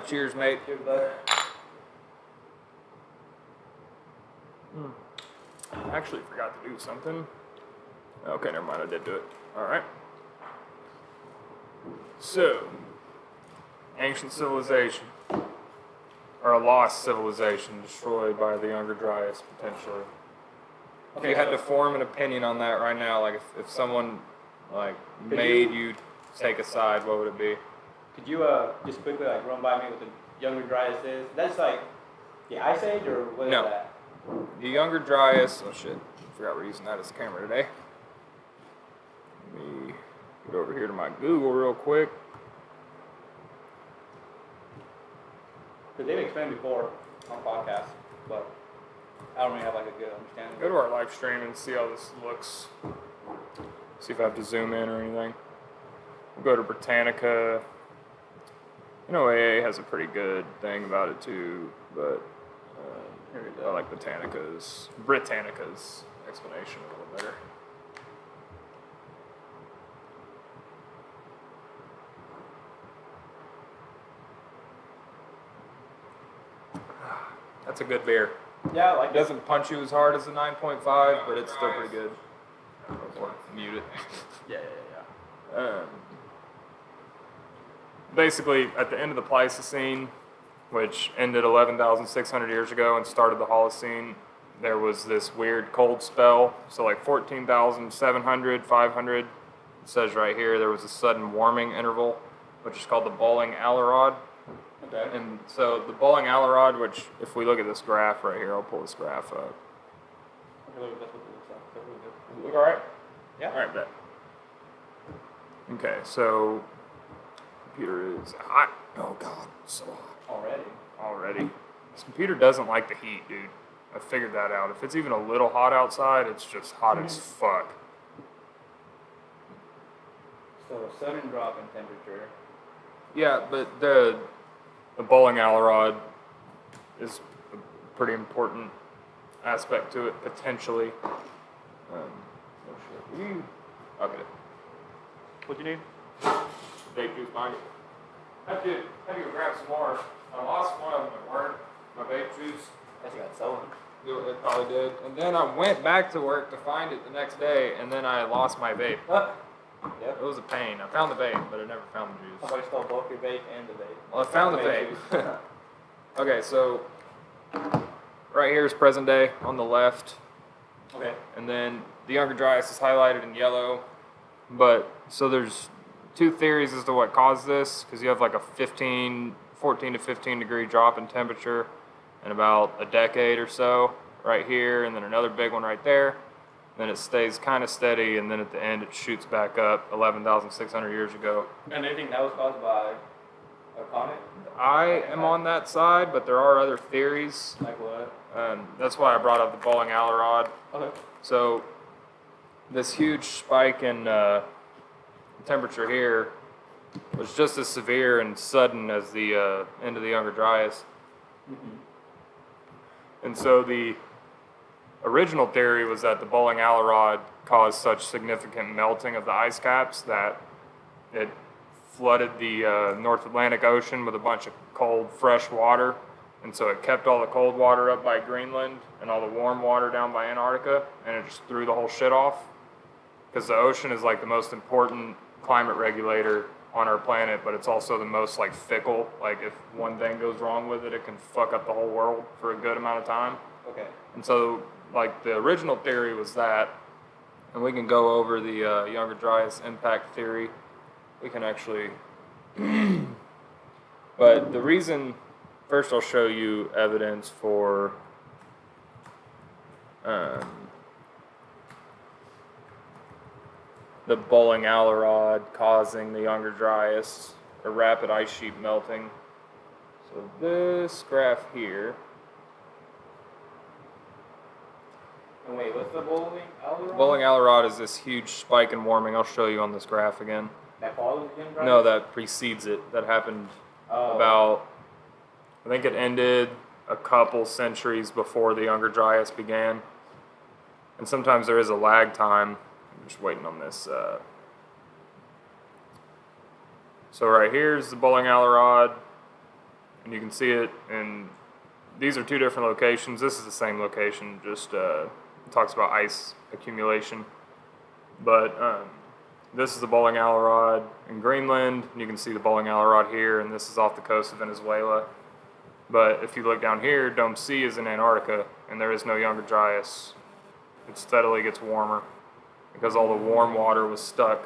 Cheers, mate. Cheers, bud. I actually forgot to do something. Okay, never mind, I did do it. Alright. So, ancient civilization. Or a lost civilization destroyed by the Younger Dryas, potentially. If you had to form an opinion on that right now, like if someone made you take a side, what would it be? Could you just quickly run by me what the Younger Dryas is? That's like the Ice Age, or what is that? The Younger Dryas. Oh shit! I forgot we're using that as a camera today. Let me get over here to my Google real quick. Because they've explained before on podcasts, but I don't really have like a good understanding. Go to our live stream and see how this looks. See if I have to zoom in or anything. We'll go to Britannica. You know, AA has a pretty good thing about it too, but I like Britannica's explanation a little better. That's a good beer. Yeah, I like It doesn't punch you as hard as the 9.5, but it's still pretty good. Or mute it. Yeah. Basically, at the end of the Pleistocene, which ended 11,600 years ago and started the Holocene, there was this weird cold spell. So like 14,700, 500, it says right here, there was a sudden warming interval, which is called the Bolling-Alerod. Okay. And so the Bolling-Alerod, which if we look at this graph right here, I'll pull this graph up. Okay, that's what it looks like. So really good. Look all right? Yeah. All right, bet. Okay, so computer is hot. Oh God, so hot. Already. This computer doesn't like the heat, dude. I figured that out. If it's even a little hot outside, it's just hot as fuck. So sudden drop in temperature. Yeah, but the Bolling-Alerod is a pretty important aspect to it, potentially. Oh shit. I'll get it. What do you need? Vape juice, mind it. I had to go grab some more. I lost one of them at work, my vape juice. I think I got stolen. It probably did. And then I went back to work to find it the next day, and then I lost my vape. Yep. It was a pain. I found the vape, but I never found the juice. Somebody stole both your vape and the vape. Well, I found the vape. Okay, so right here is present day on the left. Okay. And then the Younger Dryas is highlighted in yellow. But, so there's two theories as to what caused this, because you have like a 14 to 15 degree drop in temperature in about a decade or so right here, and then another big one right there. Then it stays kind of steady, and then at the end it shoots back up 11,600 years ago. And anything that was caused by a comet? I am on that side, but there are other theories. Like what? That's why I brought up the Bolling-Alerod. Okay. So this huge spike in temperature here was just as severe and sudden as the end of the Younger Dryas. Mm-hmm. And so the original theory was that the Bolling-Alerod caused such significant melting of the ice caps that it flooded the North Atlantic Ocean with a bunch of cold, fresh water. And so it kept all the cold water up by Greenland and all the warm water down by Antarctica, and it just threw the whole shit off. Because the ocean is like the most important climate regulator on our planet, but it's also the most like fickle. Like if one thing goes wrong with it, it can fuck up the whole world for a good amount of time. Okay. And so like the original theory was that, and we can go over the Younger Dryas impact theory. We can actually, but the reason, first I'll show you evidence for the Bolling-Alerod causing the Younger Dryas, or rapid ice sheet melting. So this graph here. And wait, what's the Bolling-Alerod? Bolling-Alerod is this huge spike in warming. I'll show you on this graph again. That follows the Younger Dryas? No, that precedes it. That happened about, I think it ended a couple centuries before the Younger Dryas began. And sometimes there is a lag time. I'm just waiting on this. So right here is the Bolling-Alerod. and you can see it. And these are two different locations. This is the same location, just talks about ice accumulation. But this is the bowling alley rod in Greenland, and you can see the bowling alley rod here, and this is off the coast of Venezuela. But if you look down here, Dome C is in Antarctica, and there is no Younger Dryas. It steadily gets warmer because all the warm water was stuck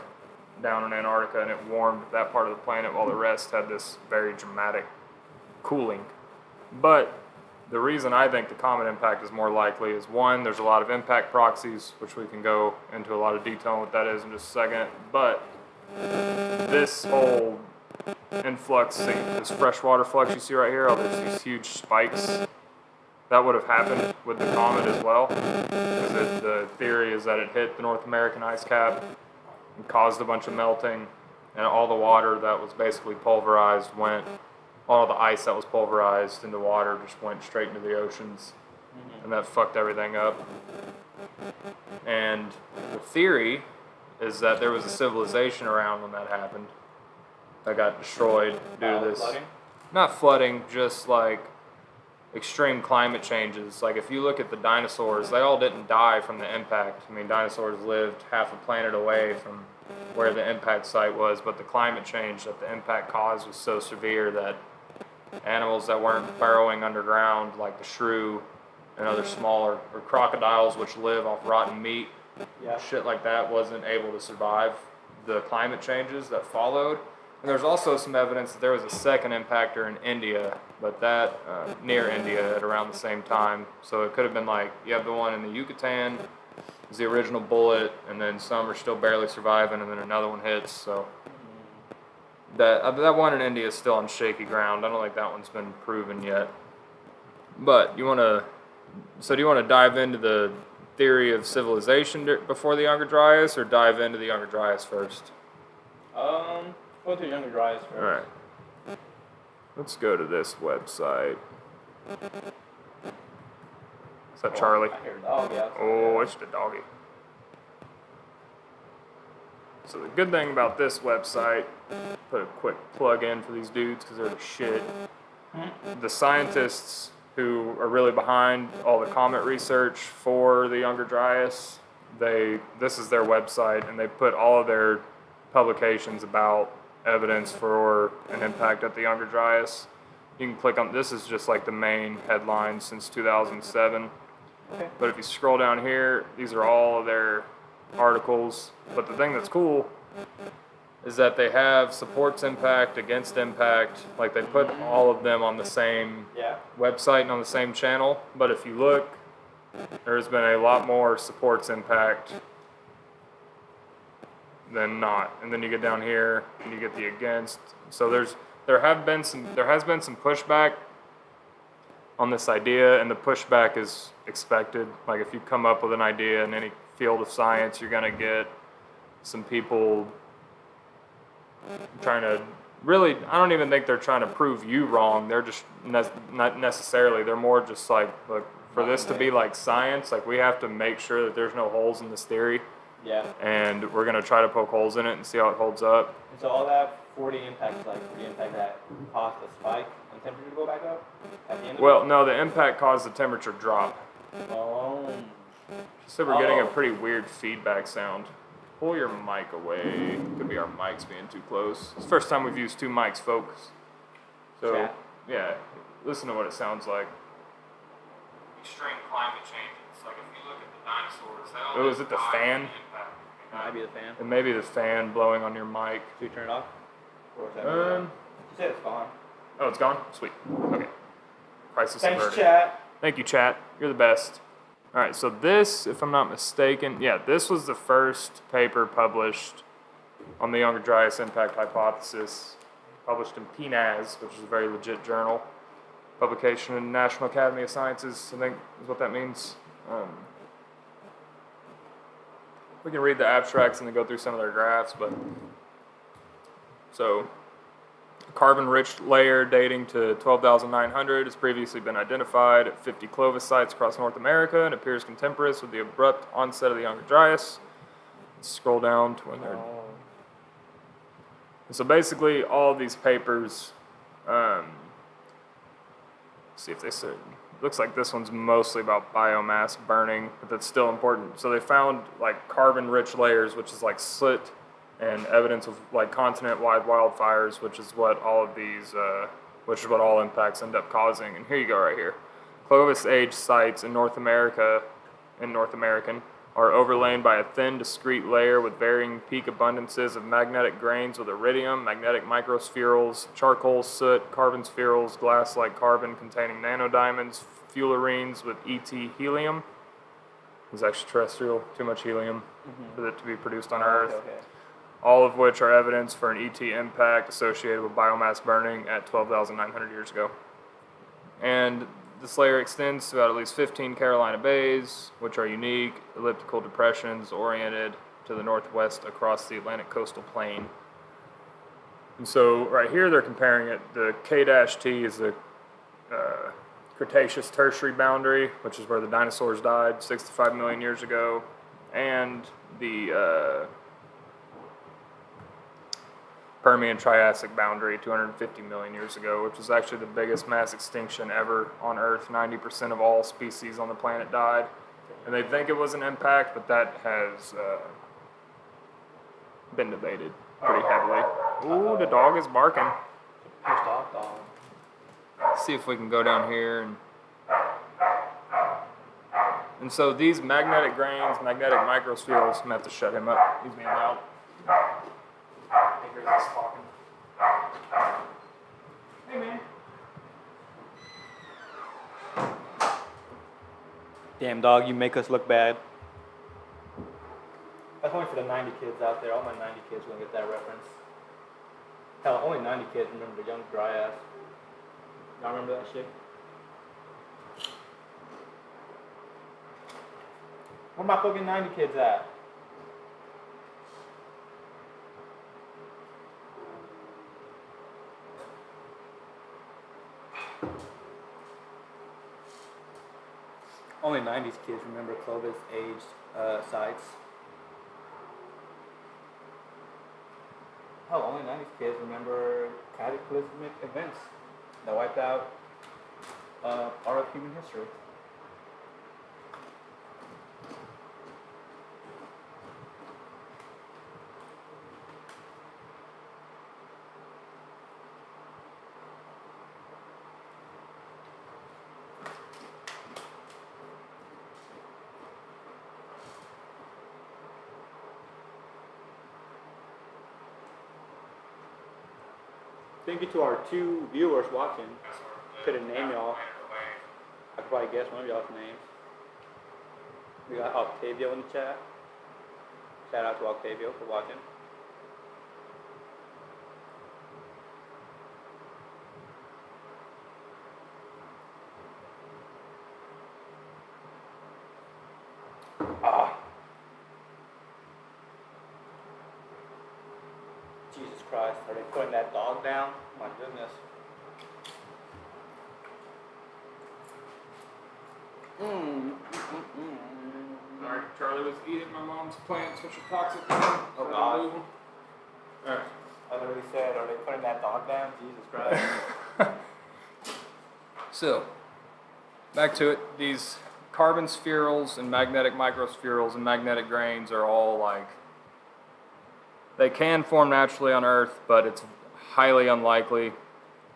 down in Antarctica, and it warmed that part of the planet while the rest had this very dramatic cooling. But the reason I think the comet impact is more likely is, one, there's a lot of impact proxies, which we can go into a lot of detail on what that is in just a second. But this whole influx, this freshwater flux you see right here, there's these huge spikes. That would have happened with the comet as well, because the theory is that it hit the North American ice cap and caused a bunch of melting, and all the water that was basically pulverized all the ice that was pulverized into water just went straight into the oceans, and that fucked everything up. And the theory is that there was a civilization around when that happened that got destroyed due to this. Flooding? Not flooding, just like extreme climate changes. Like if you look at the dinosaurs, they all didn't die from the impact. I mean, dinosaurs lived half a planet away from where the impact site was, but the climate change that the impact caused was so severe that animals that weren't burrowing underground, like the shrew and other smaller, or crocodiles which live off rotten meat, shit like that, wasn't able to survive the climate changes that followed. And there's also some evidence that there was a second impactor in India, but that near India at around the same time. So it could have been like, you have the one in the Yucatan, is the original bullet, and then some are still barely surviving, and then another one hits. So that one in India is still on shaky ground. I don't think that one's been proven yet. But do you want to dive into the theory of civilization before the Younger Dryas, or dive into the Younger Dryas first? Go to Younger Dryas first. All right. Let's go to this website. Is that Charlie? I hear a dog, yeah. Oh, it's the doggy. So the good thing about this website, put a quick plug in for these dudes because they're the shit. The scientists who are really behind all the comet research for the Younger Dryas, this is their website, and they put all of their publications about evidence for an impact at the Younger Dryas. You can click on, this is just like the main headlines since 2007. Okay. But if you scroll down here, these are all of their articles. But the thing that's cool is that they have supports impact, against impact. Like they put all of them on the same website and on the same channel. But if you look, there's been a lot more supports impact than not. And then you get down here and you get the against. So there has been some pushback on this idea, and the pushback is expected. Like if you come up with an idea in any field of science, you're gonna get some people trying to really, I don't even think they're trying to prove you wrong. They're just not necessarily, they're more just like, look, for this to be like science, like we have to make sure that there's no holes in this theory. Yeah. And we're gonna try to poke holes in it and see how it holds up. And so all that 40 impact is like the impact that caused the spike in temperature to go back up at the end of Well, no, the impact caused the temperature drop. Oh. So we're getting a pretty weird feedback sound. Pull your mic away. Could be our mics being too close. It's the first time we've used two mics, folks. So, Chat. yeah, listen to what it sounds like. Extreme climate changes. Like if you look at the dinosaurs. Oh, is it the fan? It might be the fan. It may be the fan blowing on your mic. Do you turn it off? Or is that you said it's gone. Oh, it's gone? Sweet. Okay. Crisis Thanks, averted. chat. Thank you, chat. You're the best. All right, so this, if I'm not mistaken, this was the first paper published on the Younger Dryas impact hypothesis, published in PNAS, which is a very legit journal. Publication in National Academy of Sciences, I think is what that means. We can read the abstracts and then go through some of their graphs, but so carbon-rich layer dating to 12,900 has previously been identified at 50 Clovis sites across North America and appears contemporaneous with the abrupt onset of the Younger Dryas. Let's scroll down to when they're... So basically, all of these papers see if they said. Looks like this one's mostly about biomass burning, but that's still important. So they found like carbon-rich layers, which is like soot, and evidence of like continent-wide wildfires, which is what all of these, which is what all impacts end up causing. And here you go, right here. Clovis age sites in North American, are overlain by a thin, discrete layer with varying peak abundances of magnetic grains with iridium, magnetic microspherules, charcoal, soot, carbon spherules, glass-like carbon containing nanodiamonds, fullerenes with ET helium. It's extraterrestrial, too much helium for it to be produced on Earth. Okay. All of which are evidence for an ET impact associated with biomass burning at 12,900 years ago. And this layer extends to at least 15 Carolina bays, which are unique elliptical depressions oriented to the northwest across the Atlantic coastal plain. And so right here they're comparing it, the K-T is the Cretaceous tertiary boundary, which is where the dinosaurs died 65 million years ago, and the Permian Triassic boundary 250 million years ago, which was actually the biggest mass extinction ever on Earth. 90% of all species on the planet died. And they think it was an impact, but that has been debated pretty heavily. Ooh, the dog is barking. Pissed off dog. Let's see if we can go down here. And so these magnetic grains, magnetic microspherules, I'm going to have to shut him up. He's being loud. Talking. Hey, man. Damn dog, you make us look bad. That's only for the 90 kids out there. All my 90 kids gonna get that reference. Hell, only 90 kids remember the young dry ass. Y'all remember that shit? Where my fucking 90 kids at? Only 90s kids remember Clovis aged sites. Hell, only 90s kids remember cataclysmic events that wiped out part of human history. Thank you to our 2 viewers watching. Couldn't name y'all. I could probably guess one of y'all's names. We got Octavio in the chat. Shout out to Octavio for watching. Jesus Christ, are they putting that dog down? My goodness. Sorry, Charlie was eating my mom's plants, which are toxic. Oh God. Alright. I literally said, are they putting that dog down? Jesus Christ. So, back to it. These carbon spherules and magnetic microspherules and magnetic grains are all like, they can form naturally on Earth, but it's highly unlikely.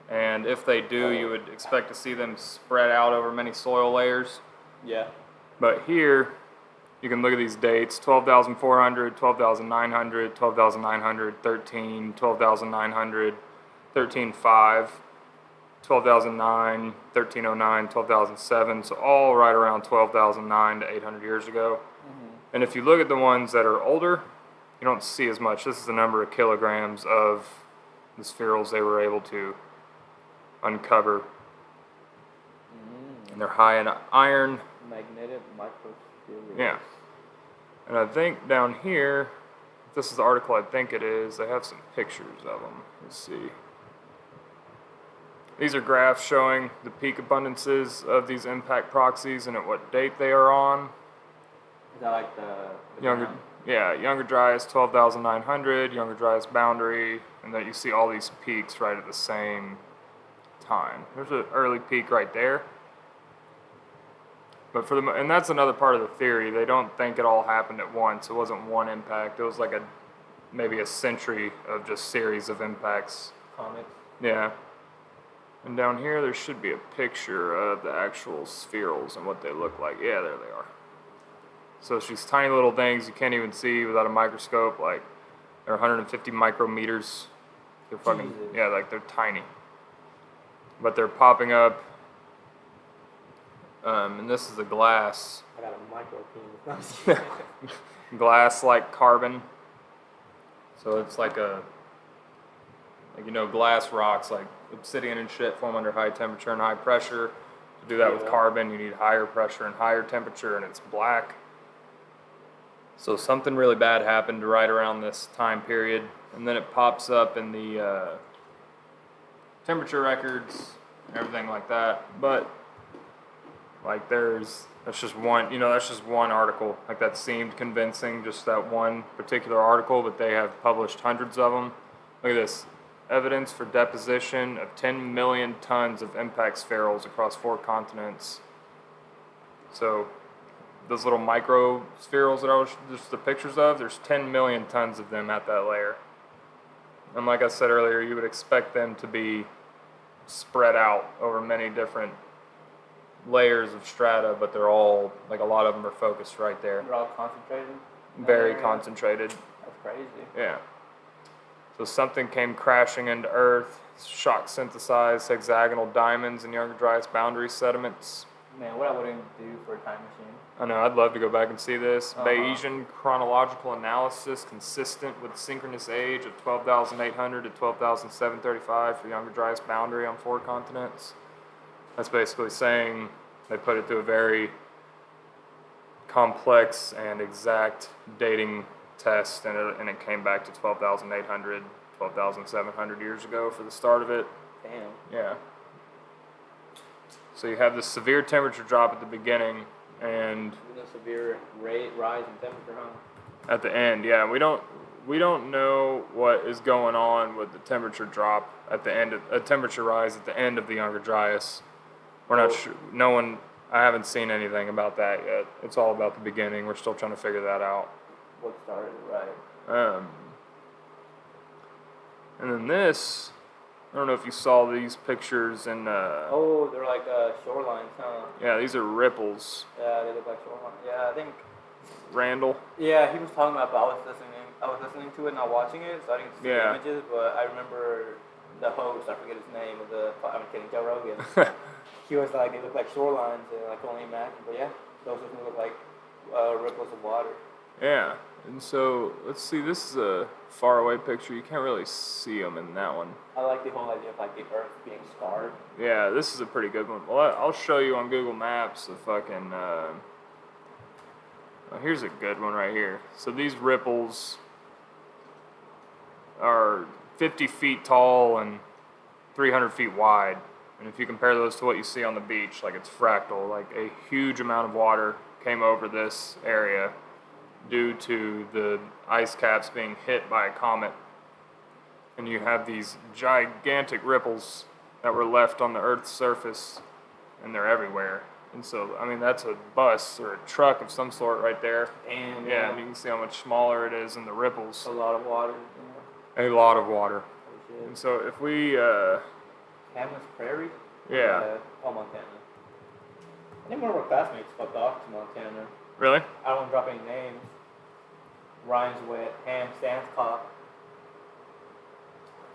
And if they do, you would expect to see them spread out over many soil layers. Yeah. But here, you can look at these dates, 12,400, 12,900, 12,900, 13, 12,900, 13,5, 12,009, 1309, 12,007, so all right around 12,009 to 800 years ago. And if you look at the ones that are older, you don't see as much. This is the number of kilograms of the spherules they were able to uncover. And they're high in iron. Magnetic microspherules. Yeah. And I think down here, this is the article I think it is, they have some pictures of them. Let's see. These are graphs showing the peak abundances of these impact proxies and at what date they are on. Is that like the Younger, ground? yeah, Younger Dryas 12,900, Younger Dryas boundary, and then you see all these peaks right at the same time. There's an early peak right there. But and that's another part of the theory. They don't think it all happened at once. It wasn't one impact. It was like maybe a century of just series of impacts. Comets. Yeah. And down here, there should be a picture of the actual spherules and what they look like. Yeah, there they are. So it's these tiny little things you can't even see without a microscope. Like, they're 150 micrometers. They're fucking, Jesus. yeah, like they're tiny. But they're popping up. And this is a glass. I got a micro penis. Glass like carbon. So it's like glass rocks, like obsidian and shit, form under high temperature and high pressure. To do that with carbon, you need higher pressure and higher temperature, and it's black. So something really bad happened right around this time period, and then it pops up in the temperature records and everything like that. But like that's just one article. Like that seemed convincing, just that one particular article, but they have published hundreds of them. Look at this. Evidence for deposition of 10 million tons of impact spherules across 4 continents. So those little micro spherules that I was just the pictures of, there's 10 million tons of them at that layer. And like I said earlier, you would expect them to be spread out over many different layers of strata, but they're all, like a lot of them are focused right there. They're all concentrated? Very concentrated. That's crazy. Yeah. So something came crashing into Earth, shock synthesized hexagonal diamonds and Younger Dryas boundary sediments. Man, what I wouldn't do for a time machine. I know, I'd love to go back and see this. Bayesian chronological analysis consistent with synchronous age of 12,800 to 12,735 for Younger Dryas boundary on 4 continents. That's basically saying they put it through a very complex and exact dating test, and it came back to 12,800, 12,700 years ago for the start of it. Damn. Yeah. So you have this severe temperature drop at the beginning, and a severe rise in temperature, huh? At the end, yeah. We don't know what is going on with the temperature drop at the end of a temperature rise at the end of the Younger Dryas. We're not sure. I haven't seen anything about that yet. It's all about the beginning. We're still trying to figure that out. What started it, right? And then this, I don't know if you saw these pictures in. Oh, they're like shorelines, huh? Yeah, these are ripples. Yeah, they look like shorelines. Yeah, I think. Randall. Yeah, he was talking about, but I was listening to it, not watching it, so I didn't see the images. But I remember the host, I forget his name, I'm kidding, Joe Rogan. He was like, they look like shorelines, and I can only imagine. But yeah, those look like ripples of water. Yeah, and so let's see. This is a faraway picture. You can't really see them in that one. I like the whole idea of like the Earth being scarred. Yeah, this is a pretty good one. Well, I'll show you on Google Maps the fucking. Here's a good one right here. So these ripples are 50 feet tall and 300 feet wide. And if you compare those to what you see on the beach, like it's fractal, like a huge amount of water came over this area due to the ice caps being hit by a comet. And you have these gigantic ripples that were left on the Earth's surface, and they're everywhere. And so, I mean, that's a bus or a truck of some sort right there. And yeah, and you can see how much smaller it is in the ripples. A lot of water. A lot of water. Oh, shit. And so if we... Camas Prairie? Yeah. Montana. I think one of our classmates fucked off to Montana. Really? I don't want to drop any names. Rhymes with Ham Stanscock.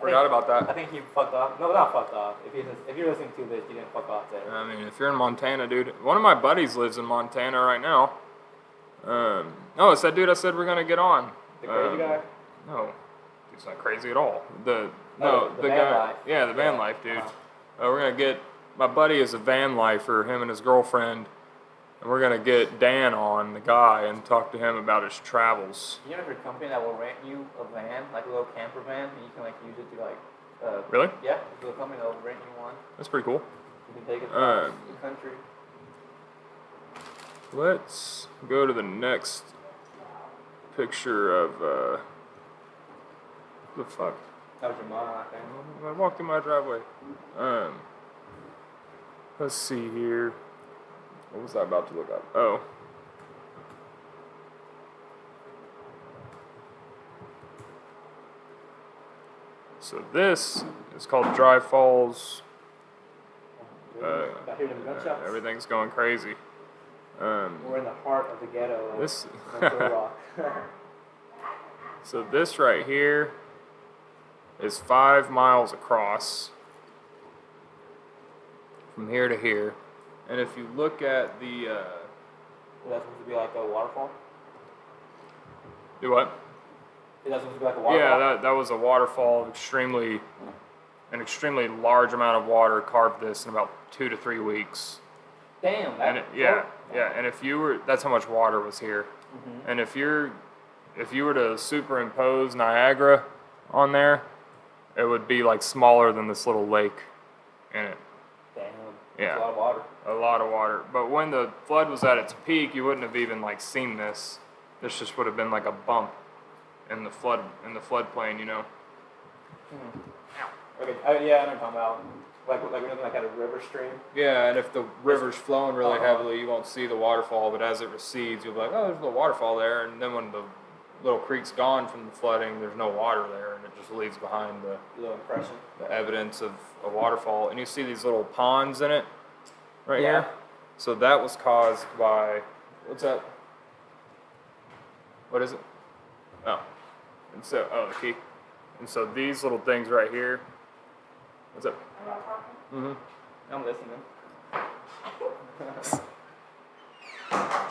Forgot about that. I think he fucked off. No, not fucked off. If you're listening to this, you didn't fuck off there. I mean, if you're in Montana, dude. One of my buddies lives in Montana right now. Oh, it's that dude I said we're going to get on. The crazy guy? No. It's not crazy at all. The van guy. life. Yeah, the van life, dude. Uh-huh. We're going to get... My buddy is a van lifer, him and his girlfriend. And we're going to get Dan on, the guy, and talk to him about his travels. You know, there's a company that will rent you a van, like a little camper van, and you can like use it to like... Really? Yeah, there's a little company that will rent you one. That's pretty cool. You can take it across the country. Let's go to the next picture of... the fuck? That was your mom, I think. I walked in my driveway. Let's see here. What was I about to look up? Oh. So this is called Dry Falls. I hear them gunshots. Everything's going crazy. We're in the heart of the ghetto. This. Rock. So this right here is 5 miles across from here to here, and if you look at the that's supposed to be like a waterfall. do what? Is that supposed to be like a waterfall? Yeah, that was a waterfall. An extremely large amount of water carved this in about 2 to 3 weeks. Damn. And yeah, and if you were, that's how much water was here. Mm-hmm. And if you were to superimpose Niagara on there, it would be like smaller than this little lake in it. Damn. Yeah. That's a lot of water. A lot of water. But when the flood was at its peak, you wouldn't have even like seen this. This just would have been like a bump in the floodplain, you know. Mm-hmm. Okay. Yeah, I know what you're talking about. Like we're looking like at a river stream. Yeah, and if the river's flowing really heavily, you won't see the waterfall. But as it recedes, you'll be like, oh, there's a little waterfall there. And then when the little creek's gone from the flooding, there's no water there, and it just leaves behind the little impression, the evidence of a waterfall. And you see these little ponds in it, right here. So that was caused by what's that? What is it? Oh, and so the key. And so these little things right here. What's up? Mm-hmm. I'm listening.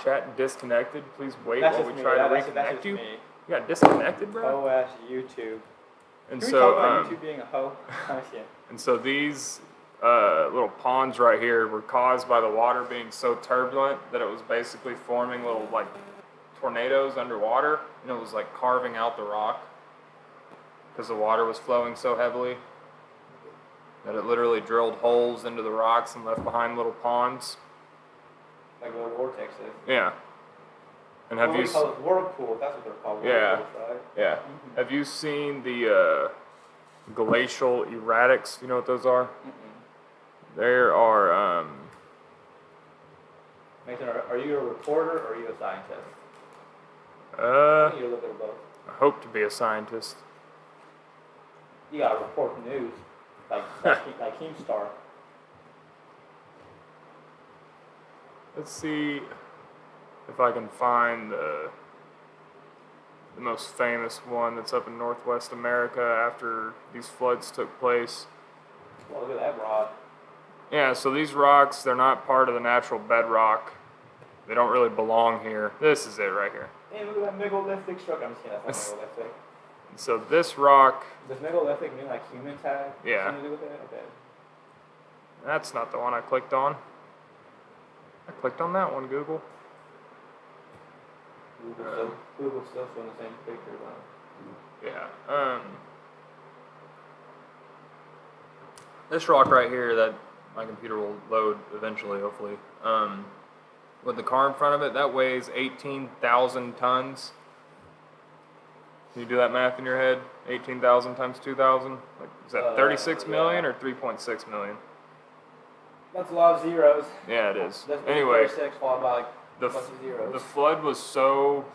Chat disconnected. Please wait That's while we just try me. to That's reconnect just you. me. You got disconnected, bro. Oh, ass YouTube. And Can we so, talk about YouTube being a hoe? and so these little ponds right here were caused by the water being so turbulent that it was basically forming little like tornadoes underwater, and it was like carving out the rock because the water was flowing so heavily that it literally drilled holes into the rocks and left behind little ponds. Like little vortexes. Yeah. And have you? Call it whirlpool. That's what they're called. Yeah. Right? Yeah. Mm-hmm. Have you seen the glacial erratics? You know what those are? Mm-mm. There are. Mason, are you a reporter or are you a scientist? I think you're a little bit of both. I hope to be a scientist. You gotta report news, like Keemstar. Let's see if I can find the most famous one that's up in Northwest America after these floods took place. Well, look at that rock. Yeah, so these rocks, they're not part of the natural bedrock. They don't really belong here. This is it right here. Hey, look at that megalithic structure. I'm just kidding, that's not megalithic. So this rock... Does megalithic mean like humans have something to do with it? Okay. That's not the one I clicked on. I clicked on that one, Google. Google's still showing the same picture, though. Yeah. This rock right here that my computer will load eventually, hopefully. With the car in front of it, that weighs 18,000 tons. Can you do that math in your head? 18,000 times 2,000? Like, is that 36 million or 3.6 million? That's a lot of zeros. Yeah, it is. That's Anyway, 36 followed by like the, a bunch of zeros. the flood was so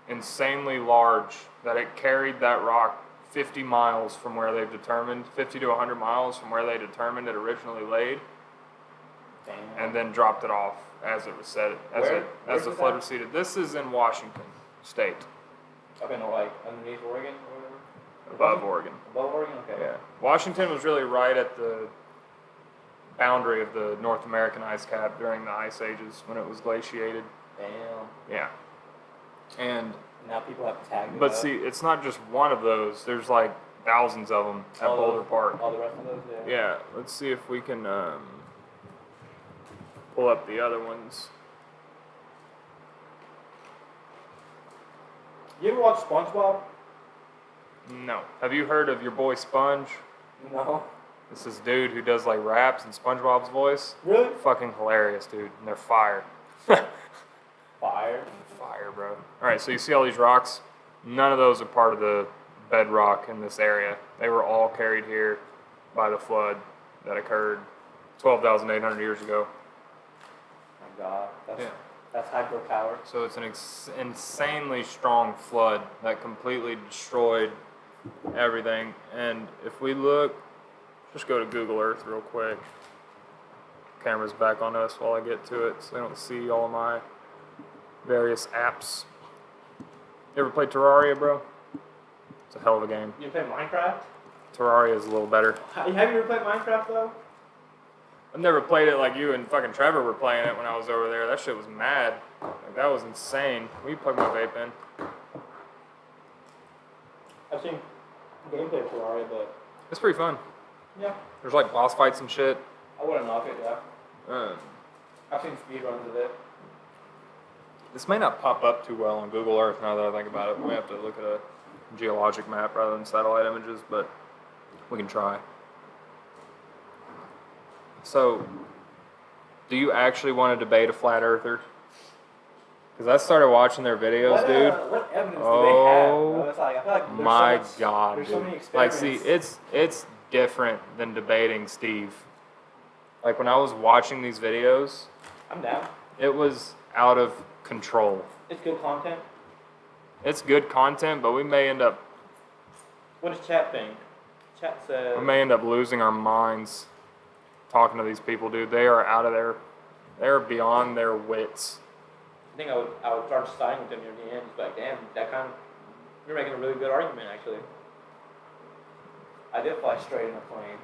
insanely large that it carried that rock 50 miles from where they've determined, 50 to 100 miles from where they determined it originally laid. Damn. And then dropped it off as it receded, as the flood receded. This is in Washington State. Okay, no, like underneath Oregon or whatever? Above Oregon. Above Oregon? Okay. Yeah. Washington was really right at the boundary of the North American ice cap during the ice ages when it was glaciated. Damn. Yeah. And now people have tagged it but up. see, it's not just one of those. There's like thousands of them at Boulder Park. All the rest of those, yeah. Yeah. Let's see if we can pull up the other ones. You ever watch SpongeBob? No. Have you heard of your boy Sponge? No. This is dude who does like raps in SpongeBob's voice. Really? Fucking hilarious, dude. And they're fire. Fire. Fire, bro. Alright, so you see all these rocks? None of those are part of the bedrock in this area. They were all carried here by the flood that occurred 12,800 years ago. Oh my God, Yeah. that's hydropower. So it's an insanely strong flood that completely destroyed everything. And if we look, just go to Google Earth real quick. Camera's back on us while I get to it, so they don't see all of my various apps. You ever played Terraria, bro? It's a hell of a game. You play Minecraft? Terraria is a little better. Have you ever played Minecraft though? I've never played it like you and fucking Trevor were playing it when I was over there. That shit was mad. Like, that was insane. Will you plug my vape in? I've seen gameplay of Terraria, but It's pretty fun. yeah, There's like boss fights and shit. I wouldn't knock it. Yeah, Um, I've seen speedruns of it. This may not pop up too well on Google Earth now that I think about it. We have to look at a geologic map rather than satellite images, but we can try. So, do you actually want to debate a flat earther? Because I started watching their videos, dude. What evidence do Oh, they have? Bro? It's like, I feel like there's My so much, God, there's dude. so many Like, experiments. see, it's different than debating Steve. Like, when I was watching these videos, I'm down. it was out of control. It's good content. It's good content, but we may end up What does chat think? Chat says. We may end up losing our minds talking to these people, dude. They are out of they're beyond their wits. I think I would start siding with them near the end. Just like, damn, you're making a really good argument, actually. I did fly straight in a plane.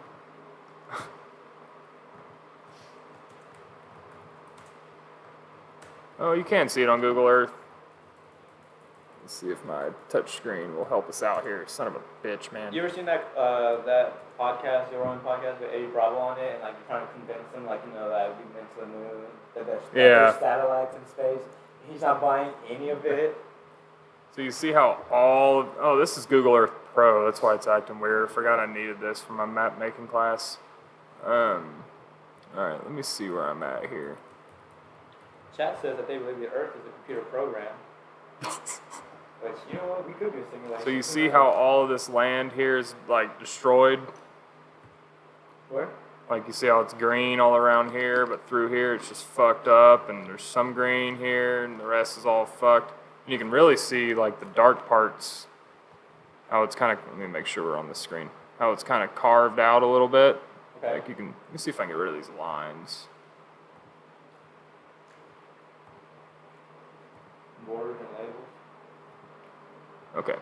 Oh, you can see it on Google Earth. Let's see if my touch screen will help us out here. Son of a bitch, man. You ever seen that podcast, your own podcast with Eddie Bravo on it, and like you're trying to convince him, like, that we've been to the moon, that there's satellites in space. He's not buying any of it. So you see how this is Google Earth Pro. That's why it's acting weird. I forgot I needed this for my map making class. All right, let me see where I'm at here. Chat says that they believe the Earth is a computer program. Which, you know what, we could do a simulation. So you see how all of this land here is like destroyed? Where? Like you see how it's green all around here, but through here it's just fucked up, and there's some green here, and the rest is all fucked. And you can really see like the dark parts, how it's kind of, let me make sure we're on the screen, how it's kind of carved out a little bit. Okay. Like let me see if I can get rid of these lines. Borders and labels. Okay.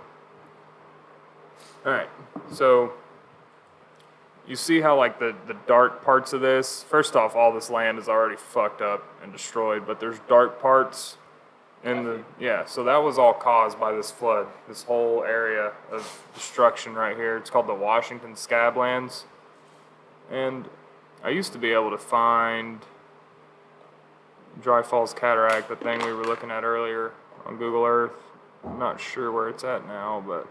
All right. So you see how like the dark parts of this, first off, all this land is already fucked up and destroyed, but there's dark parts in so that was all caused by this flood, this whole area of destruction right here. It's called the Washington Scablands. And I used to be able to find Dry Falls Cataract, the thing we were looking at earlier on Google Earth. I'm not sure where it's at now, but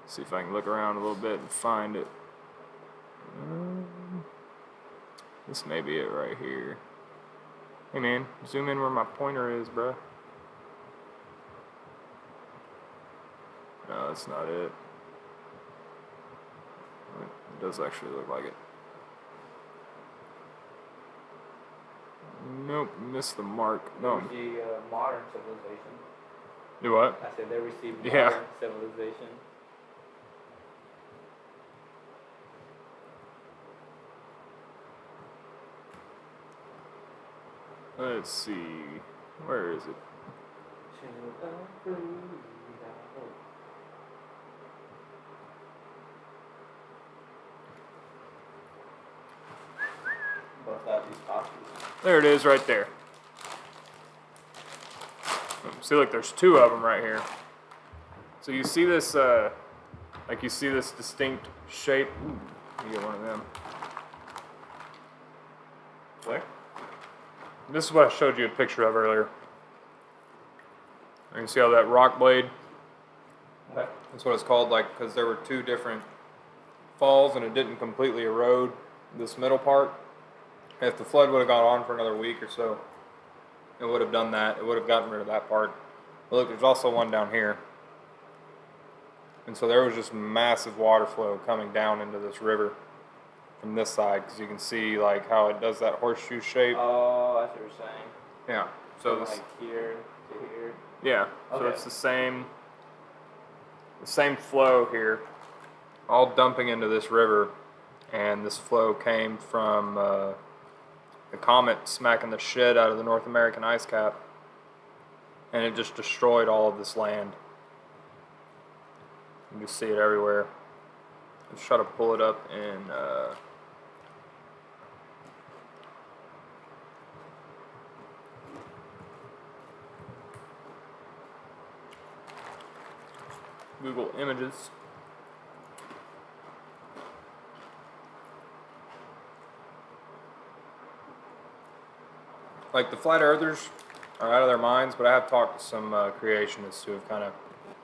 see if I can look around a little bit and find it. This may be it right here. Hey man, zoom in where my pointer is, bruh. No, that's not it. It does actually look like it. Nope, missed the mark. No. The modern civilization. Do what? I said they received Yeah. modern civilization. Let's see. Where is it? There it is right there. See, look, there's two of them right here. So you see this, like you see this distinct shape. Ooh, let me get one of them. Where? This is what I showed you a picture of earlier. You can see how that rock blade, Okay. that's what it's called, like, because there were two different falls and it didn't completely erode this middle part. If the flood would have gone on for another week or so, it would have done that. It would have gotten rid of that part. But look, there's also one down here. And so there was just massive water flow coming down into this river. from this side because you can see like how it does that horseshoe shape. Oh, that's what you're saying. Yeah. So From this, like here to here. yeah. So Okay. it's the same flow here, all dumping into this river, and this flow came from the comet smacking the shit out of the North American ice cap, and it just destroyed all of this land. You can see it everywhere. Let's try to pull it up in Google Images. Like the flat earthers are out of their minds, but I have talked to some creationists who have kind of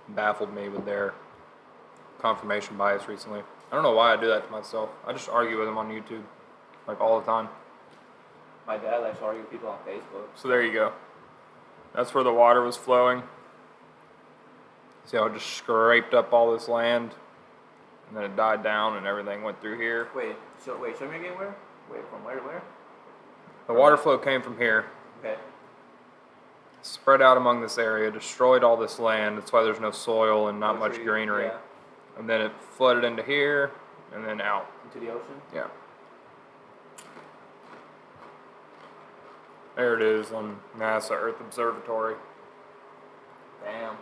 baffled me with their confirmation bias recently. I don't know why I do that to myself. I just argue with them on YouTube, like all the time. My dad likes to argue with people on Facebook. So there you go. That's where the water was flowing. See how it just scraped up all this land, and then it died down, and everything went through here. Wait, show me again where? Wait, from where to where? The water flow came from here, Okay. spread out among this area, destroyed all this land. That's why there's no soil and not No much trees, greenery. yeah. And then it flooded into here, and then out. Into the ocean? Yeah. There it is on NASA Earth Observatory. Damn.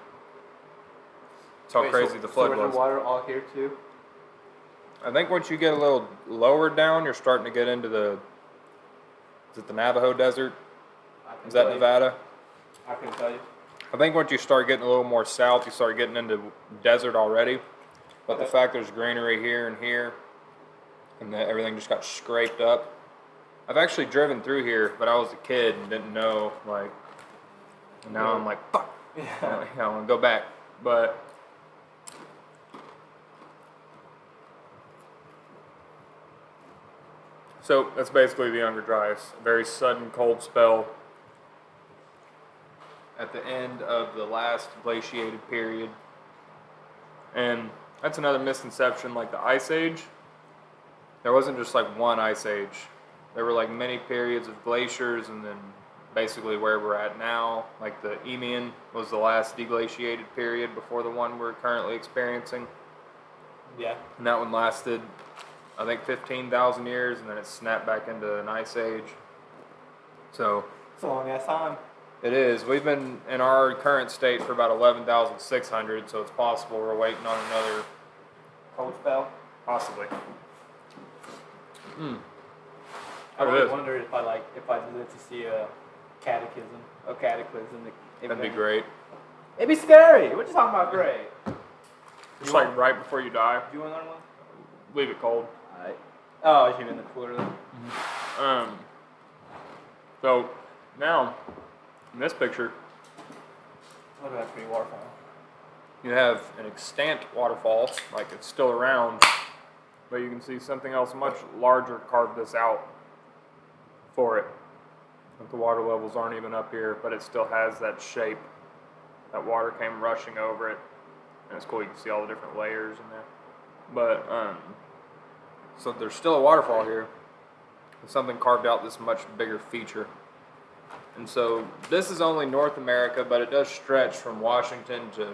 That's how crazy the flood so was. the water all here too? I think once you get a little lower down, you're starting to get into the, is it the Navajo Desert? Is that Nevada? I couldn't tell you. I think once you start getting a little more south, you start getting into desert already. But the fact there's greenery here and here, and that everything just got scraped up. I've actually driven through here, but I was a kid and didn't know, like, and now I'm like, fuck, Yeah. I want to go back. But so that's basically the Younger Dryas. A very sudden cold spell at the end of the last glaciated period. And that's another misconception, like the Ice Age. There wasn't just like one Ice Age. There were like many periods of glaciers, and then basically where we're at now, like the Eemian was the last deglaciated period before the one we're currently experiencing. Yeah. And that one lasted, I think, 15,000 years, and then it snapped back into an Ice Age. So It's a long ass time. it is. We've been in our current state for about 11,600, so it's possible we're waiting on another. Cold spell. Possibly. I really wondered if I lived to see a cataclysm. That'd be great. It'd be scary. What you talking about, great? Just like right before you die. Do you want another one? Leave it cold. Alright. Oh, is you in the cooler then? So now in this picture Look at that pretty waterfall. you have an extant waterfall, like it's still around, but you can see something else much larger carved this out for it. Like the water levels aren't even up here, but it still has that shape. That water came rushing over it, and it's cool. You can see all the different layers in there. But so there's still a waterfall here. And something carved out this much bigger feature. And so this is only North America, but it does stretch from Washington to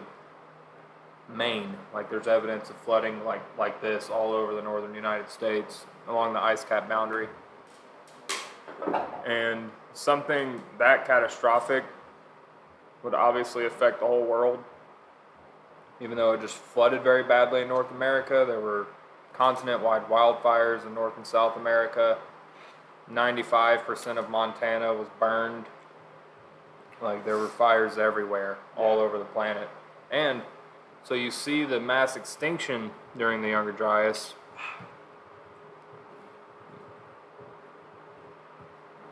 Maine. Like there's evidence of flooding like this all over the northern United States along the ice cap boundary. And something that catastrophic would obviously affect the whole world. Even though it just flooded very badly in North America, there were continent-wide wildfires in North and South America. 95% of Montana was burned. Like there were fires everywhere, all over the planet. And so you see the mass extinction during the Younger Dryas.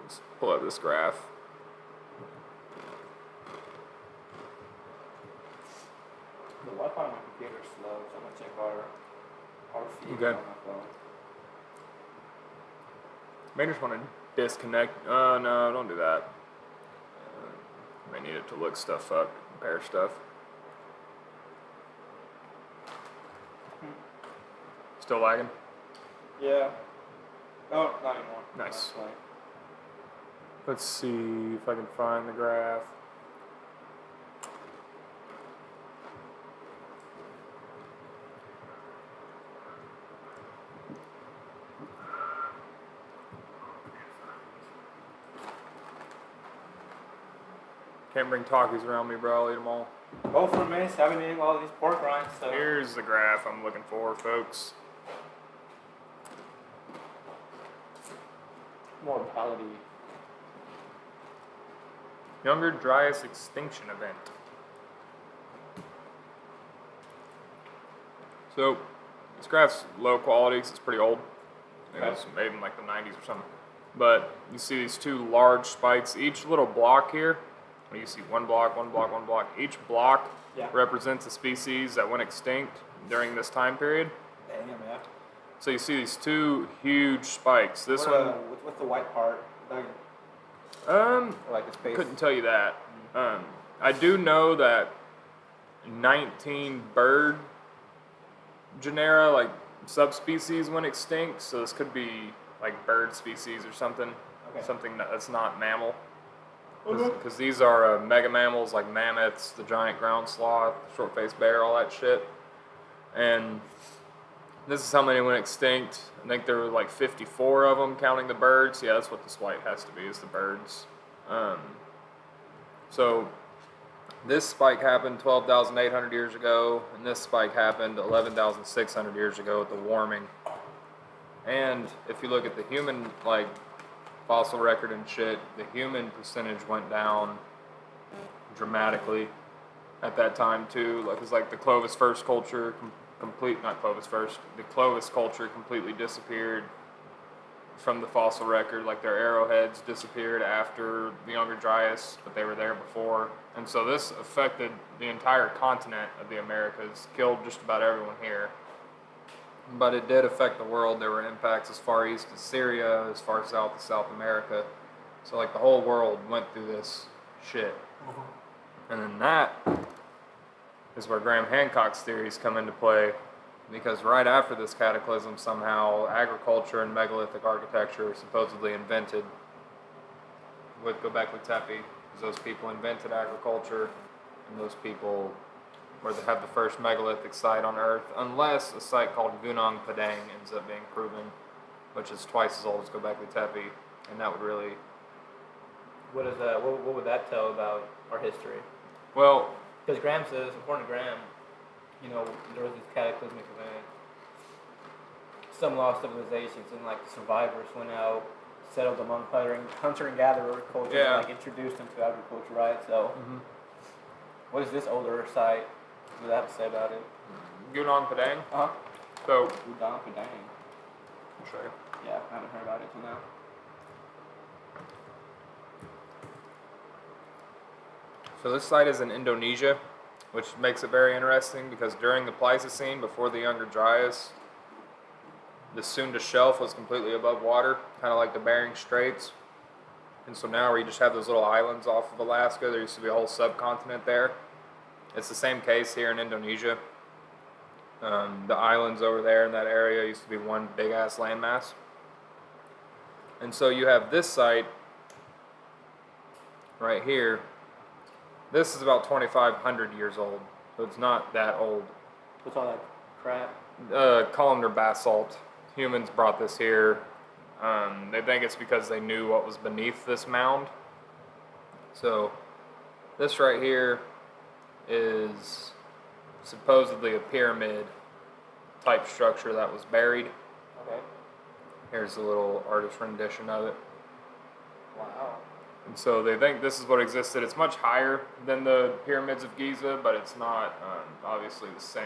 Let's pull up this graph. The Wi-Fi on my computer is slow, so I'm gonna check our feed Okay. on my phone. Maybe just want to disconnect. No, don't do that. May need it to look stuff up, compare stuff. Still lagging? Yeah. No, not anymore. Nice. Right. Let's see if I can find the graph. Can't bring Takis around me, bro. I'll eat them all. Go for a minute. I've been eating all these pork rinds. So. Here's the graph I'm looking for, folks. Mortality. Younger Dryas extinction event. So, this graph's low quality because it's pretty old. It was made in like the 90s or something. But you see these two large spikes. Each little block here, you see one block, one block, one block. Each block represents a species that went extinct during this time period. Damn, yeah. So you see these two huge spikes. This What's the white part? Like the space. Couldn't tell you that. I do know that 19 bird genera, like subspecies, went extinct. So this could be like bird species or something. Okay. Something that's not mammal. Because these are mega mammals like mammoths, the giant ground sloth, short-faced bear, all that shit. And this is how many went extinct. I think there were like 54 of them, counting the birds. Yeah, that's what this white has to be, is the birds. So this spike happened 12,800 years ago, and this spike happened 11,600 years ago with the warming. And if you look at the human, like, fossil record and shit, the human percentage went down dramatically at that time too. Like, it's like the Clovis first culture the Clovis culture completely disappeared from the fossil record. Like, their arrowheads disappeared after the Younger Dryas, but they were there before. And so this affected the entire continent of the Americas, killed just about everyone here. But it did affect the world. There were impacts as far east as Syria, as far south as South America. So, like, the whole world went through this shit. And then that is where Graham Hancock's theories come into play, because right after this cataclysm, somehow agriculture and megalithic architecture were supposedly invented with Göbekli Tepe, because those people invented agriculture, and those people where they have the first megalithic site on Earth, unless a site called Gunung Padang ends up being proven, which is twice as old as Göbekli Tepe, and that would really... What is that? What would that tell about our history? Well... Because Graham says, according to Graham, you know, there was this cataclysmic event, some lost civilizations, and like the survivors went out, settled among hunter and gatherer culture, and like introduced them to agriculture, right? So, what is this older site? What do they have to say about it? Gunung Padang? Uh-huh. So... Gunung Padang. I'll show you. Yeah, I haven't heard about it till now. So this site is in Indonesia, which makes it very interesting because during the Pleistocene, before the Younger Dryas, the Sunda Shelf was completely above water, kind of like the Bering Straits. And so now where you just have those little islands off of Alaska, there used to be a whole subcontinent there. It's the same case here in Indonesia. The islands over there in that area used to be one big-ass landmass. And so you have this site right here. This is about 2,500 years old, so it's not that old. What's all that crap? Columnar basalt. Humans brought this here. They think it's because they knew what was beneath this mound. So this right here is supposedly a pyramid type structure that was buried. Okay. Here's a little artist rendition of it. Wow. And so they think this is what existed. It's much higher than the pyramids of Giza, but it's not obviously the same.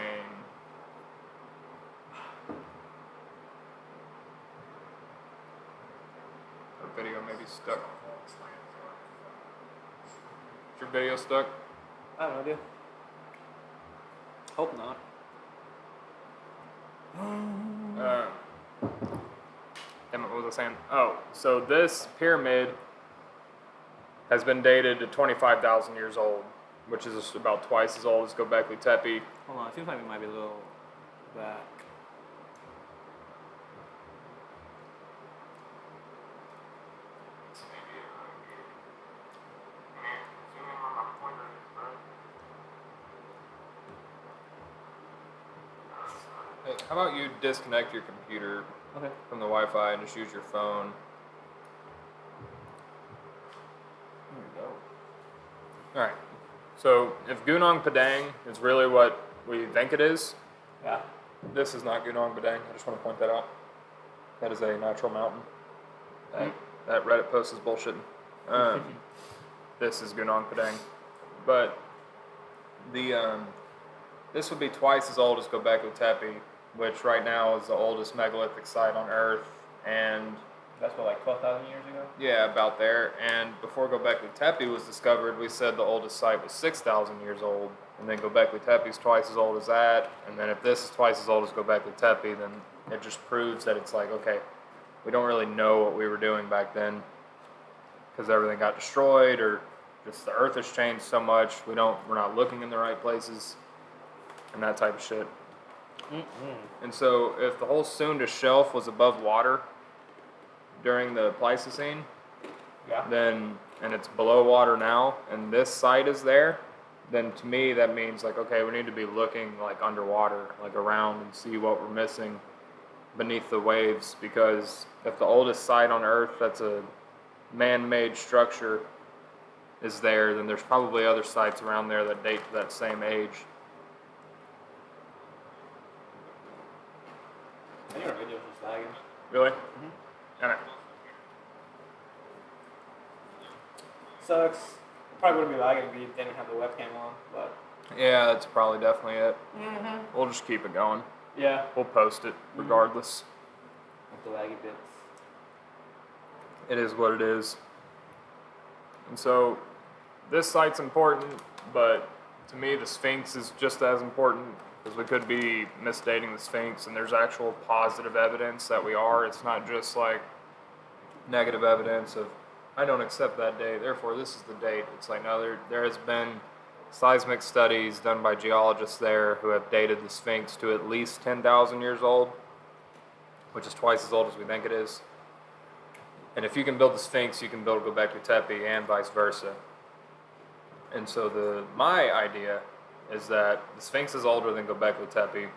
Our video may be stuck. Is your video stuck? I have no idea. Hope not. Damn it, what was I saying? Oh, so this pyramid has been dated to 25,000 years old, which is about twice as old as Göbekli Tepe. Hold on, it seems like we might be a little back. Hey, how about you disconnect your computer Okay. from the Wi-Fi and just use your phone? There we go. All right. So if Gunung Padang is really what we think it is, Yeah. this is not Gunung Padang. I just want to point that out. That is a natural mountain. That Reddit post is bullshitting. This is Gunung Padang, but the this would be twice as old as Göbekli Tepe, which right now is the oldest megalithic site on Earth, and That's what, like 12,000 years ago? yeah, about there. And before Göbekli Tepe was discovered, we said the oldest site was 6,000 years old, and then Göbekli Tepe is twice as old as that. And then if this is twice as old as Göbekli Tepe, then it just proves that it's like, okay, we don't really know what we were doing back then because everything got destroyed, or just the Earth has changed so much. We're not looking in the right places, and that type of shit. And so, if the whole Sunda shelf was above water during the Pleistocene, Yeah. then and it's below water now, and this site is there, then to me that means like, okay, we need to be looking like underwater, like around, and see what we're missing beneath the waves. Because if the oldest site on Earth that's a man-made structure is there, then there's probably other sites around there that date to that same age. I think our video's just lagging. Really? Mm-hmm. Alright. Sucks. Probably wouldn't be lagging if we didn't have the webcam on, but. Yeah, that's probably definitely it. Mm-hmm. We'll just keep it going. Yeah. We'll post it regardless. With the laggy bits. It is what it is. And so, this site's important, but to me the Sphinx is just as important, because we could be misdating the Sphinx, and there's actual positive evidence that we are. It's not just like negative evidence of, I don't accept that date, therefore this is the date. It's like, no, there has been seismic studies done by geologists there who have dated the Sphinx to at least 10,000 years old, which is twice as old as we think it is. And if you can build the Sphinx, you can build Göbekli Tepe, and vice versa. And so my idea is that the Sphinx is older than Göbekli Tepe.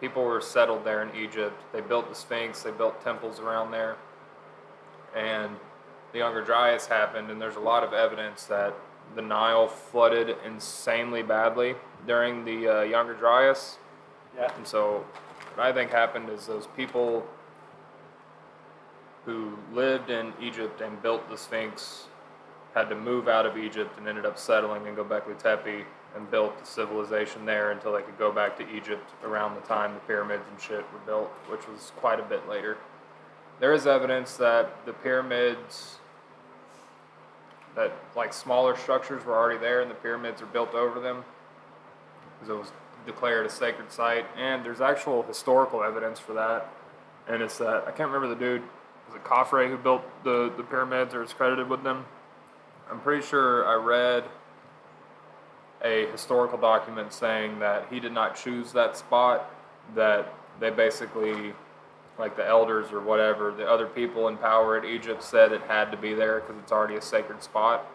People were settled there in Egypt. They built the Sphinx. They built temples around there. And the Younger Dryas happened, and there's a lot of evidence that the Nile flooded insanely badly during the Younger Dryas. Yeah. And so what I think happened is those people who lived in Egypt and built the Sphinx had to move out of Egypt and ended up settling in Göbekli Tepe and built the civilization there until they could go back to Egypt around the time the pyramids and shit were built, which was quite a bit later. There is evidence that the pyramids, that like smaller structures were already there and the pyramids are built over them because it was declared a sacred site, and there's actual historical evidence for that. And it's that, I can't remember the dude, was it Khafre who built the pyramids or is credited with them? I'm pretty sure I read a historical document saying that he did not choose that spot, that they basically, like the elders or whatever, the other people in power in Egypt said it had to be there because it's already a sacred spot.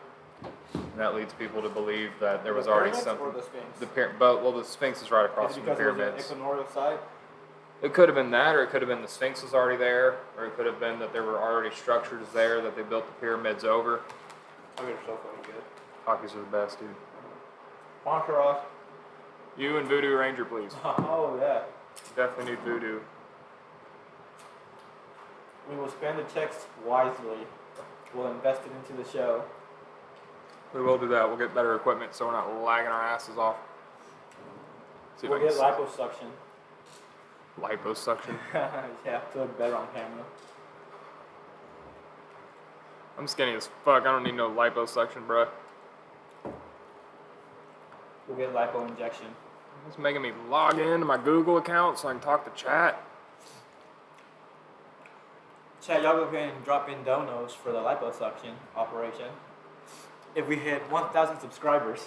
And that leads people to believe that there was already something. Or the Sphinx? The Sphinx is right across Is it from the because it was pyramids. an equatorial site? It could have been that, or it could have been the Sphinx was already there, or it could have been that there were already structures there that they built the pyramids over. I mean, it's so fucking good. Hockeys are the best, dude. Sponsor us. You and Voodoo Ranger, please. Oh, yeah. Definitely need Voodoo. We will spend the checks wisely. We'll invest it into the show. We will do that. We'll get better equipment so we're not lagging our asses off. See if We'll I get can liposuction. liposuction. Yeah, to look better on camera. I'm skinny as fuck. I don't need no liposuction, bruh. We'll get lipo injection. It's making me log into my Google account so I can talk to chat. Chat, y'all go ahead and drop in donos for the liposuction operation. If we hit 1,000 subscribers.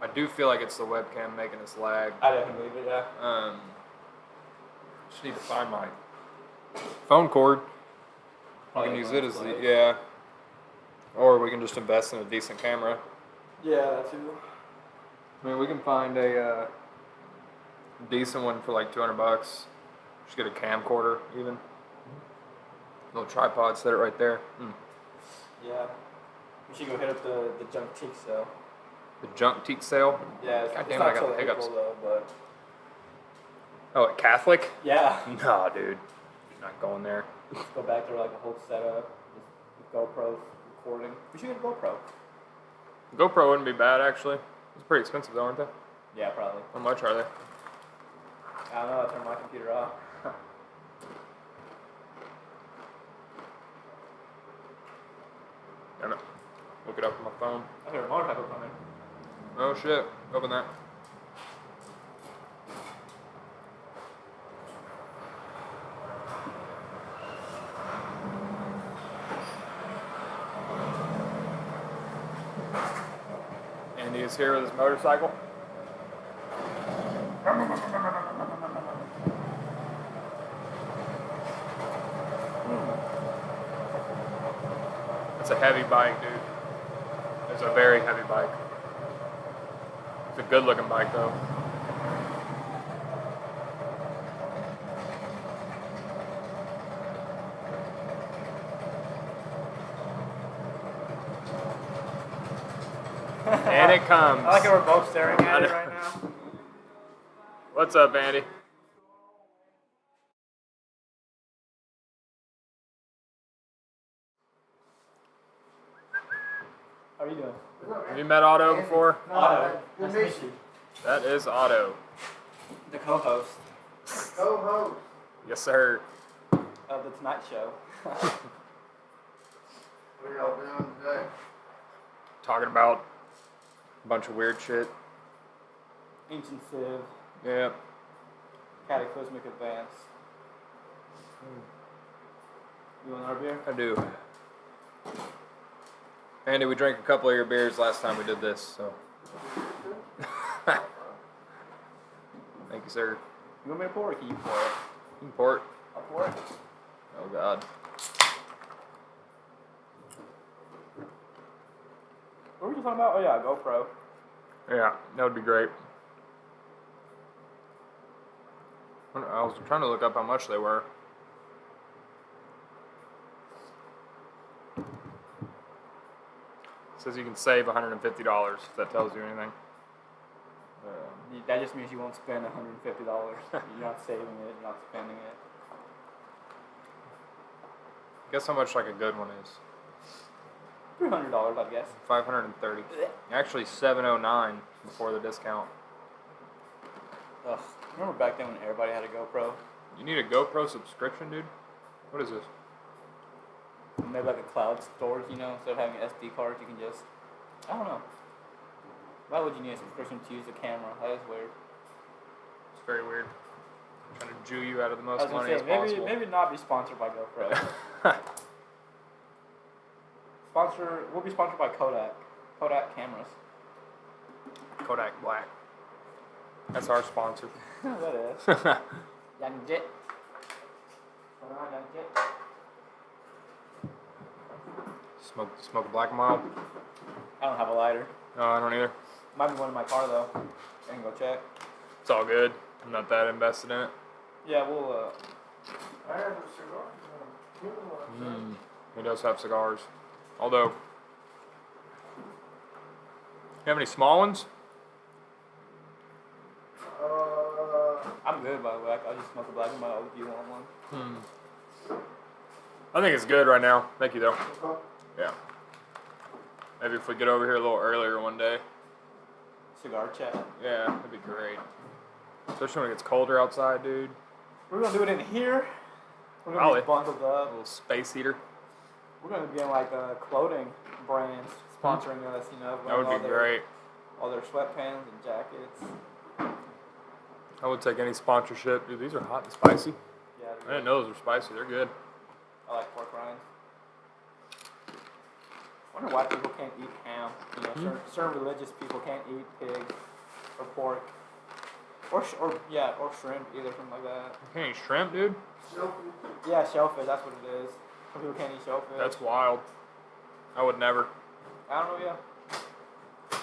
I do feel like it's the webcam making us lag. I definitely believe it, yeah. Just need to find my phone cord. We Probably can use gonna it as the, play. yeah. Or we can just invest in a decent camera. Yeah, that too. I mean, we can find a Decent one for like $200. Just get a camcorder even. Little tripod, set it right there. Yeah. We should go hit up the junk teak sale. The junk teak sale? Yeah, God it's damn it, not I got till the hiccups. April though, but Oh, at Catholic? yeah. Nah, dude. Not going there. Let's go back there like a whole setup, just with GoPros recording. We should get a GoPro. GoPro wouldn't be bad, actually. It's pretty expensive, though, aren't they? Yeah, probably. How much are they? I don't know. I turned my computer off. Damn it. Look it up on my phone. I heard a motorcycle coming. Oh, shit. Open that. Andy is here with his motorcycle. It's a heavy bike, dude. It's a very heavy bike. It's a good looking bike, though. And it comes. I like how we're both staring at it right now. What's up, Andy? How are you doing? Have you met Otto before? Otto. Nice to meet you. That is Otto. The co-host Co-host. Yes, sir. of the Tonight Show. What are y'all doing today? Talking about a bunch of weird shit. Ancient Civ. Yeah. Cataclysmic Advance. You want our beer? I do. Andy, we drank a couple of your beers last time we did this, so. Thank you, sir. You want me to pour it or can you pour it? You can pour it. I'll pour it. Oh, God. What were we just talking about? Oh yeah, GoPro. Yeah, that would be great. I was trying to look up how much they were. It says you can save $150 if that tells you anything. That just means you won't spend $150. You're not saving it, you're not spending it. Guess how much like a good one is? $300, I guess. $530. Actually, $709 before the discount. Ugh. Remember back then when everybody had a GoPro? You need a GoPro subscription, dude? What is this? Maybe like a cloud storage, you know, instead of having an SD card, you can just, I don't know. Why would you need a subscription to use a camera? That is weird. It's very weird. I'm trying to Jew you out of the I most was gonna money say, as possible. maybe not be sponsored by GoPro. We'll be sponsored by Kodak. Kodak cameras. Kodak Black. That's our sponsor. That is. Young Jet. Hold on, Young Jet. Smoke a black and mild? I don't have a lighter. No, I don't either. Might be one in my car though. I can go check. It's all good. I'm not that invested in it. Yeah, we'll I have a cigar. He does have cigars. Although, you have any small ones? I'm good by the way. I'll just smoke a black and mild if you want one. I think it's good right now. Thank you, though. Okay. Yeah. Maybe if we get over here a little earlier one day. Cigar chat. Yeah, that'd be great. Especially when it gets colder outside, dude. We're gonna do it in here. We're gonna Probably. be bundled A up. little space heater. We're gonna be in like clothing brands sponsoring us, you know. That would all be their- great. All their sweatpants and jackets. I would take any sponsorship. Dude, these are hot and spicy. Yeah. I didn't know those were spicy. They're good. I like pork rinds. I wonder why people can't eat ham. You know, certain religious people can't eat pig or pork or shrimp either, something like that. You can't eat shrimp, dude? Yeah, shellfish. That's what it is. Some people can't eat shellfish. That's wild. I would never. I don't know. Yeah,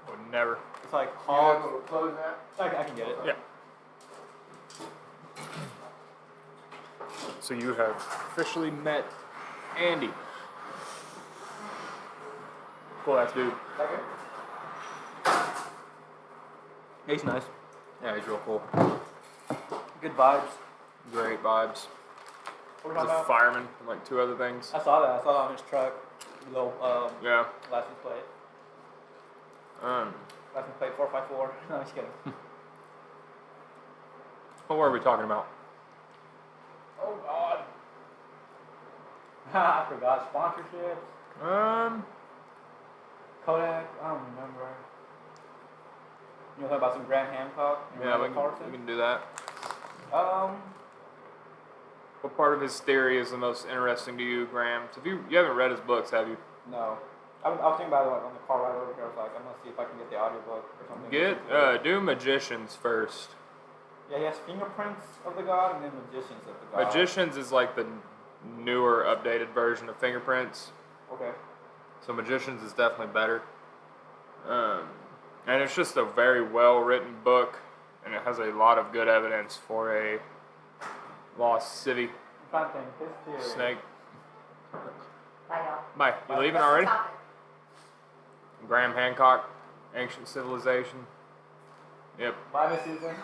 I would never. it's like You able hogs. to close that? I can get it. Yeah. So you have officially met Andy. Cool ass dude. He's nice. Yeah, he's real cool. Good vibes. Great vibes. What He's a fireman and like 2 other things. I saw that. I saw that on his truck. Little Yeah. license plate. Um, License plate 454. No, I'm just kidding. what were we talking about? Oh God. I forgot sponsorships. Kodak. I don't remember. You know about some Graham Hancock? And Yeah, Randall we Carlson? can do that. Um, What part of his theory is the most interesting to you, Graham? So you haven't read his books, have you? no. I was thinking about it like, on the car ride over here. I was like, I'm gonna see if I can get the audiobook or something. Do Magicians first. Yeah, he has fingerprints of the god and then magicians of the god. Magicians is like the newer, updated version of Fingerprints. Okay. So Magicians is definitely better. And it's just a very well written book, and it has a lot of good evidence for a lost city. I'm trying to think. His theory. Snake. Bye, y'all. Bye. You leaving already? Graham Hancock, Ancient Civilization. Yep. Bye, Miss Susan.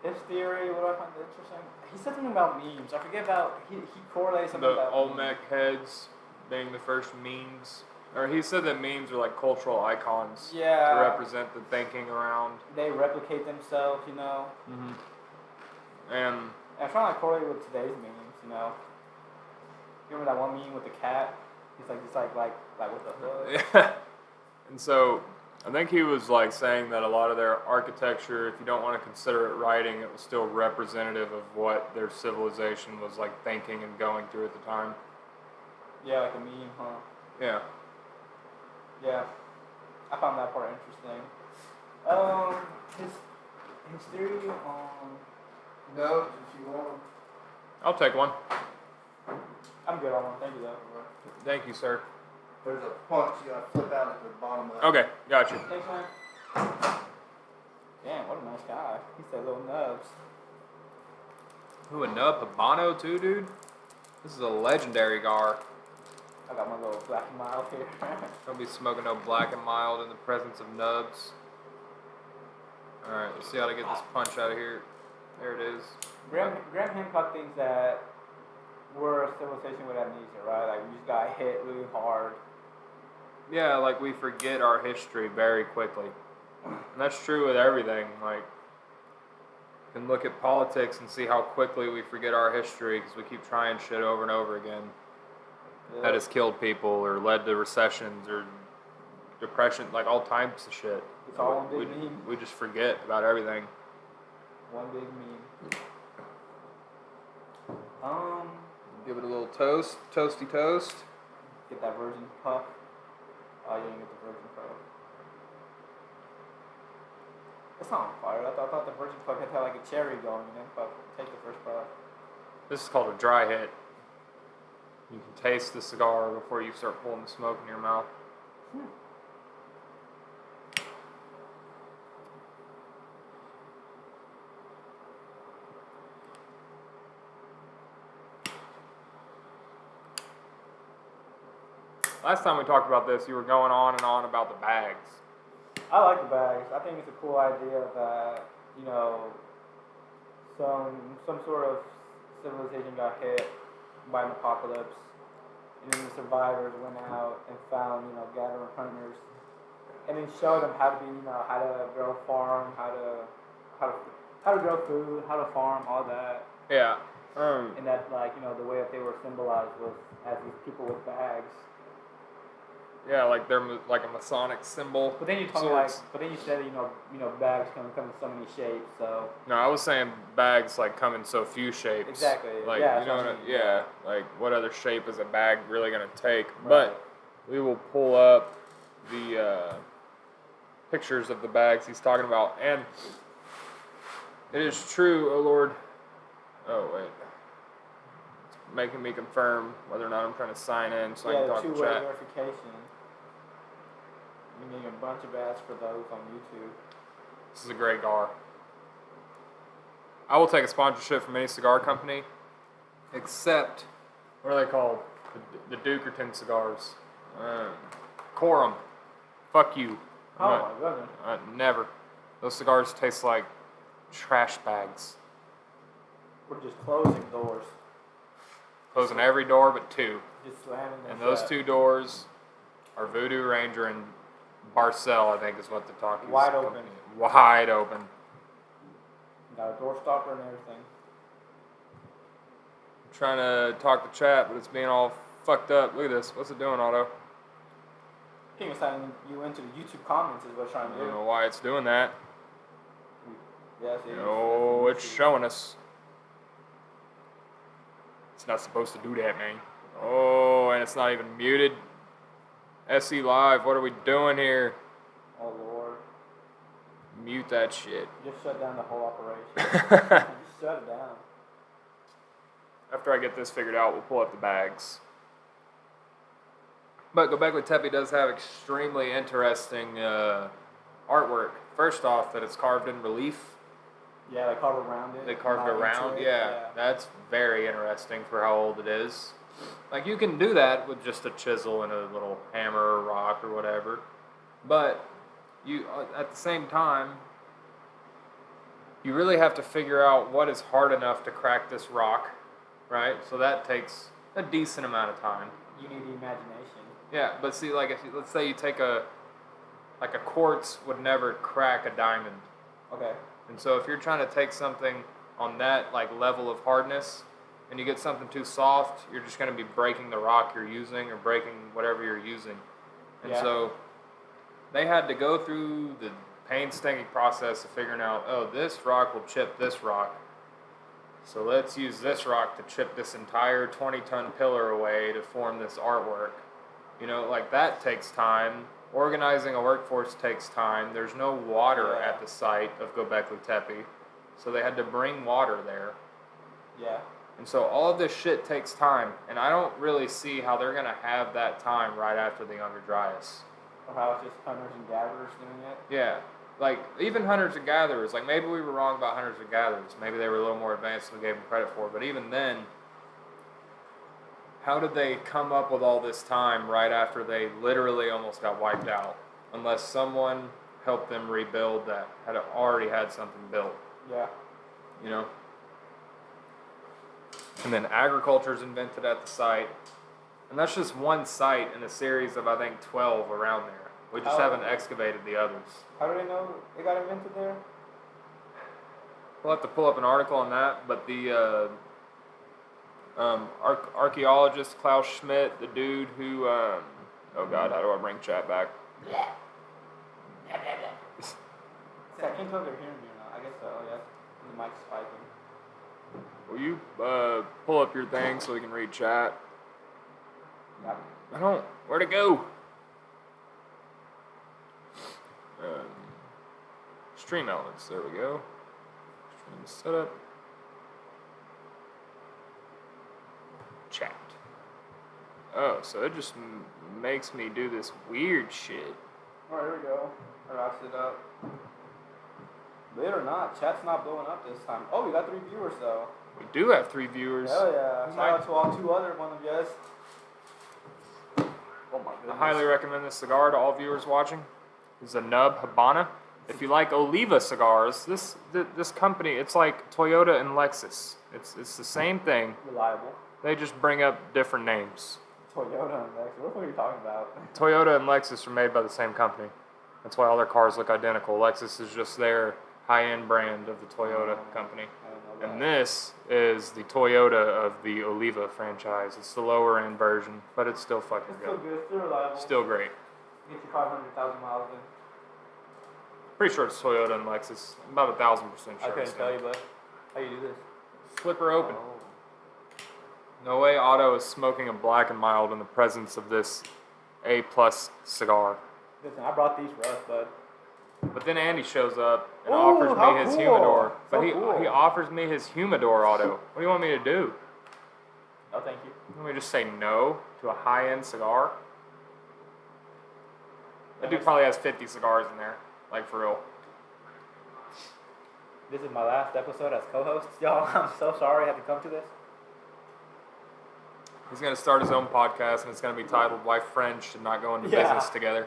His theory, what do I find interesting? He said something about memes. I forget about, he correlates something The about Olmec heads being the first memes. Or he said that memes are like cultural icons Yeah. to represent the thinking around. They replicate themselves, you know. Mm-hmm. And I'm trying to correlate with today's memes, you know. You remember that one meme with the cat? He's like what the fuck? Yeah. And so I think he was like saying that a lot of their architecture, if you don't want to consider it writing, it was still representative of what their civilization was like thinking and going through at the time. Yeah, like a meme, huh? Yeah. Yeah. I found that part interesting. His theory on... No, if you want them. I'll take one. I'm good on one, thank you though. Thank you, sir. There's a punch you gotta flip out at the bottom of that. Okay, gotcha. Thanks, man. Damn, what a nice guy. He said little nubs. Ooh, a nub Habano too, dude? This is a legendary gar. I got my little black and mild here. Don't be smoking no black and mild in the presence of nubs. Alright, let's see how to get this punch out of here. There it is. Graham Hancock thinks that we're a civilization with amnesia, right? Like we just got hit really hard. Yeah, like we forget our history very quickly. And that's true with everything. Like, you can look at politics and see how quickly we forget our history because we keep trying shit over and over again. Yeah. That has killed people or led to recessions or depression, like all types of shit. It's all one big meme. We just forget about everything. One big meme. Give it a little toast, toasty toast. Get that virgin puff. Oh, you didn't get the virgin puff. It's not on fire. I thought the virgin puff had to have like a cherry going and then take the first puff. This is called a dry hit. You can taste the cigar before you start pulling the smoke in your mouth. Last time we talked about this, you were going on and on about the bags. I like the bags. I think it's a cool idea that, you know, some sort of civilization got hit by an apocalypse, and then the survivors went out and found, you know, gathering hunters, and then showed them how to be, you know, how to grow farm, how to grow food, how to farm, all that. Yeah. And that, like, you know, the way that they were symbolized was as these people with bags. Yeah, like they're like a Masonic symbol. But then you told me like, but then you said you know bags come in so many shapes. So No, I was saying bags like come in so few shapes. Exactly. Like Yeah, you know, that's what I mean. yeah. Like what other shape is a bag really gonna take? Right. But we will pull up the pictures of the bags he's talking about, and it is true. Oh Lord. Oh wait. It's making me confirm whether or not I'm trying to sign in so I can talk to two-way chat. verification. I'm getting a bunch of ads for those on YouTube. This is a great cigar. I will take a sponsorship from any cigar company, except, what are they called? The Dukerton cigars. Corum. Fuck you. Oh my goodness. Never. Those cigars taste like trash bags. We're just closing doors. Closing every door but two. Just slamming them And those shut. two doors are Voodoo Ranger and Barcel, I think is what the talk is. Wide open. Wide open. Got a door stopper and everything. I'm trying to talk to chat, but it's being all fucked up. Look at this. What's it doing, Otto? I think it's signing you into the YouTube comments is what it's trying I to don't do. know why it's doing that. Yes, it is. No, it's showing us. It's not supposed to do that, man. Oh, and it's not even muted. SE Live, what are we doing here? Oh Lord. Mute that shit. Just shut down the whole operation. Just shut it down. After I get this figured out, we'll pull up the bags. But Göbekli Tepe does have extremely interesting artwork. First off, that it's carved in relief. Yeah, they carved around it. They carved not around, into it. yeah. That's very interesting for how old it is. Like, you can do that with just a chisel and a little hammer or rock or whatever. But you, at the same time, you really have to figure out what is hard enough to crack this rock, right? So that takes a decent amount of time. You need the imagination. Yeah, but see, like, if let's say you take a quartz would never crack a diamond. Okay. And so if you're trying to take something on that like level of hardness and you get something too soft, you're just going to be breaking the rock you're using or breaking whatever you're using. And Yeah. so they had to go through the painstaking process of figuring out, oh, this rock will chip this rock. So let's use this rock to chip this entire 20-ton pillar away to form this artwork. You know, like that takes time. Organizing a workforce takes time. There's no water Yeah. at the site of Göbekli Tepe, so they had to bring water there. Yeah. And so all of this shit takes time, and I don't really see how they're gonna have that time right after the Younger Dryas. Or how it's just hunters and gatherers doing it. Yeah, like even hunters and gatherers. Like maybe we were wrong about hunters and gatherers. Maybe they were a little more advanced than we gave them credit for. But even then, how did they come up with all this time right after they literally almost got wiped out? Unless someone helped them rebuild that had already had something built, Yeah. you know? And then agriculture's invented at the site. And that's just one site in a series of, I think, 12 around there. We just Oh. haven't excavated the others. How do they know it got invented there? We'll have to pull up an article on that, but the archaeologist Klaus Schmidt, the dude who, oh God, how do I bring chat back? See, I can't tell if they're hearing me or not. I guess so, yeah. The mic's spiking. Will you pull up your thing so we can read chat? Yeah. I don't. Where'd it go? Stream elements. There we go. Stream setup. Chat. Oh, so it just makes me do this weird shit. Alright, here we go. I wrapped it up. Believe it or not, chat's not blowing up this time. Oh, we got 3 viewers though. We do have 3 viewers. Hell yeah. Who Shout might- out to all 2 other one of you guys. Oh my I goodness. highly recommend this cigar to all viewers watching. This is a Nub Habana. If you like Oliva cigars, this company, it's like Toyota and Lexus. It's the same thing. Reliable. They just bring up different names. Toyota and Lexus. What are you talking about? Toyota and Lexus are made by the same company. That's why all their cars look identical. Lexus is just their high-end brand of the Toyota company. I don't know And that. this is the Toyota of the Oliva franchise. It's the lower-end version, but it's still fucking It's still good. good. Still reliable. Still great. Get you 500,000 miles in. Pretty sure it's Toyota and Lexus. I'm about 1,000% I sure. couldn't it's tell them. you, but how you do this? Flip her open. Oh. No way Otto is smoking a black and mild in the presence of this A+ cigar. Listen, I brought these for us, bud. But then Andy shows up and Ooh, offers how me his cool. humidor. But So he cool. offers me his humidor, Otto. What do you want me to do? No, thank you. You want me to just say no to a high-end cigar? That dude probably has 50 cigars in there, like for real. This is my last episode as co-host. Y'all, I'm so sorry I had to come to this. He's going to start his own podcast, and it's going to be titled Why Friends Should Not Go Into Business Together.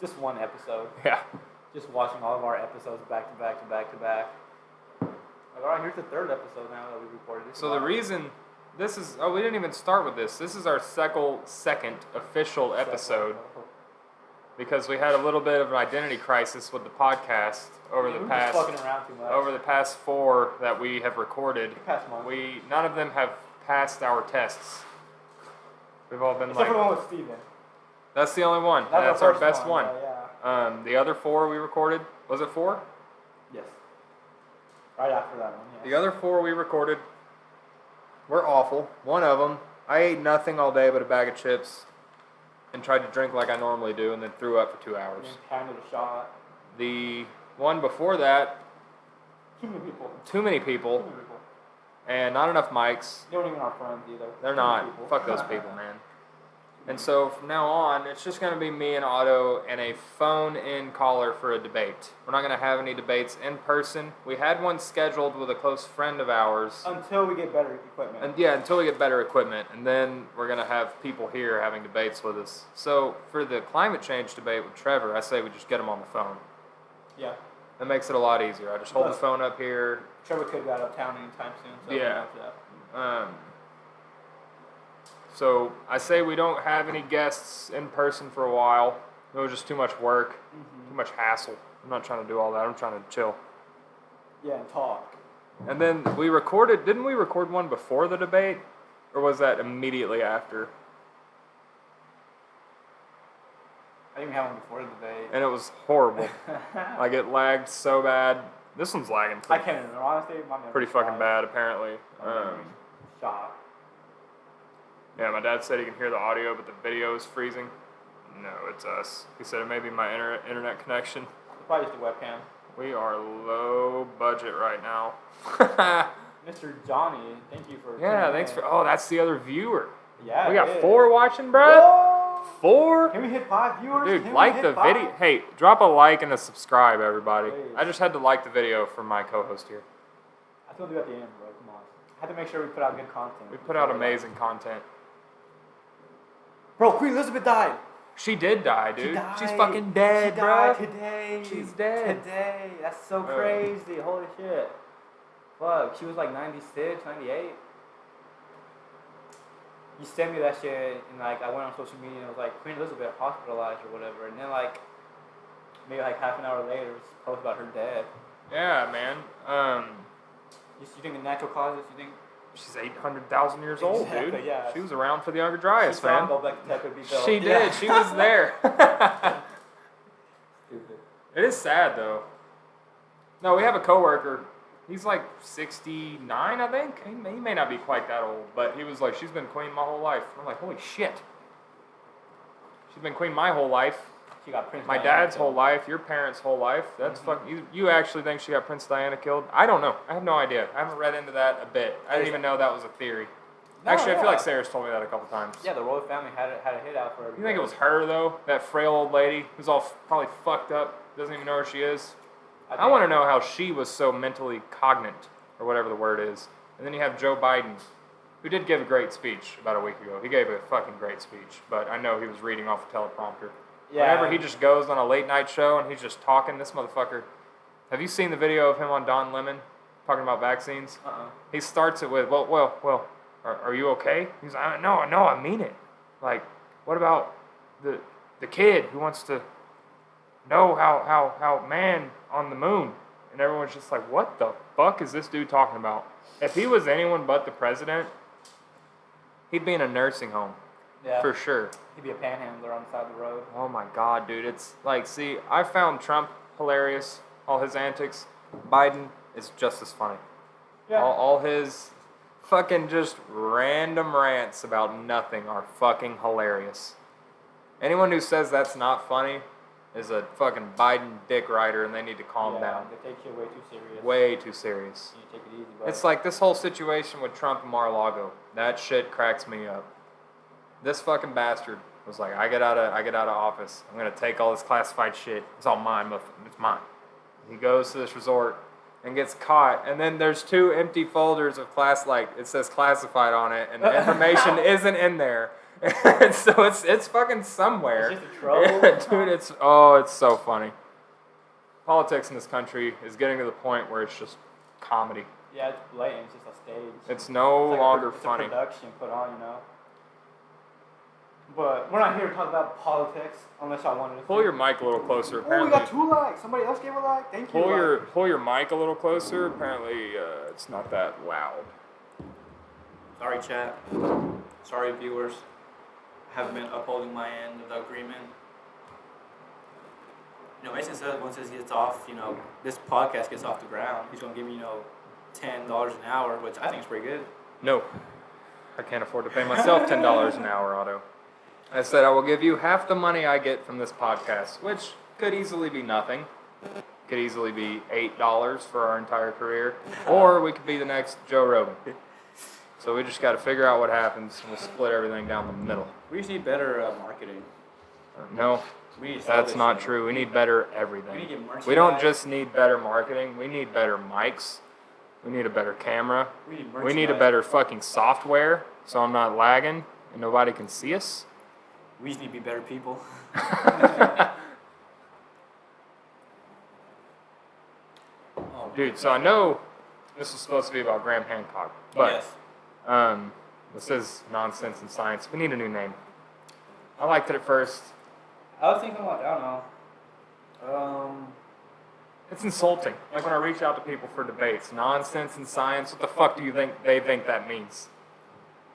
Just one episode. Yeah. Just watching all of our episodes back to back to back to back. Like, all right, here's the third episode now that we recorded. So the reason this is... Oh, we didn't even start with this. This is our second official episode. Because we had a little bit of an identity crisis with the podcast over the past... Just fucking around too much. Over the past 4 that we have recorded. Past month. None of them have passed our tests. We've all been Except for the one with Steven. That's the only one. That's our first best one. Yeah. The other 4 we recorded, was it 4? Yes. Right after that one, yeah. The other 4 we recorded were awful. One of them, I ate nothing all day but a bag of chips and tried to drink like I normally do and then threw up for 2 hours. Handed a shot. The one before that, Too many people. too many people, and not enough mics. They weren't even our friends either. They're not. Fuck those people, man. And so from now on, it's just going to be me and Otto and a phone-in caller for a debate. We're not going to have any debates in person. We had one scheduled with a close friend of ours. Until we get better equipment. And yeah, until we get better equipment. And then we're going to have people here having debates with us. So for the climate change debate with Trevor, I say we just get him on the phone. Yeah. That makes it a lot easier. I just hold the phone up here. Trevor could go out of town anytime soon. So Yeah. So I say we don't have any guests in person for a while. It was just too much work, too much hassle. I'm not trying to do all that. I'm trying to chill. Yeah, and talk. And then we recorded, didn't we record one before the debate? Or was that immediately after? I think we had one before the debate. And it was horrible. Like it lagged so bad. This one's lagging I can't remember. Honestly, my memory's pretty fucking shot. bad apparently. My memory's shot. Yeah, my dad said he can hear the audio, but the video is freezing. No, it's us. He said it may be my internet connection. It's probably just the webcam. We are low budget right now. Mr. Johnny, thank you for... Yeah, thanks for... Oh, that's the other viewer. Yeah, We got it is. 4 watching, bro. Whoa! 4? Can we hit 5 viewers? Dude, Can we like hit the 5? video. Hey, drop a like and a subscribe, everybody. Please. I just had to like the video for my co-host here. I still do at the end, bro. Come on. I had to make sure we put out good content. We put out amazing content. Bro, Queen Elizabeth died. She did die, dude. She died. She's fucking dead, She bro. died today. She's dead. Today. That's so crazy. Holy shit. Fuck. She was like 96, 98. You sent me that shit, and like I went on social media and it was like Queen Elizabeth hospitalized or whatever, and then like maybe like half an hour later, it was a post about her dead. Yeah, man. You think the natural causes? You think She's 800,000 years old, Exactly, dude. yeah. She was around for the Younger Dryas, she saw man. Go back to Tech be built? She Yeah. did. She was there. Stupid. It is sad, though. No, we have a coworker. He's like 69, I think. He may not be quite that old, but he was like, she's been queen my whole life. I'm like, holy shit. She's been queen my whole life. She got Prince My Diana dad's killed. whole life, your parents' whole life. That's fucking. You actually think she got Prince Diana killed? I don't know. I have no idea. I haven't read into that a bit. I didn't even know that was a theory. No, Actually, I feel yeah. like Sarah's told me that a couple times. Yeah, the royal family had a hit out for her. You think it was her though? That frail old lady who's all probably fucked up, doesn't even know where she is. I want to know how she was so mentally cognate, or whatever the word is. And then you have Joe Biden, who did give a great speech about a week ago. He gave a fucking great speech, but I know he was reading off a teleprompter. Yeah. Whenever he just goes on a late night show and he's just talking, this motherfucker. Have you seen the video of him on Don Lemon talking about vaccines? He starts it with, well, are you okay? He's like, no, I mean it. Like, what about the kid who wants to know how man on the moon? And everyone's just like, what the fuck is this dude talking about? If he was anyone but the president, he'd be in a nursing home. Yeah. For sure. He'd be a panhandler on the side of the road. Oh my god, dude. It's like, see, I found Trump hilarious, all his antics. Biden is just as funny. Yeah. All his fucking just random rants about nothing are fucking hilarious. Anyone who says that's not funny is a fucking Biden dick rider and they need to calm down. They take shit way too serious. Way too serious. You take it easy, bro. It's like this whole situation with Trump and Mar-a-Lago. That shit cracks me up. This fucking bastard was like, I get out of office. I'm gonna take all this classified shit. It's all mine, but it's mine. He goes to this resort and gets caught, and then there's 2 empty folders of it says classified on it, and the information isn't in there. And so it's fucking somewhere. It's just a troll. Yeah, dude, it's so funny. Politics in this country is getting to the point where it's just comedy. Yeah, it's blatant. It's just a stage. It's no longer it's funny. a production put on, you know. But we're not here to talk about politics unless I wanted to. Pull your mic a little closer. Oh, we got 2 likes. Somebody else gave a like. Thank you. Pull your mic a little closer. Apparently, it's not that loud. Sorry, chat. Sorry, viewers. I haven't been upholding my end of the agreement. You know, Mason said once this gets off, you know, this podcast gets off the ground, he's gonna give me, you know, $10 an hour, which I think is pretty good. No, I can't afford to pay myself $10 an hour, Otto. I said I will give you half the money I get from this podcast, which could easily be nothing. Could easily be $8 for our entire career, or we could be the next Joe Rogan. So we just got to figure out what happens, and we'll split everything down the middle. We just need better marketing. No, We need to sell that's this not shit. true. We need better We everything. need to get merchandise. We don't just need better marketing. We need better mics. We need a better camera. We need We need a merchandise. better fucking software so I'm not lagging and nobody can see us. We just need to be better people. Oh, Dude, so I know this was supposed to be about Graham Hancock, but yes. this is nonsense and science. We need a new name. I liked it at first. I was thinking like, I don't know. It's insulting. Like when I reach out to people for debates, nonsense and science, what the fuck do you think they think that means?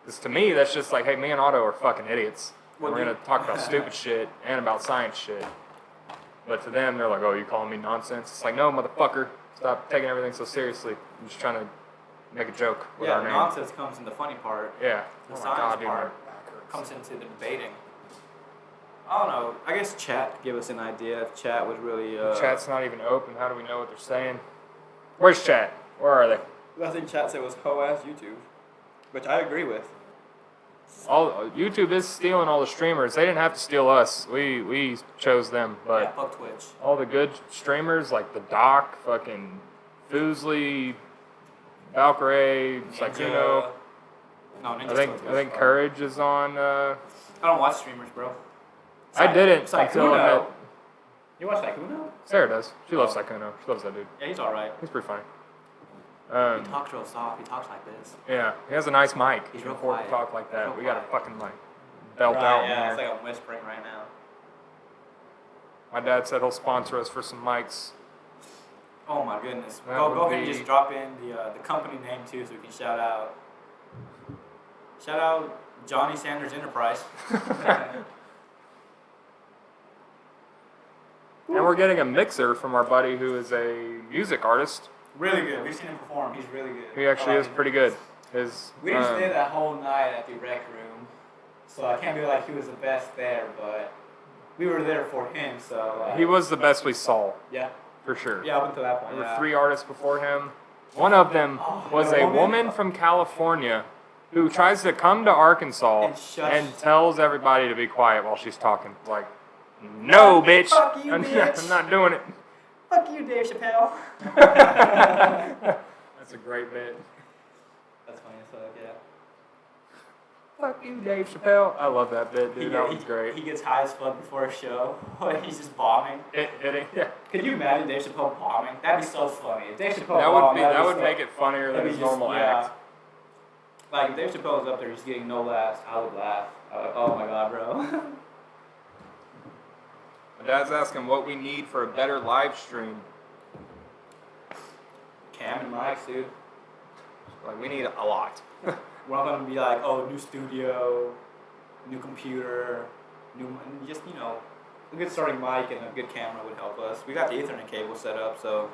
Because to me, that's just like, hey, me and Otto are fucking idiots. And Well, we're going to talk about stupid shit and about science shit. But to them, they're like, oh, you calling me nonsense? It's like, no, motherfucker. Stop taking everything so seriously. I'm just trying to make a joke with Yeah, our the name. nonsense comes in the funny part. Yeah. The Oh my science God, dude, part my back hurts. comes into the debating. I don't know. I guess chat could give us an idea if chat was really. Chat's not even open. How do we know what they're saying? Where's chat? Where are they? I think chat said was ho-ass YouTube, which I agree with. YouTube is stealing all the streamers. They didn't have to steal us. We chose them. Yeah, But fuck Twitch. all the good streamers like the Doc, fucking Foozly, Valkyrie, Sykuno. No, Ninja I think Courage is on. I don't watch streamers, bro. I didn't until I Sykuno. met. You watch Sykuno? Sarah does. She loves Oh. Sykuno. She loves that dude. Yeah, he's alright. He's pretty funny. He talks real soft. He talks like this. Yeah, he has a nice mic. He's He real can afford to quiet. talk like that. Real We got a quiet. fucking like belt Right, out in yeah, it's here. like I'm whispering right now. My dad said he'll sponsor us for some mics. Oh my goodness. That Go would ahead and be- just drop in the company name too, so we can shout out. Shout out Johnny Sanders Enterprise. And we're getting a mixer from our buddy who is a music artist. Really good. We've seen him perform. He's really good. He actually is pretty good. His, We didn't stay that whole night at the rec room, so I can't be like he was the best there, but we were there for him, so. he was the best we saw, Yeah. for sure. Yeah, up until that point. There were Yeah. 3 artists before him. One of them was a a woman? woman from California who tries to come to Arkansas And shush. and tells everybody to be quiet while she's talking. Like, no, bitch. Fuck you, I'm bitch. not doing it. Fuck you, Dave Chappelle. That's a great bit. That's funny as fuck, yeah. Fuck you, Dave Chappelle. I love that bit, dude. That was great. He gets high as fuck before a show. He's just bombing. Yeah. Could you imagine Dave Chappelle bombing? That'd be so funny. If Dave Chappelle That would bombed, be. that'd That be would so- make it funnier than that'd his be just- normal yeah. act. Like, if Dave Chappelle is up there, he's getting no laughs, I would laugh. I would, oh my god, bro. My dad's asking what we need for a better live stream. Cam and mics, dude. Like, we need a lot. We're not gonna be like, oh, new studio, new computer, just, you know, a good starting mic and a good camera would help us. We got the Ethernet cable set up, so.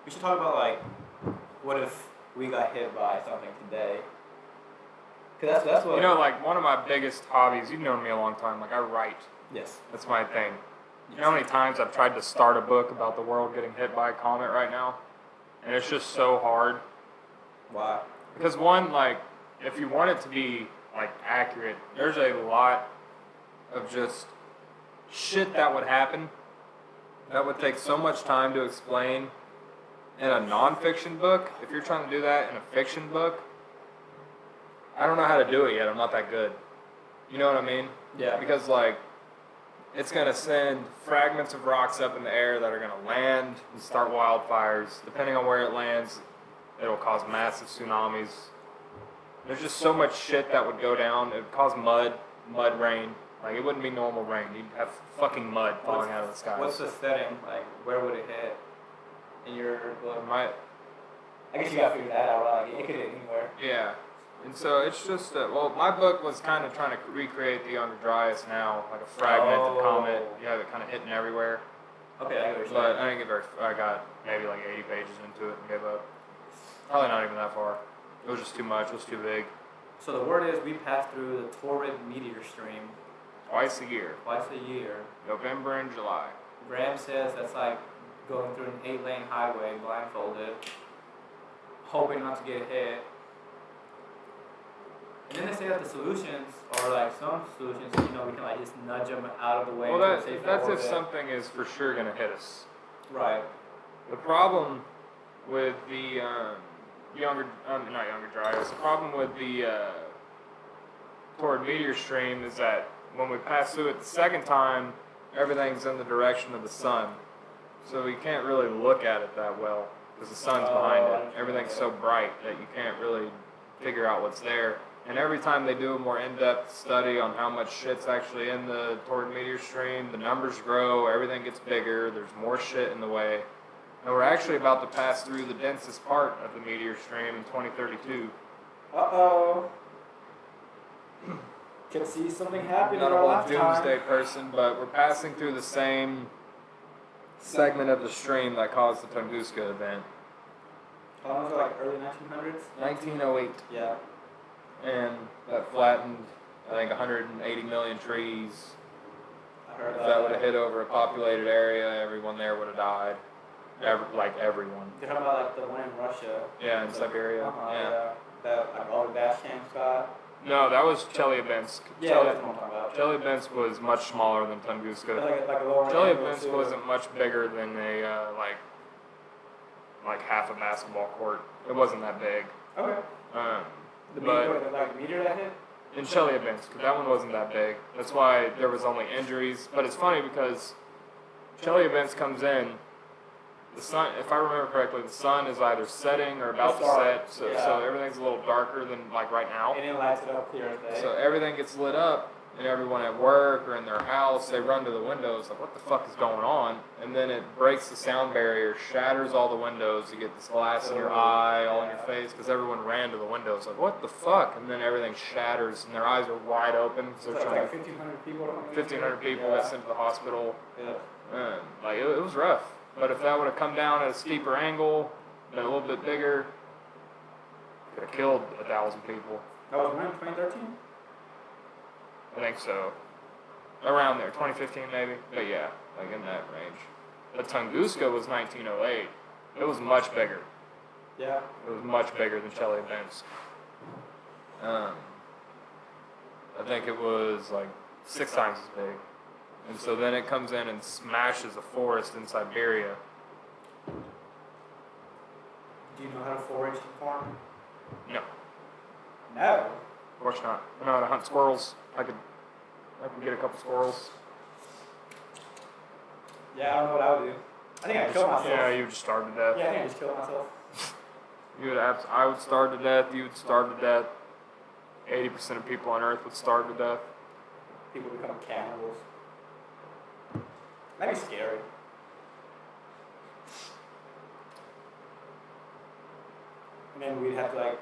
We should talk about, like, what if we got hit by something today? Cause that's what. You know, like, one of my biggest hobbies, you've known me a long time, like, I write. Yes. That's my thing. You know how many times I've tried to start a book about the world getting hit by a comet right now? and it's just so hard. Why? Because one, like, if you want it to be like accurate, there's a lot of just shit that would happen that would take so much time to explain in a nonfiction book. If you're trying to do that in a fiction book, I don't know how to do it yet. I'm not that good. You know what I mean? Yeah. Because, like, it's going to send fragments of rocks up in the air that are going to land and start wildfires. Depending on where it lands, it'll cause massive tsunamis. There's just so much shit that would go down. It would cause mud rain. Like, it wouldn't be normal rain. You'd have fucking mud falling out of the sky. What's the setting? Like, where would it hit in your book? I guess you gotta figure that out, right? It could hit anywhere. Yeah. And so it's just, well, my book was kind of trying to recreate the Younger Dryas now, like a fragmented comet. You have it kind of hitting everywhere. Okay, I get what you're But saying. I didn't get I got maybe like 80 pages into it and gave up. Probably not even that far. It was just too much. It was too big. So the word is we pass through the torrid meteor stream Twice a year. twice a year. November and July. Graham says that's like going through an 8-lane highway blindfolded, hoping not to get hit. And then they say that the solutions are like some solutions, we can like just nudge them out of the way. Well, to a safer that's if orbit. something is for sure going to hit us. Right. The problem with the not Younger Dryas, the problem with the torrid meteor stream is that when we pass through it the second time, everything's in the direction of the sun. So you can't really look at it that well because the sun's behind it. Everything's so bright that you can't really figure out what's there. And every time they do a more in-depth study on how much shit's actually in the torrid meteor stream, the numbers grow, everything gets bigger, there's more shit in the way. And we're actually about to pass through the densest part of the meteor stream in 2032. Uh-oh. Can see something happen I'm not in a our whole lifetime. doomsday person, but we're passing through the same segment of the stream that caused the Tunguska event. How long was it, like early 1900s? 1908. Yeah. And that flattened, I think, 180 million trees. I heard If that would have hit over a populated area, everyone there would have died. Everyone. You're talking about like the one in Russia. Yeah, in Siberia. Uh-huh, Yeah. That like all the dash camps got. No, that was Chelyabinsk. Yeah, that's what I'm talking about. Chelyabinsk was much smaller than But Tunguska. like a lower angle, Chelyabinsk too. wasn't much bigger than a like half a basketball court. It wasn't that big. Okay. The But like meteor that hit? in Chelyabinsk, that one wasn't that big. That's why there was only injuries. But it's funny because Chelyabinsk comes in. The sun, if I remember correctly, the sun is either setting or about to set, so everything's a little darker than like right now. And it lights it up here. So everything gets lit up, and everyone at work or in their house, they run to the windows like, what the fuck is going on? And then it breaks the sound barrier, shatters all the windows. You get this glass in your eye, all in your face, because everyone ran to the windows like, what the fuck? And then everything shatters, and their eyes are wide open. So they're trying like 1,500 people. 1,500 people got sent to the hospital. Yeah. Like it was rough. But if that would have come down at a steeper angle, been a little bit bigger, could have killed 1,000 people. That was when, 2013? I think so. Around there, 2015 maybe. But yeah, like in that range. The Tunguska was 1908. It was much bigger. Yeah. It was much bigger than Chelyabinsk. I think it was like 6 times as big. And so then it comes in and smashes a forest in Siberia. Do you know how to forage and farm? No, No. of course not. I know how to hunt squirrels. I could get a couple squirrels. Yeah, I don't know what I would do. I think I'd kill myself. Yeah, you would just starve to death. Yeah, I think I'd just kill myself. I would starve to death. You would starve to death. 80% of people on Earth would starve to death. People become cannibals. That'd be scary. And then we'd have to like,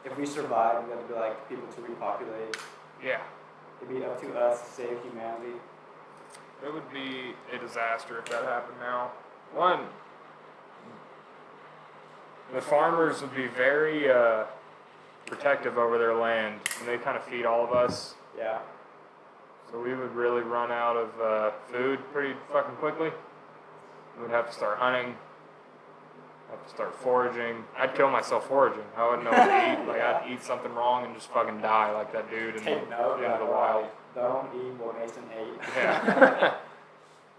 if we survived, we'd have to be like people to repopulate. Yeah, It'd be up to us to save humanity. it would be a disaster if that happened now. One, the farmers would be very protective over their land, and they kind of feed all of us. Yeah. So we would really run out of food pretty fucking quickly. We would have to start hunting. I'd start foraging. I'd kill myself foraging. I wouldn't know what to eat. Like, I'd eat something wrong and just fucking die like that dude in Take note. the wild. Don't eat what Mason ate. Yeah.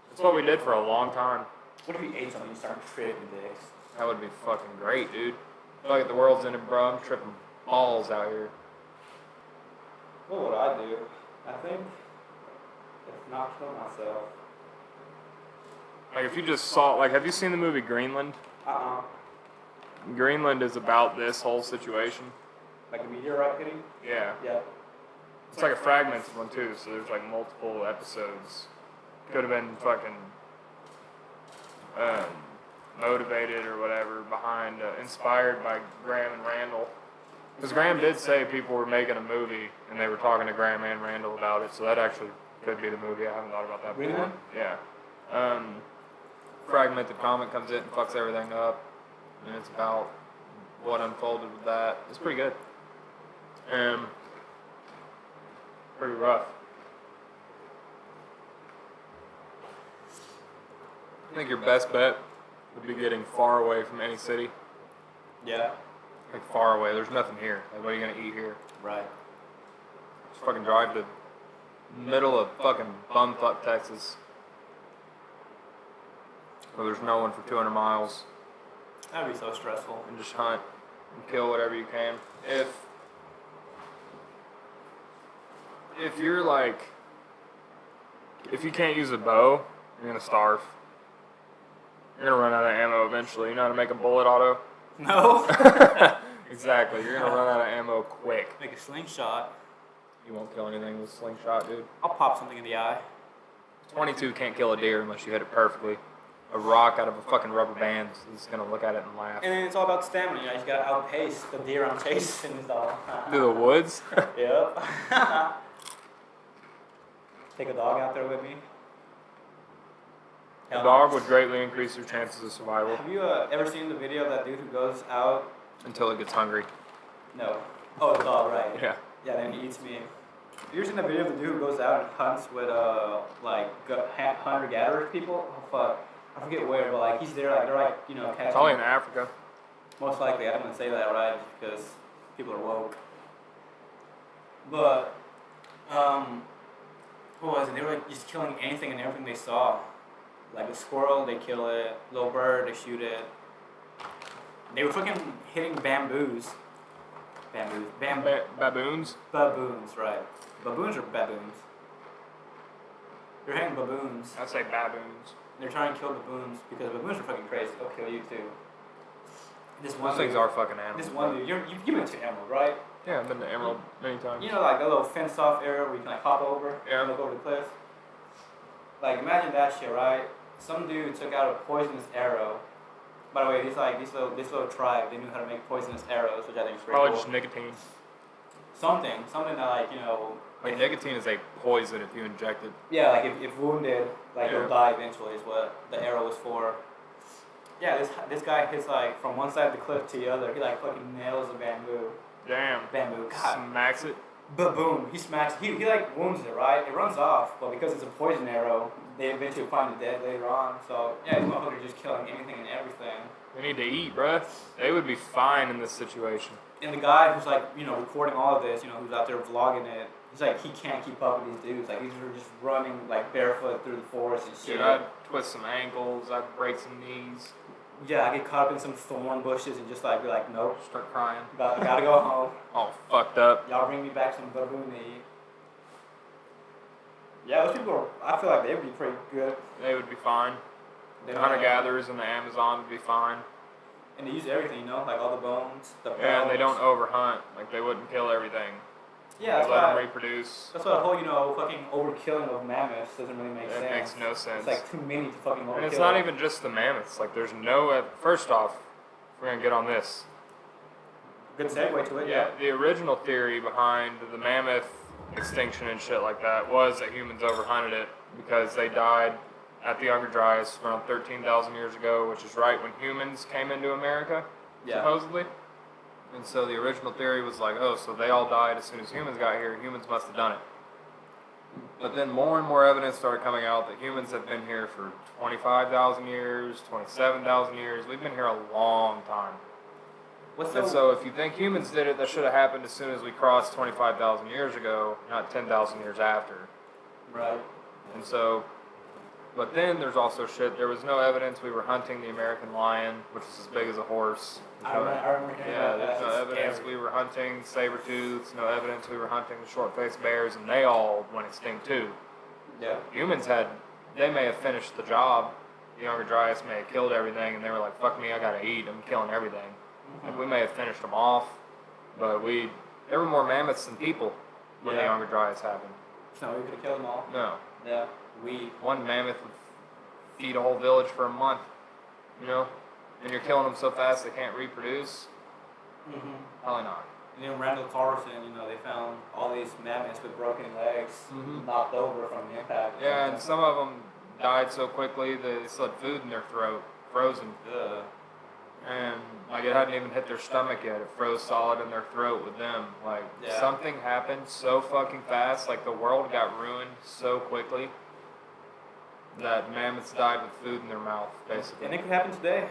That's what we did for a long time. What if you ate something and you started tripping dicks? That would be fucking great, dude. I feel like the world's ended, bro. I'm tripping balls out here. What would I do? I think if not kill myself. Like, if you just saw, like, have you seen the movie Greenland? Greenland is about this whole situation. Like a meteorite hitting? Yeah. Yeah. It's like a fragmented one, too, so there's, like, multiple episodes. Could have been fucking motivated or whatever behind, inspired by Graham and Randall. Because Graham did say people were making a movie, and they were talking to Graham and Randall about it, so that actually could be the movie. I haven't thought about that before. Really? Yeah. Fragmented comet comes in and fucks everything up, and it's about what unfolded with that. It's pretty good. Pretty rough. I think your best bet would be getting far away from any city. Yeah. Like, far away. There's nothing here. Like, what are you gonna eat here? Right. Just fucking drive to middle of fucking bumfuck Texas, where there's no one for 200 miles, That'd be so stressful. and just hunt and kill whatever you can. If you're like, if you can't use a bow, you're gonna starve. You're gonna run out of ammo eventually. You know how to make a bullet, Otto? No. Exactly. You're gonna run out of ammo quick. Make a slingshot. You won't kill anything with a slingshot, dude. I'll pop something in the eye. 22 can't kill a deer unless you hit it perfectly. A rock out of a fucking rubber band is gonna look at it and laugh. And then it's all about stamina. You know, you just gotta outpace the deer I'm chasing. Is all. Through the woods? Yep. Take a dog out there with me. A dog would greatly increase your chances of survival Have you ever seen the video of that dude who goes out? until it gets hungry. No. Oh, the dog, right. Yeah. Yeah, then he eats me. Have you ever seen the video of the dude who goes out and hunts with like hunter-gatherers people? Oh fuck, I forget where, but like he's there, like they're like catching. It's only in Africa. Most likely, I don't want to say that right because people are woke. But what was it? They were like just killing anything and everything they saw. Like a squirrel, they kill it. Little bird, they shoot it. They were fucking hitting bamboos. Baboons? Baboons, right. Baboons or baboons? They're hitting baboons. I say baboons. They're trying to kill baboons because baboons are fucking crazy. They'll kill you too. This one Those things dude, are fucking animals. This one dude, you've been to Emerald, right? Yeah, I've been to Emerald many times. You know, like that little fenced off area where you can like hop over and look over the cliff? Like, imagine that shit, right? Some dude took out a poisonous arrow. By the way, this little tribe, they knew how to make poisonous arrows, which I think is pretty Probably cool. just nicotine. Something that Like, nicotine is a poison if you inject it. yeah, like if wounded, like Yeah. you'll die eventually is what the arrow was for. Yeah, this guy hits like from one side of the cliff to the other. He like fucking nails the bamboo. Damn. God. Smacks it. Boom. He smacks. He like wounds it, right? It runs off, but because it's a poison arrow, they eventually find it dead later on. So yeah, these motherfuckers are just killing anything and everything. They need to eat, bruh. They would be fine in this situation. And the guy who's like, recording all of this, who's out there vlogging it, he's like, he can't keep up with these dudes. Like, these are just running like barefoot through the forest and shit. Dude, I'd twist some ankles, I'd break some knees, Yeah, I get caught up in some thorn bushes and just like be like, nope, start crying. gotta go home. All fucked up. Y'all bring me back some baboon to eat. Yeah, those people I feel like they would be pretty good. They would be fine. They Hunter-gatherers in the Amazon would be fine. And they use everything, like all the bones, the bones. Yeah, and they don't overhunt. Like, they wouldn't kill everything. Yeah, They let them reproduce. that's why the whole, fucking overkilling of mammoths doesn't really make sense. It makes no sense. It's like too many to fucking overkill. And it's not even just the mammoths. Like, there's no... First off, we're going to get on this. Good segue to it, yeah. The original theory behind the mammoth extinction and shit like that was that humans overhunted it because they died at the Younger Dryas around 13,000 years ago, which is right when humans came into America, supposedly. And so the original theory was like, oh, so they all died as soon as humans got here. Humans must have done it. But then more and more evidence started coming out that humans have been here for 25,000 years, 27,000 years. We've been here a long time. And so if you think humans did it, that should have happened as soon as we crossed 25,000 years ago, not 10,000 years after. Right. And so, but then there's also shit. There was no evidence we were hunting the American lion, which is as big as a horse. I remember hearing Yeah, about there's that. no It's evidence scary. we were hunting saber-tooths, no evidence we were hunting the short-faced bears, and they all went extinct too. Yeah. Humans they may have finished the job. The Younger Dryas may have killed everything, and they were like, fuck me, I gotta eat, I'm killing everything. Like, we may have finished them off, but there were more mammoths than people when the Yeah. Younger Dryas happened. So we could have killed them all. No. Yeah. We. One mammoth would feed a whole village for a month, you know? And you're killing them so fast they can't reproduce? Mm-hmm. Probably not. And in Randall Carlson, they found all these mammoths with broken legs, Mhm. knocked over from the impact. Yeah, and some of them died so quickly they still had food in their throat, frozen. Ugh. And like it hadn't even hit their stomach yet. It froze solid in their throat with them. Like Yeah. something happened so fucking fast. Like the world got ruined so quickly that mammoths died with food in their mouth, basically. And it could happen today.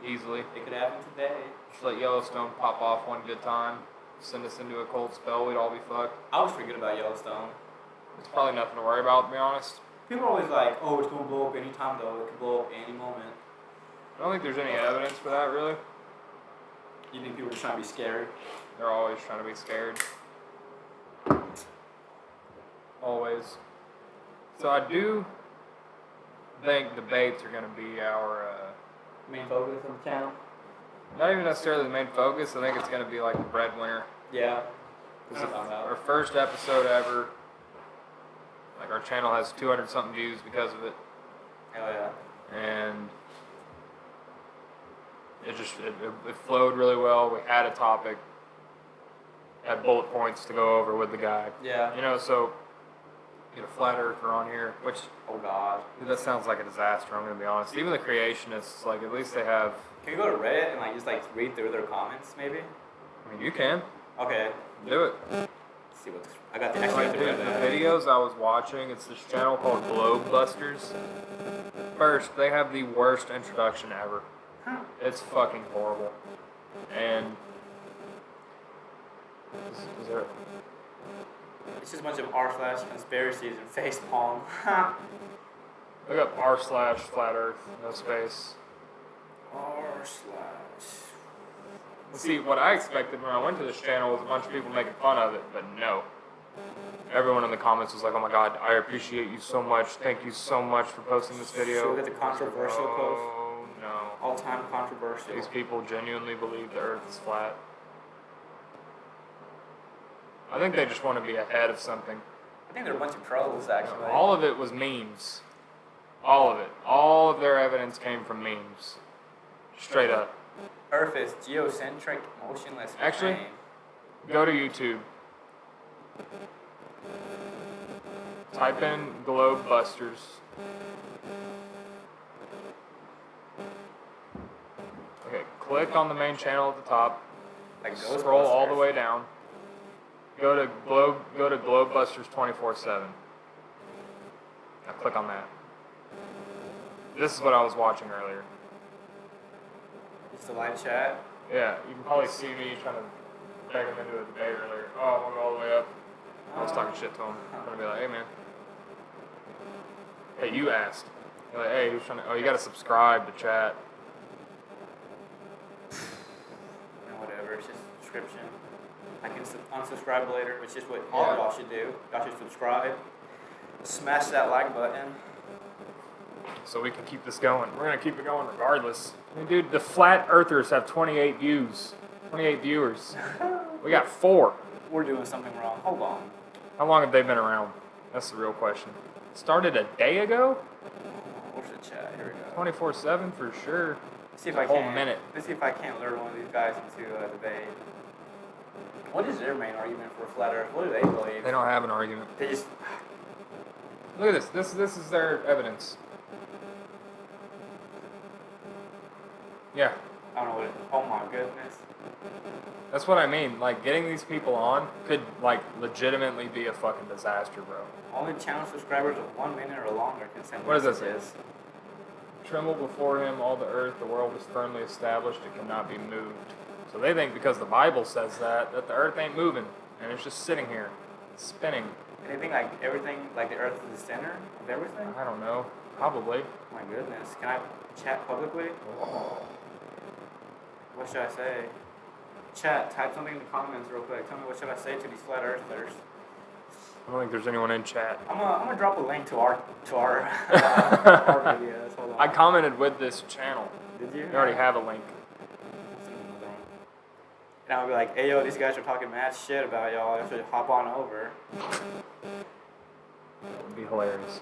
Easily. It could happen today. Just let Yellowstone pop off one good time, send us into a cold spell, we'd all be fucked. I was pretty good about Yellowstone. It's probably nothing to worry about, to be honest. People are always like, oh, it's gonna blow up any time though. It could blow up any moment. I don't think there's any evidence for that, really. You think people are trying to be scary? They're always trying to be scared. Always. So I do think debates are going to be our, Main focus of the channel? not even necessarily the main focus. I think it's going to be like the breadwinner. Yeah. This is our first episode ever. Like our channel has 200 something views because of it. Hell yeah. And it flowed really well. We had a topic, had bullet points to go over with the guy. Yeah. You know, so get a flat earther on here, which, Oh god. dude, that sounds like a disaster, I'm gonna be honest. Even the creationists, like, at least they have, Can you go to Reddit and just read through their comments maybe? I mean, you can Okay. do it. Let's see what I got the Like, actually dude, the videos I was watching, it's this channel called Globe Busters. First, they have the worst introduction ever. It's fucking horrible. And is there, It's just a bunch of r/conspiracies and face palm. look up r/flat earth, no space. r/. See, what I expected when I went to this channel was a bunch of people making fun of it, but no. Everyone in the comments was like, oh my god, I appreciate you so much. Thank you so much for posting this video. So we got the controversial post. Oh, no. All-time controversial. These people genuinely believe the earth is flat. I think they just want to be ahead of something. I think they're a bunch of trolls actually. All of it was memes. All of it. All of their evidence came from memes. Straight up. Earth is geocentric, motionless. Actually- plane. Go to YouTube. Type in Globe Busters. Okay, click on the main channel at the top. Like Scroll all the Ghostbusters. way down. Go to Globe Busters 24/7. Now click on that. This is what I was watching earlier. Just a live chat. Yeah, you can probably see me trying to beg him into a debate earlier. Oh, I want to go all the way up. I was talking shit to him. I'm gonna be like, hey man. Hey, you asked. You're like, hey, who's trying to? Oh, you gotta subscribe to chat. Whatever, it's just a subscription. I can unsubscribe later, which is what all of y'all should do. Y'all should subscribe. Smash that like button. So we can keep this going. We're gonna keep it going regardless. I mean, dude, the flat earthers have 28 views, 28 viewers. We got 4. We're doing something wrong. Hold on. How long have they been around? That's the real question. Started a day ago? Where's the chat? Here we go. 24/7 for sure. Let's see if A I whole can. minute. Let's see if I can't lure one of these guys into a debate. What is their main argument for flat Earth? What do they believe? They don't have an argument. They just. Look at this. This is their evidence. Yeah. I don't know what it, oh my goodness. That's what I mean. Like, getting these people on could, like, legitimately be a fucking disaster, bro. Only channel subscribers of 1 minute or longer can send What does that say? messages. Tremble before him, all the earth, the world is firmly established, it cannot be moved. So they think because the Bible says that the earth ain't moving, and it's just sitting here, spinning. And they think like everything, like the earth is the center of everything? I don't know. Probably. Oh my goodness. Can I chat publicly? What should I say? Chat, type something in the comments real quick. Tell me what should I say to these flat earthers. I don't think there's anyone in chat. I'm gonna drop a link to our our videos. Hold on. I commented with this channel. Did you? You already have a link. And I'll be like, hey yo, these guys are talking mad shit about y'all. You should hop on over. That would be hilarious.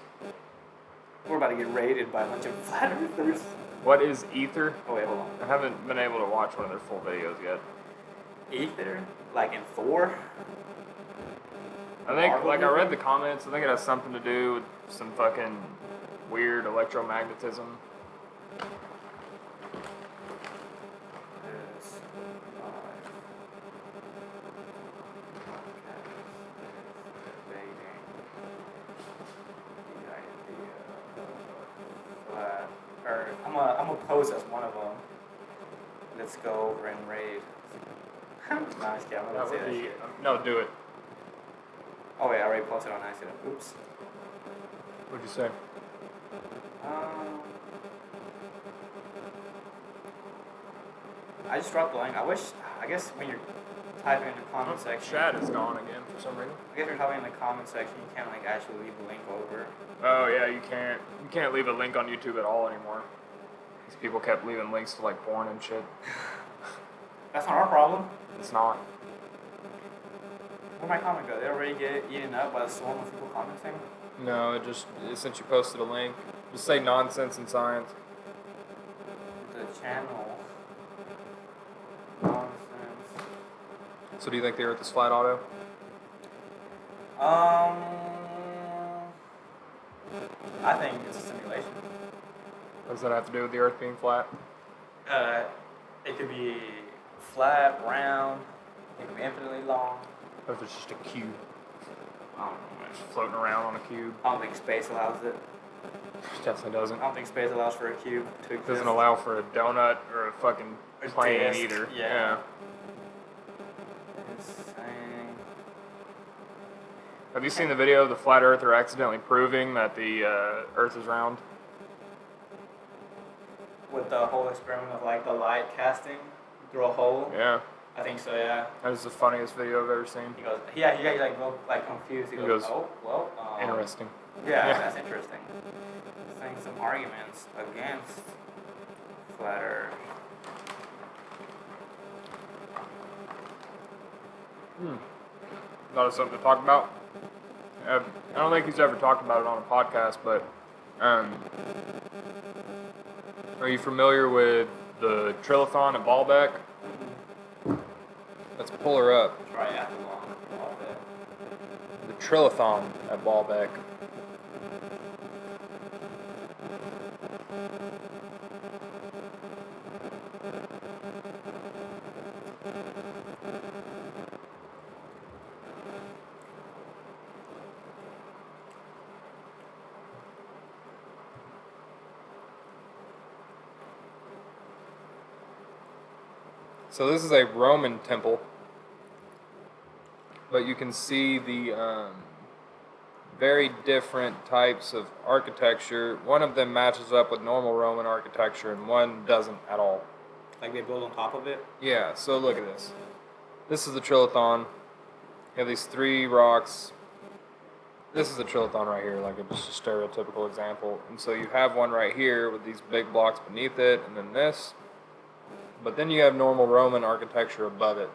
We're about to get raided by a bunch of flat earthers. What is Ether? Oh wait, hold on. I haven't been able to watch one of their full videos yet. Ether? Like in Thor? I think, Marvel like, I movie? read the comments. I think it has something to do with some fucking weird electromagnetism. Is flat Earth. I'm gonna pose as one of them. Let's go over and raid. Nice, yeah, I'm That gonna say would that be. shit. No, do it. Oh wait, I already posted on accident. Oops. What'd you say? I just dropped the link. I guess when you're typing in the comment section, Chat is gone again for some reason. I guess you're typing in the comment section, you can't like actually leave a link over. Oh yeah, you can't. You can't leave a link on YouTube at all anymore. These people kept leaving links to like porn and shit. That's not our problem. It's not. Where'd my comment go? Did it already get eaten up by the swarm of people commenting? No, since you posted a link, just say nonsense and science. The channel. Nonsense. So do you think the Earth is flat, Otto? I think it's a simulation. What does that have to do with the Earth being flat? It could be flat, round, it could be infinitely long. Or if it's just a cube, I don't know. just floating around on a cube? I don't think space allows it. Definitely doesn't. I don't think space allows for a cube to exist. Doesn't allow for a donut or a fucking A plane disc, either. yeah. Insane. Have you seen the video of the flat earther accidentally proving that the Earth is round? With the whole experiment of like the light casting through a hole. Yeah. I think so, yeah. That is the funniest video I've ever seen. He goes, yeah, he got like confused. He goes, oh, well, Interesting. Yeah, that's interesting. Saying some arguments against flat Earth. Thought of something to talk about. I don't think he's ever talked about it on a podcast, but are you familiar with the Trillathon at Baalbek? Let's pull her up. Triathlon. All that. The Trillathon at Baalbek. So this is a Roman temple, but you can see the very different types of architecture. One of them matches up with normal Roman architecture, and one doesn't at all. Like they build on top of it? Yeah, so look at this. This is the Trillathon. You have these three rocks. This is the Trillathon right here, like just a stereotypical example. And so you have one right here with these big blocks beneath it, and then this. But then you have normal Roman architecture above it.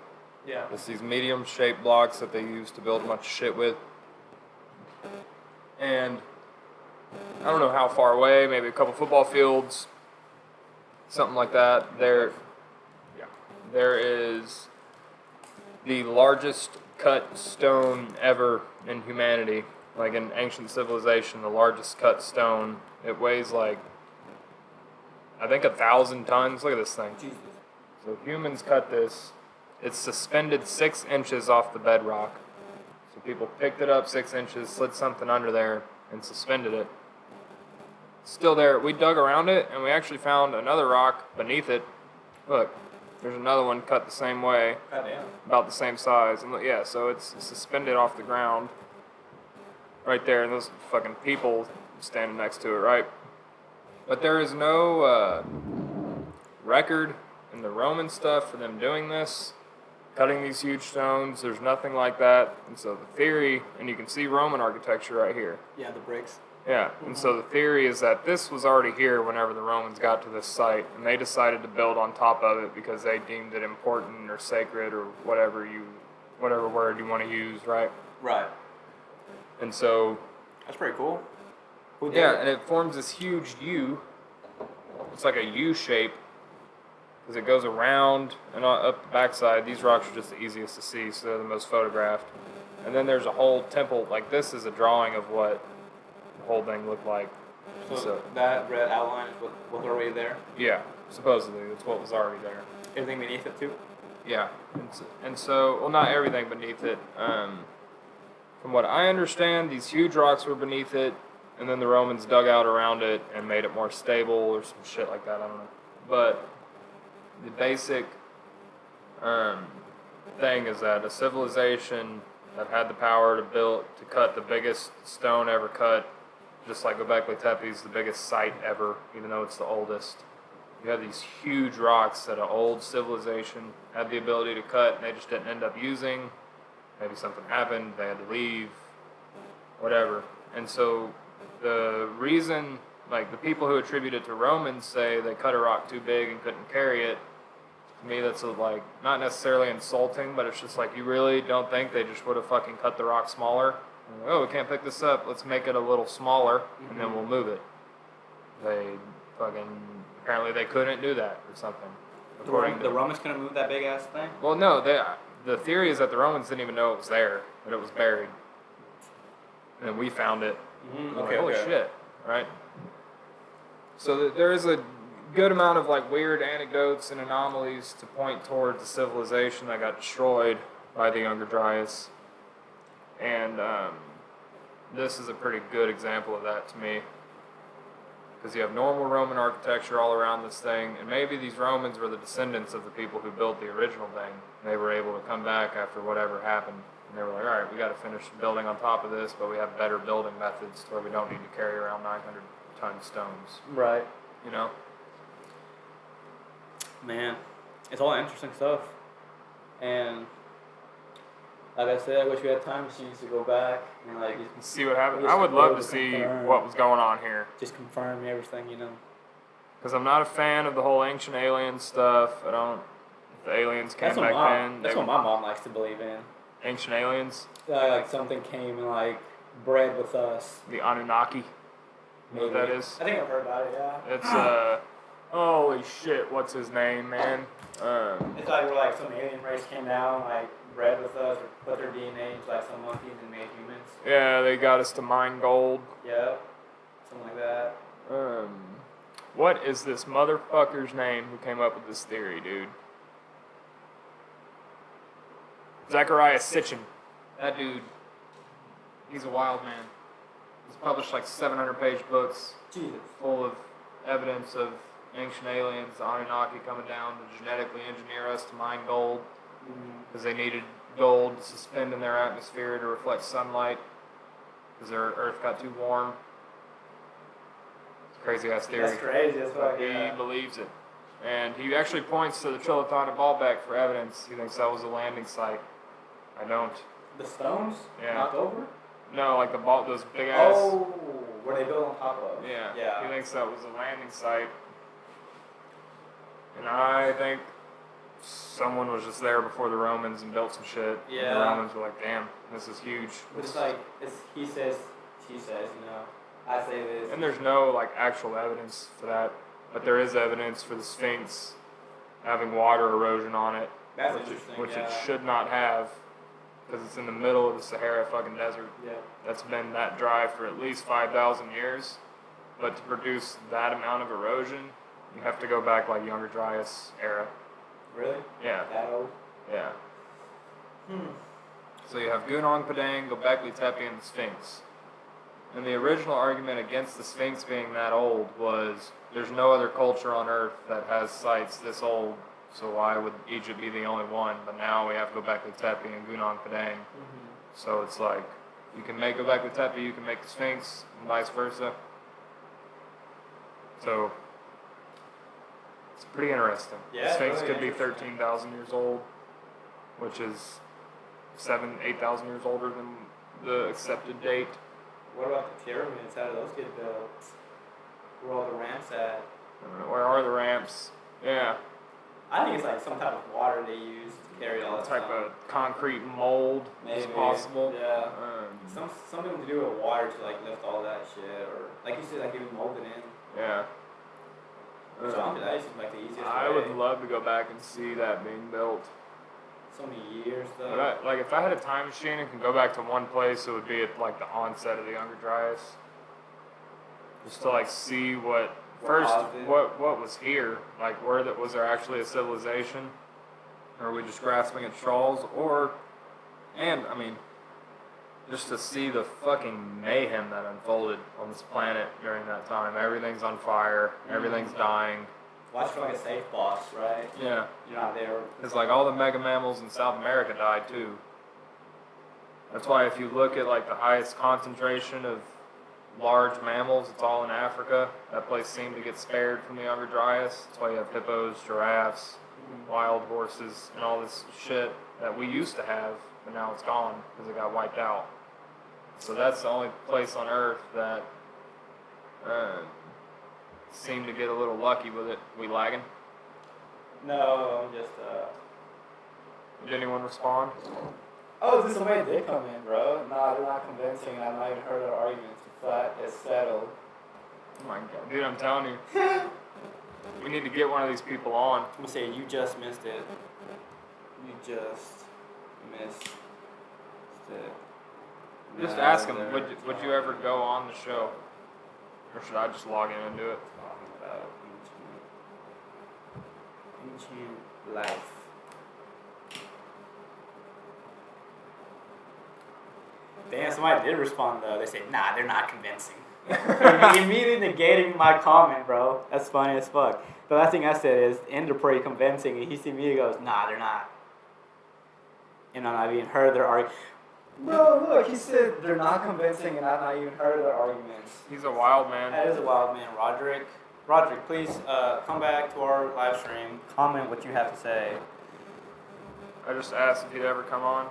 Yeah. It's these medium-shaped blocks that they use to build a bunch of shit with. And I don't know how far away, maybe a couple football fields, something like that. There is the largest cut stone ever in humanity, like in ancient civilization, the largest cut stone. It weighs like, I think 1,000 tons. Look at this thing. Jesus. So humans cut this. It's suspended 6 inches off the bedrock. So people picked it up 6 inches, slid something under there, and suspended it. Still there. We dug around it, and we actually found another rock beneath it. Look, there's another one cut the same way, Goddamn. about the same size. And look, yeah, so it's suspended off the ground right there, and those fucking people standing next to it, right? But there is no record in the Roman stuff for them doing this, cutting these huge stones. There's nothing like that. And so the theory, and you can see Roman architecture right here. Yeah, the bricks. Yeah, and so the theory is that this was already here whenever the Romans got to this site, and they decided to build on top of it because they deemed it important or sacred or whatever word you want to use, right? Right. And so, That's pretty cool. Who did yeah, it? and it forms this huge U. It's like a U shape because it goes around and up the backside. These rocks are just the easiest to see, so they're the most photographed. And then there's a whole temple. Like this is a drawing of what the whole thing looked like. So that red outline is what's already there. Yeah, supposedly that's what was already there. Everything beneath it too. Yeah, and so well, not everything beneath it. From what I understand, these huge rocks were beneath it, and then the Romans dug out around it and made it more stable or some shit like that. I don't know. But the basic thing is that a civilization that had the power to cut the biggest stone ever cut, just like Göbekli Tepe is the biggest site ever, even though it's the oldest. You have these huge rocks that an old civilization had the ability to cut, and they just didn't end up using. Maybe something happened, they had to leave, whatever. And so the reason, like the people who attribute it to Romans say they cut a rock too big and couldn't carry it, to me that's like not necessarily insulting, but it's just like you really don't think they just would have fucking cut the rock smaller? Like, oh, we can't pick this up, let's make it a little smaller, and then we'll move it. Apparently they couldn't do that or something. The Romans couldn't move that big ass thing. Well, no, the theory is that the Romans didn't even know it was there, that it was buried. And then we found it. Okay, Holy okay. shit, right? So there is a good amount of like weird anecdotes and anomalies to point towards the civilization that got destroyed by the Younger Dryas. And this is a pretty good example of that to me. Because you have normal Roman architecture all around this thing, and maybe these Romans were the descendants of the people who built the original thing. And they were able to come back after whatever happened, and they were like, all right, we got to finish building on top of this, but we have better building methods to where we don't need to carry around 900-ton stones. Right. You know? Man, it's all interesting stuff. And like I said, I wish we had time machines to go back and like just See what happened. Just I would love go to see confirm. what was going on here. confirm everything, you know. Because I'm not a fan of the whole ancient alien stuff. I don't. If the aliens came back then, That's they what my mom likes to believe in. ancient aliens, Like something came and like bred with us. the Anunnaki. You know what that Maybe. is? I think I've heard about it. Yeah. It's holy shit, what's his name, man? It's like where like some alien race came down, like bred with us, or put their DNA into like some monkeys and made humans. Yeah, they got us to mine gold. Yep. Something like that. What is this motherfucker's name who came up with this theory, dude? Zechariah Sitchin. That dude, he's a wild man. He's published like 700-page books Jesus. full of evidence of ancient aliens, the Anunnaki coming down to genetically engineer us to mine gold because they needed gold to suspend in their atmosphere to reflect sunlight because their Earth got too warm. It's a crazy ass theory. That's crazy as fuck. He Yeah. believes it. And he actually points to the Trilothon at Baalbek for evidence. He thinks that was a landing site. I don't. The stones Yeah. knocked over. No, like those big ass. Oh, where they built on top of. Yeah. Yeah. He thinks that was a landing site. And I think someone was just there before the Romans and built some shit. And Yeah. the Romans were like, damn, this is huge. But it's like he says, she says, you know. I say this. And there's no like actual evidence for that, but there is evidence for the Sphinx having water erosion on it, That's which interesting. which yeah. it should not have, because it's in the middle of the Sahara fucking desert. Yeah. That's been that dry for at least 5,000 years. But to produce that amount of erosion, you have to go back like Younger Dryas era. Really? Yeah, That old? yeah. Hmm. So you have Gunung Padang, Göbekli Tepe, and the Sphinx. And the original argument against the Sphinx being that old was there's no other culture on Earth that has sites this old, so why would Egypt be the only one? But now we have Göbekli Tepe and Gunung Padang. Mm-hmm. So it's like, you can make Göbekli Tepe, you can make the Sphinx, and vice versa. So, it's pretty interesting. Yeah, The Sphinx really could be interesting. 13,000 years old, which is 8,000 years older than the accepted date. What about the pyramids? How do those get built? Where are all the ramps at? I don't know, where are the ramps? Yeah, I think it's like some type of water they use to carry all that type stuff. of concrete mold is Maybe. possible. Yeah. Something to do with water to like lift all that shit, or like you said, like even mold it in. Yeah. So that seems like the easiest I way. would love to go back and see that being built. So many years though. But like if I had a time machine and could go back to one place, it would be at like the onset of the Younger Dryas. Just to like see what first what was here, like was there actually a civilization, or are we just grasping at straws, and I mean, just to see the fucking mayhem that unfolded on this planet during that time. Everything's on fire, everything's dying. Watch for like a safe boss, right? Yeah. You're not there. It's like all the mega mammals in South America died too. That's why if you look at like the highest concentration of large mammals, it's all in Africa. That place seemed to get spared from the Younger Dryas. That's why you have hippos, giraffes, wild horses, and all this shit that we used to have, but now it's gone because it got wiped out. So that's the only place on Earth that seemed to get a little lucky with it. We lagging? No, I'm just Did anyone respond? Oh, this somebody did come in, bro. No, they're not convincing, and I've not even heard their arguments. It's settled. Oh my god, dude, I'm telling you. We need to get one of these people on. I'm gonna say you just missed it. You just missed it. Just No, ask them, they're would you ever go on the show? Or should I just log in and do it? talking about ancient life. Damn, somebody did respond though. They said, nah, they're not convincing. Immediately negating my comment, bro. That's funny as fuck. The last thing I said is, they're pretty convincing, and he immediately goes, nah, they're not. And I've not even heard their argument. Bro, look, he said they're not convincing, and I've not even heard their arguments. He's a wild man. That is a wild man, Roderick. Roderick, please come back to our live stream. Comment what you have to say. I just asked if he'd ever come on.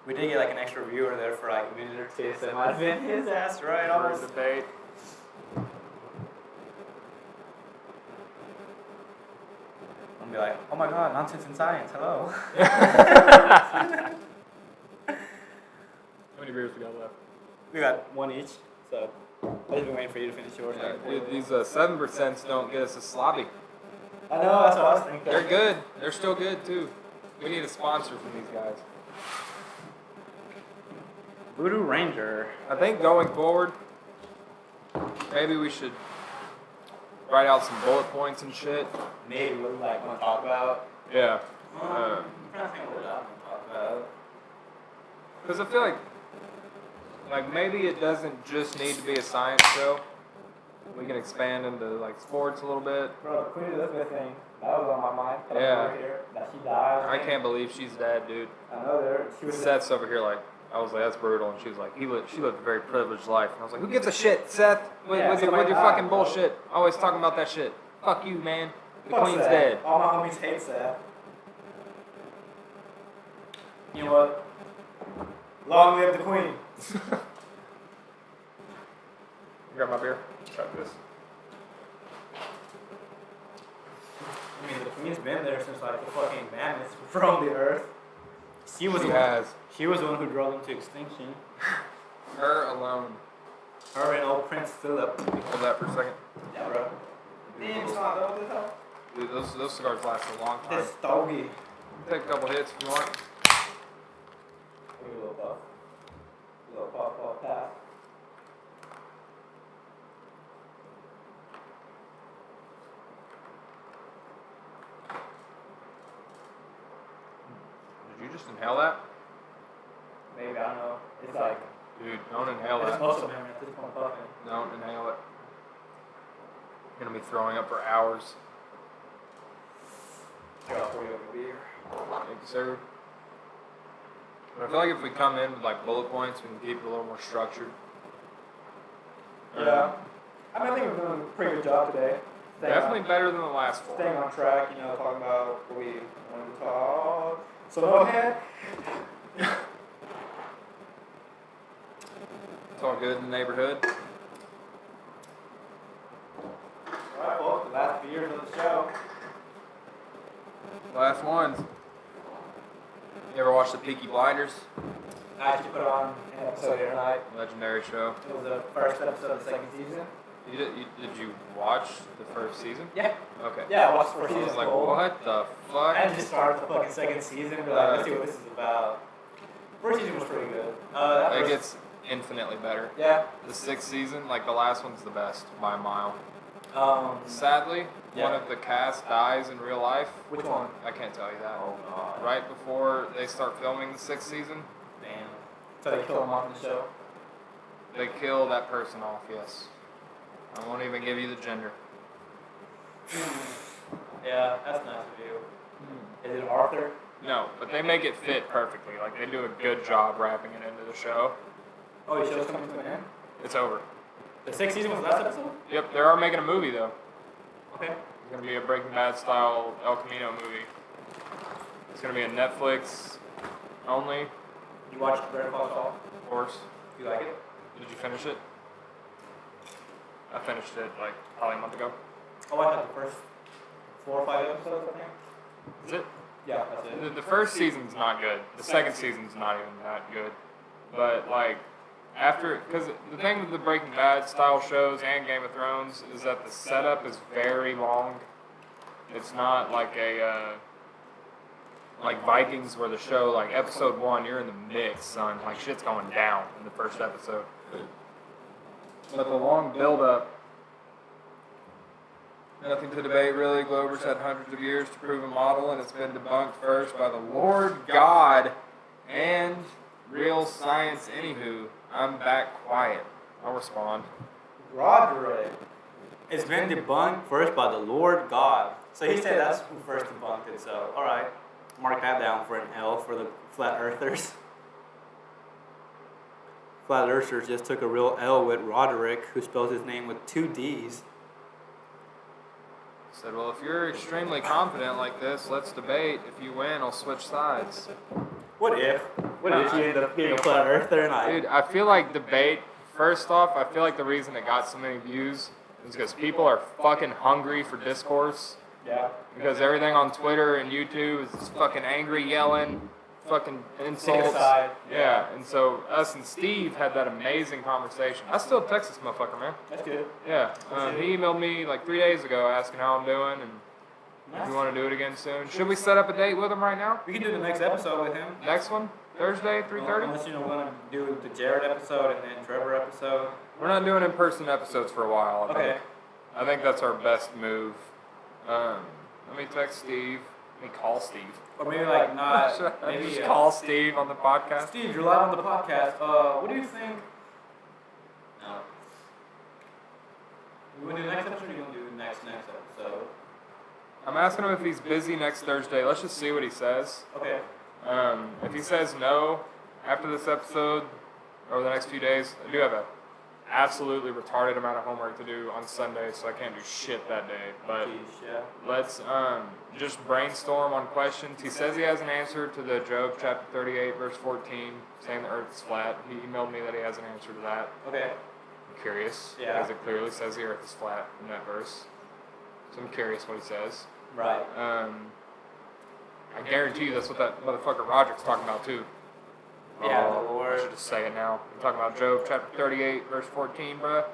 We did get like an extra viewer there for like a minute or two, so it might have been his ass, right? For a Almost. debate. I'm gonna be like, oh my god, nonsense in science, hello. How many beers we got left? We got one each, so I've just been waiting for you to finish yours. Yeah, dude, these 7% don't get us a slobby. I know, that's what I was thinking. They're good. They're still good too. We need a sponsor from these guys. Voodoo Ranger. I think going forward, maybe we should write out some bullet points and shit. Maybe what we like want to talk about. Yeah. I'm trying to think what I want to talk about. Because I feel like maybe it doesn't just need to be a science show. We can expand into like sports a little bit. Bro, the Queen Elizabeth thing, that was on my mind. Yeah. Over here, that she died. I can't believe she's dead, dude. I know there. She was Seth's over here like, I was like, that's brutal. And she was like, she lived a very privileged life. And I was like, who gives a shit, Seth? With your fucking bullshit. Always talking about that shit. Fuck you, man. The queen's dead. All my homies hate Seth. You know what? Long live the Queen. Grab my beer. Try this. I mean, the Queen's been there since like the fucking mammoths roamed the earth. She was the one who drove them to extinction. Her alone. Her and old Prince Philip. Hold that for a second. Yeah, bro. Damn, it's not over the top. Dude, those cigars last a long time. This doggy. Take a couple hits if you want. Give me a little puff. A little puff, pass. Just inhale that? Maybe, I don't know. It's like, Dude, don't inhale it's that. muscle memory at this point, puffing. Don't inhale it. You're gonna be throwing up for hours. I got 40 over beer. Thank you, sir. But I feel like if we come in with like bullet points, we can keep it a little more structured. Yeah. I think we're doing a pretty good job today. Definitely better than the last four. Staying on track, you know, talking about what we want to talk. So go ahead. It's all good in the neighborhood. Alright, folks, the last few years of the show. Last ones. You ever watch the Peaky Blinders? I actually put on an episode the other night. Legendary show. It was the first episode of the second season. Did you watch the first season? Yeah. Okay. Yeah, I watched the first I was season. like, full. what the fuck? I just started the fucking second season and be like, let's see what this is about. First season was pretty good. It gets infinitely better. Yeah. The sixth season, like the last one's the best by a mile. Sadly, Yeah. one of the cast dies in real life. Which one? I can't tell you that. Oh god. Right before they start filming the sixth season, Damn. So they kill him on the show. they kill that person off, yes. I won't even give you the gender. Yeah, that's nice of you. Is it Arthur? No, but they make it fit perfectly. Like, they do a good job wrapping it into the show. Oh, the show's coming to an end? It's over. The sixth season was the last episode? Yep, they are making a movie, though. Okay. It's going to be a Breaking Bad style El Camino movie. It's going to be a Netflix only, You watched Better Call Saul? of course. You like it? Did you finish it? I finished it like probably a month ago. I watched like the first 4 or 5 episodes, I think. Is it? Yeah, that's it. The first season's not good. The second season's not even that good. But like after, because the thing with the Breaking Bad style shows and Game of Thrones is that the setup is very long. It's not like a like Vikings where the show, like episode 1, you're in the mix, son. Like shit's going down in the first episode. But the long build up. Nothing to debate, really. Glover's had hundreds of years to prove a model, and it's been debunked first by the Lord God and real science. Anywho, I'm back quiet. I'll respond. Roderick. It's been debunked first by the Lord God. So he said that's who first debunked it, so alright. Mark that down for an L for the flat earthers. Flat earthers just took a real L with Roderick, who spells his name with 2 D's. Said, well, if you're extremely confident like this, let's debate. If you win, I'll switch sides. What if you end up being a flat earther and I... Dude, I feel like debate, first off, I feel like the reason it got so many views is because people are fucking hungry for discourse. Yeah. Because everything on Twitter and YouTube is just fucking angry yelling, fucking insults. aside. Yeah, and so us and Steve had that amazing conversation. I still text this motherfucker, man. That's good. Yeah, he emailed me like 3 days ago asking how I'm doing and if we want to do it again soon. Should we set up a date with him right now? We can do the next episode with him. Next one? Thursday, 3:30? Unless, we're going to do the Jared episode and then Trevor episode. We're not doing in-person episodes for a while. Okay. I think that's our best move. Let me text Steve. Let me call Steve. Or maybe like not. Should I Maybe just call Steve on the podcast? Steve, you're live on the podcast. What do you think? No. You want to do the next episode or you want to do the next episode? I'm asking him if he's busy next Thursday. Let's just see what he says. Okay. If he says no after this episode or the next few days, I do have a absolutely retarded amount of homework to do on Sunday, so I can't do shit that day. But Yeah. let's just brainstorm on questions. He says he has an answer to the Job chapter 38 verse 14 saying the earth is flat. He emailed me that he has an answer to that. Okay. I'm curious Yeah. because it clearly says the earth is flat in that verse. So I'm curious what he says. Right. I guarantee you that's what that motherfucker Roderick's talking about too. Yeah, Oh, the Lord. I should just say it now. We're talking about Job chapter 38 verse 14, bruh.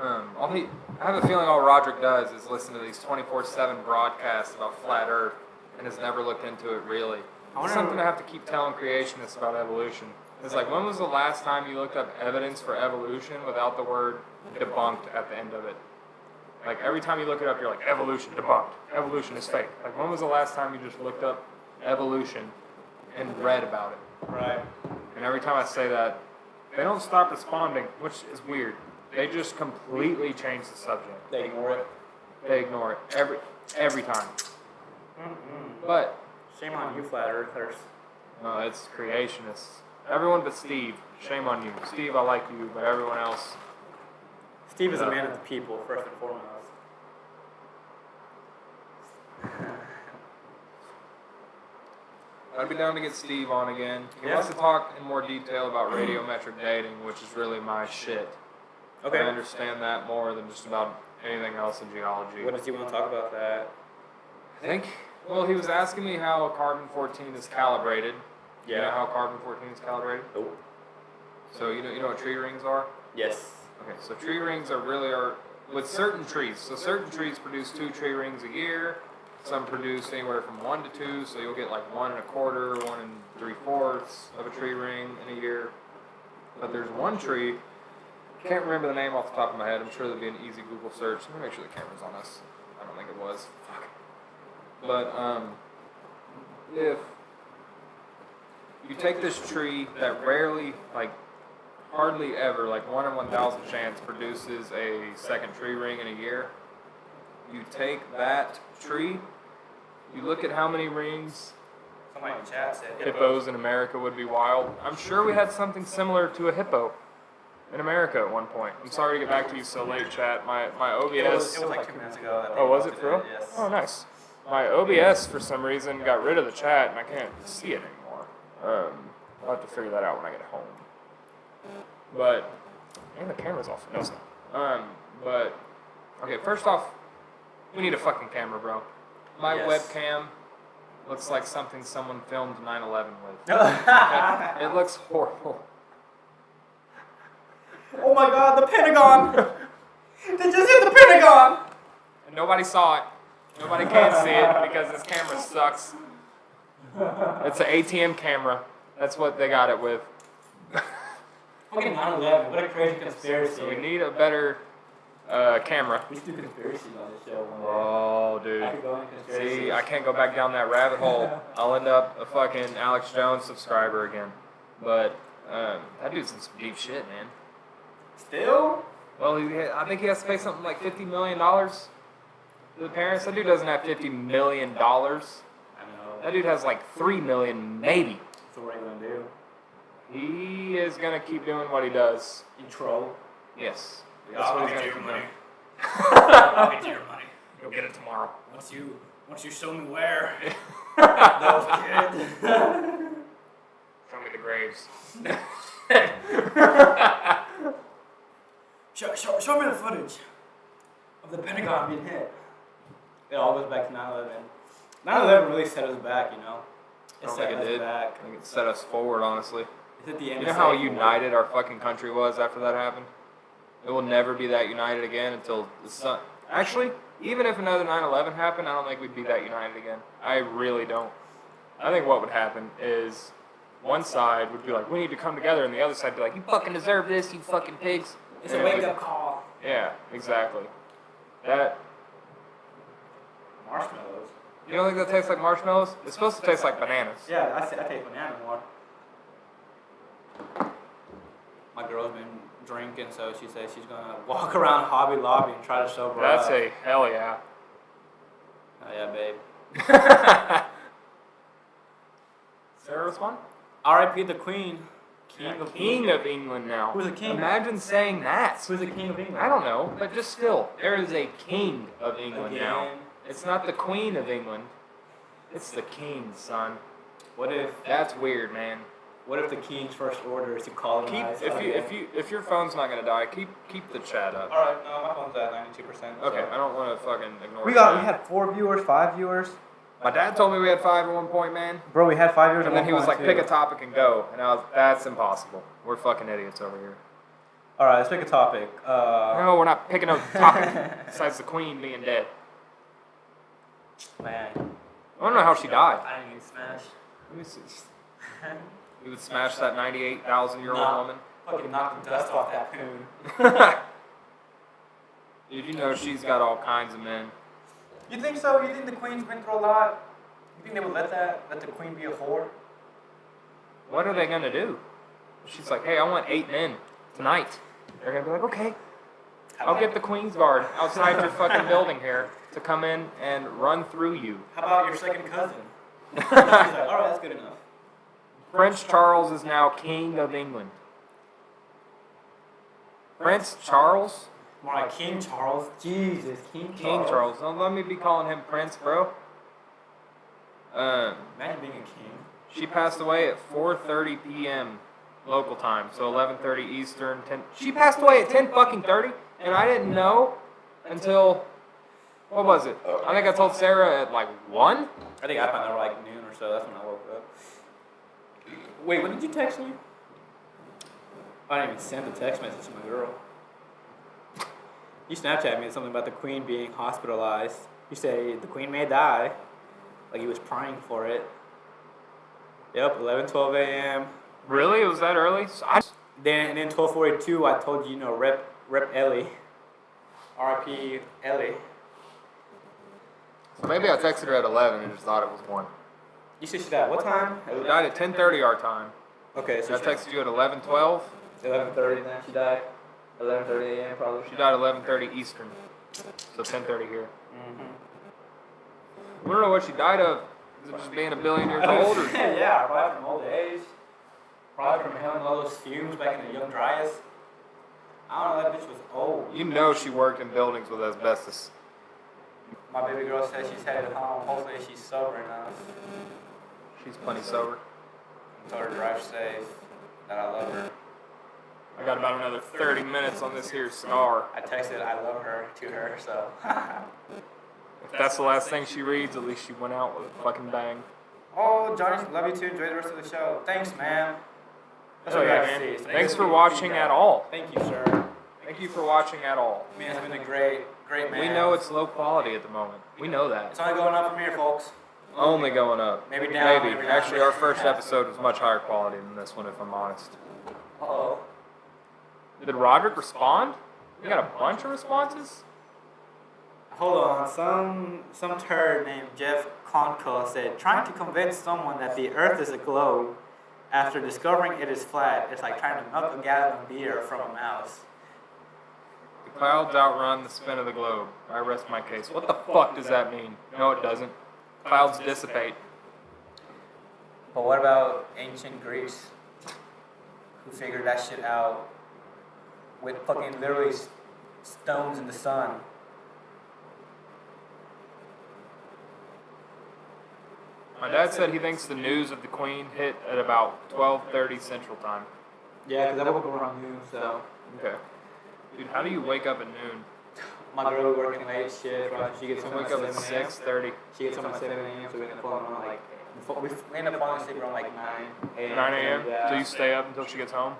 I have a feeling all Roderick does is listen to these 24/7 broadcasts about flat Earth and has never looked into it really. It's something I have to keep telling creationists about evolution. It's like, when was the last time you looked up evidence for evolution without the word debunked at the end of it? Like every time you look it up, you're like, evolution debunked. Evolution is fake. Like when was the last time you just looked up evolution and read about it? Right. And every time I say that, they don't stop responding, which is weird. They just completely change the subject. They ignore it. They ignore it every time. But Shame on you, flat earthers. no, it's creationists. Everyone but Steve. Shame on you, Steve. I like you, but everyone else. Steve is a man of the people, first and foremost. I'd be down to get Steve on again. He Yeah. wants to talk in more detail about radiometric dating, which is really my shit. Okay. I understand that more than just about anything else in geology. What does he want to talk about that? I think, well, he was asking me how carbon-14 is calibrated. You know Yeah. how carbon-14 is calibrated? Nope. So you know what tree rings are? Yes. Okay, so tree rings are with certain trees. So certain trees produce 2 tree rings a year. Some produce anywhere from 1 to 2. So you'll get like 1 1/4, 1 3/4 of a tree ring in a year. But there's one tree. Can't remember the name off the top of my head. I'm sure there'll be an easy Google search. Let me make sure the camera's on us. I don't think it was. Fuck. But if you take this tree that rarely, like hardly ever, like 1 in 1,000 chance, produces a second tree ring in a year, you take that tree, you look at how many rings Somebody in chat said hippos in America would be wild. I'm sure we had something similar to a hippo in America at one point. I'm sorry to get back to you so late, chat. My OBS. It was like 2 minutes ago. Oh, was it for real? Yes. Oh, nice. My OBS, for some reason, got rid of the chat, and I can't see it anymore. I'll have to figure that out when I get home. But, and the camera's off. No, it's not. But, okay, first off, we need a fucking camera, bro. My Yes. webcam looks like something someone filmed 9/11 with. Okay? It looks horrible. Oh my god, the Pentagon! They just hit the Pentagon! And nobody saw it. Nobody can see it because this camera sucks. It's an ATM camera. That's what they got it with. Fucking 9/11, what a crazy conspiracy. So we need a better camera. We should do conspiracies on this show one day. Oh, dude. I could go in conspiracies. See, I can't go back down that rabbit hole. I'll end up a fucking Alex Jones subscriber again. But that dude's in some deep shit, man. Still? Well, I think he has to pay something like $50 million to the parents. That dude doesn't have $50 million. I know. That dude has like $3 million, maybe. So what are you gonna do? He is gonna keep doing what he does. You troll? Yes. I'll he's get gonna your keep money. doing. I'll get your money. You'll get it tomorrow. Once you show me where. That was good. Show me the graves. Show me the footage of the Pentagon being hit. It all goes back to 9/11. 9/11 really set us back, you know? I don't set think it us did. back. I think it set us forward, honestly. It's at the end You know how united our fucking country was after that happened? It will never be that united again until the sun. Actually, even if another 9/11 happened, I don't think we'd be that united again. I really don't. I think what would happen is one side would be like, we need to come together, and the other side would be like, you fucking deserve this, you fucking pigs. It's a wake-up call. Yeah, exactly. That. Marshmallows. You don't think that tastes like marshmallows? It's supposed to taste like bananas. Yeah, I taste banana more. My girl's been drinking, so she says she's gonna walk around Hobby Lobby and try to sober That's up. a hell yeah. Oh yeah, babe. Sarah respond? R.I.P. the Queen. King of England now. Who's the king? Imagine saying that. Who's the King of England? I don't know, but just still, there is a king of England now. Again. It's not the Queen of England. It's the king, son. What if That's weird, man. the King's first order is to colonize? If your phone's not gonna die, keep the chat up. All right, no, my phone's at 92%. Okay, I don't want to fucking ignore. We that. had 4 viewers, 5 viewers. My dad told me we had 5 at one point, man. Bro, we had 5 viewers. And then he was like, pick a topic and go. And I was, that's impossible. We're fucking idiots over here. All right, let's pick a topic. No, we're not picking a topic besides the queen being dead. Man, I don't know how she died. I didn't even smash. Let me see. You would smash that 98,000-year-old No. woman? Fucking knock the dust off that poon. Did you know she's got all kinds of men? You think so? You think the queen's been through a lot? You think they would let the queen be a whore? What are they gonna do? She's like, hey, I want 8 men tonight. They're gonna be like, okay. I'll get the Queen's Guard outside your fucking building here to come in and run through you. How about your second cousin? She's like, all right, that's good enough. Prince Charles is now King of England. Prince Charles? More like King Charles. Jesus, King Charles. Don't let me be calling him Prince, bro. Imagine being a king. She passed away at 4:30 p.m. local time, so 11:30 Eastern. 10. She passed away at 10:30, and I didn't know until what was it? I think I told Sarah at like 1. I think I found out like noon or so. That's when I woke up. Wait, when did you text me? I didn't even send a text message to my girl. You Snapchat me something about the queen being hospitalized. You say the queen may die. Like he was praying for it. Yep, 11:12 a.m. Really? It was that early? So Then 12:42, I told you, Rep Ellie. R.I.P. Ellie. So maybe I texted her at 11 and just thought it was 1. You said she died what time? She died at 10:30 our time. Okay, So I texted you at 11:12. 11:30 then she died. 11:30 a.m. probably. She died 11:30 Eastern. So 10:30 here. Mm-hmm. We don't know what she died of. Is it just being a billion years old? Or? Yeah, probably from old age. Probably from inhaling all those fumes back in the young Dryas. I don't know, that bitch was old. You know she worked in buildings with asbestos. My baby girl says she's headed home. Hopefully she's sober enough. She's plenty sober. I told her to drive safe. That I love her. I got about another 30 minutes on this here cigar. I texted I love her to her, so. If that's the last thing she reads, at least she went out with a fucking bang. Oh, Johnny, love you too. Enjoy the rest of the show. Thanks, man. That's what Oh, I yeah, got to man. see. Thanks for watching at all. Thank you, sir. Thank you for watching at all. Man, it's been a great man. We know it's low quality at the moment. We know that. It's only going up from here, folks. Only going up. Maybe down. Maybe. Maybe Actually, down. our first episode was much higher quality than this one, if I'm honest. Uh-oh. Did Roderick respond? We got a bunch of responses? Hold on. Some turd named Jeff Conco said, trying to convince someone that the earth is a globe after discovering it is flat, it's like trying to milk a gallon of beer from a mouse. The clouds outrun the spin of the globe. I rest my case. What the fuck does that mean? No, it doesn't. Clouds dissipate. But what about ancient Greeks who figured that shit out with fucking literally stones in the sun? My dad said he thinks the news of the Queen hit at about 12:30 Central Time. Yeah, because I woke up around noon, so. Okay. Dude, how do you wake up at noon? My girl was working late shift, right? She gets I home wake at up at 7 a.m. 6:30. She gets home at 7 a.m., so we end up falling on like. We end up falling asleep around like 9 a.m. 9 a.m. Yeah. So you stay up until she gets home?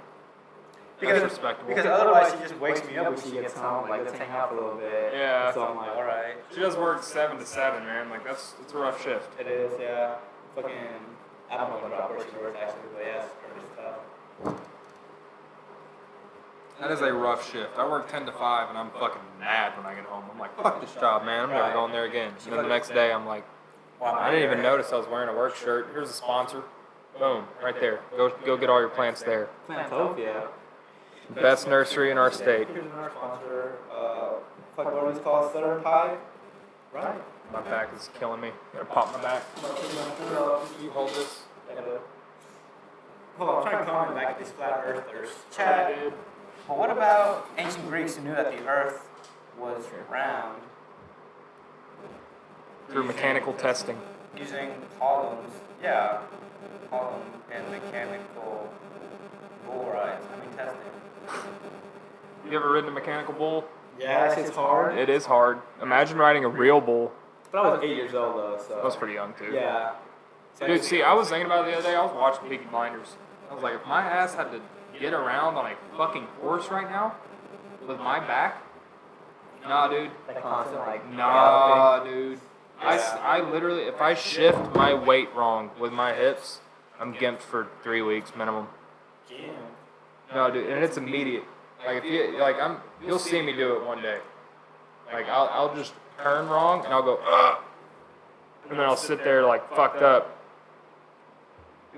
Because, That's respectable. because otherwise she just wakes me up when she gets home. Like, let's hang out for a little bit. Yeah. So I'm like, alright. She does work 7 to 7, man. Like it's a rough shift. It is, yeah. Fucking. I don't know what drop where she works actually, but yeah, it's tough. That is a rough shift. I work 10 to 5, and I'm fucking mad when I get home. I'm like, fuck this job, man. I'm never going there again. And then the next day, I'm like, I didn't even notice I was wearing a work shirt. Here's a sponsor. Boom, right there. Go get all your plants there. Plantopia. Best nursery in our state. Here's another sponsor. Fuck, what was it called? Southern Pie? Right. My back is killing me. Gotta pop my back. You hold this. Hold on, I'm trying to comment back at these flat earthers. Chad, but what about ancient Greeks who knew that the earth was round? Through mechanical testing. Using columns. Yeah. Column and mechanical bull rides. Testing. You ever ridden a mechanical bull? Yeah, it's hard. It is hard. Imagine riding a real bull. But I was 8 years old though, so. I was pretty young too. Yeah. Dude, see, I was thinking about it the other day. I was watching Peaky Blinders. I was like, if my ass had to get around on a fucking horse right now with my back, nah, dude. That constant, like, Nah, dude. Yeah. I literally, if I shift my weight wrong with my hips, I'm gimped for 3 weeks minimum. Damn. No, dude, and it's immediate. Like if you, you'll see me do it one day. Like I'll just turn wrong and I'll go, ugh, and then I'll sit there like fucked up.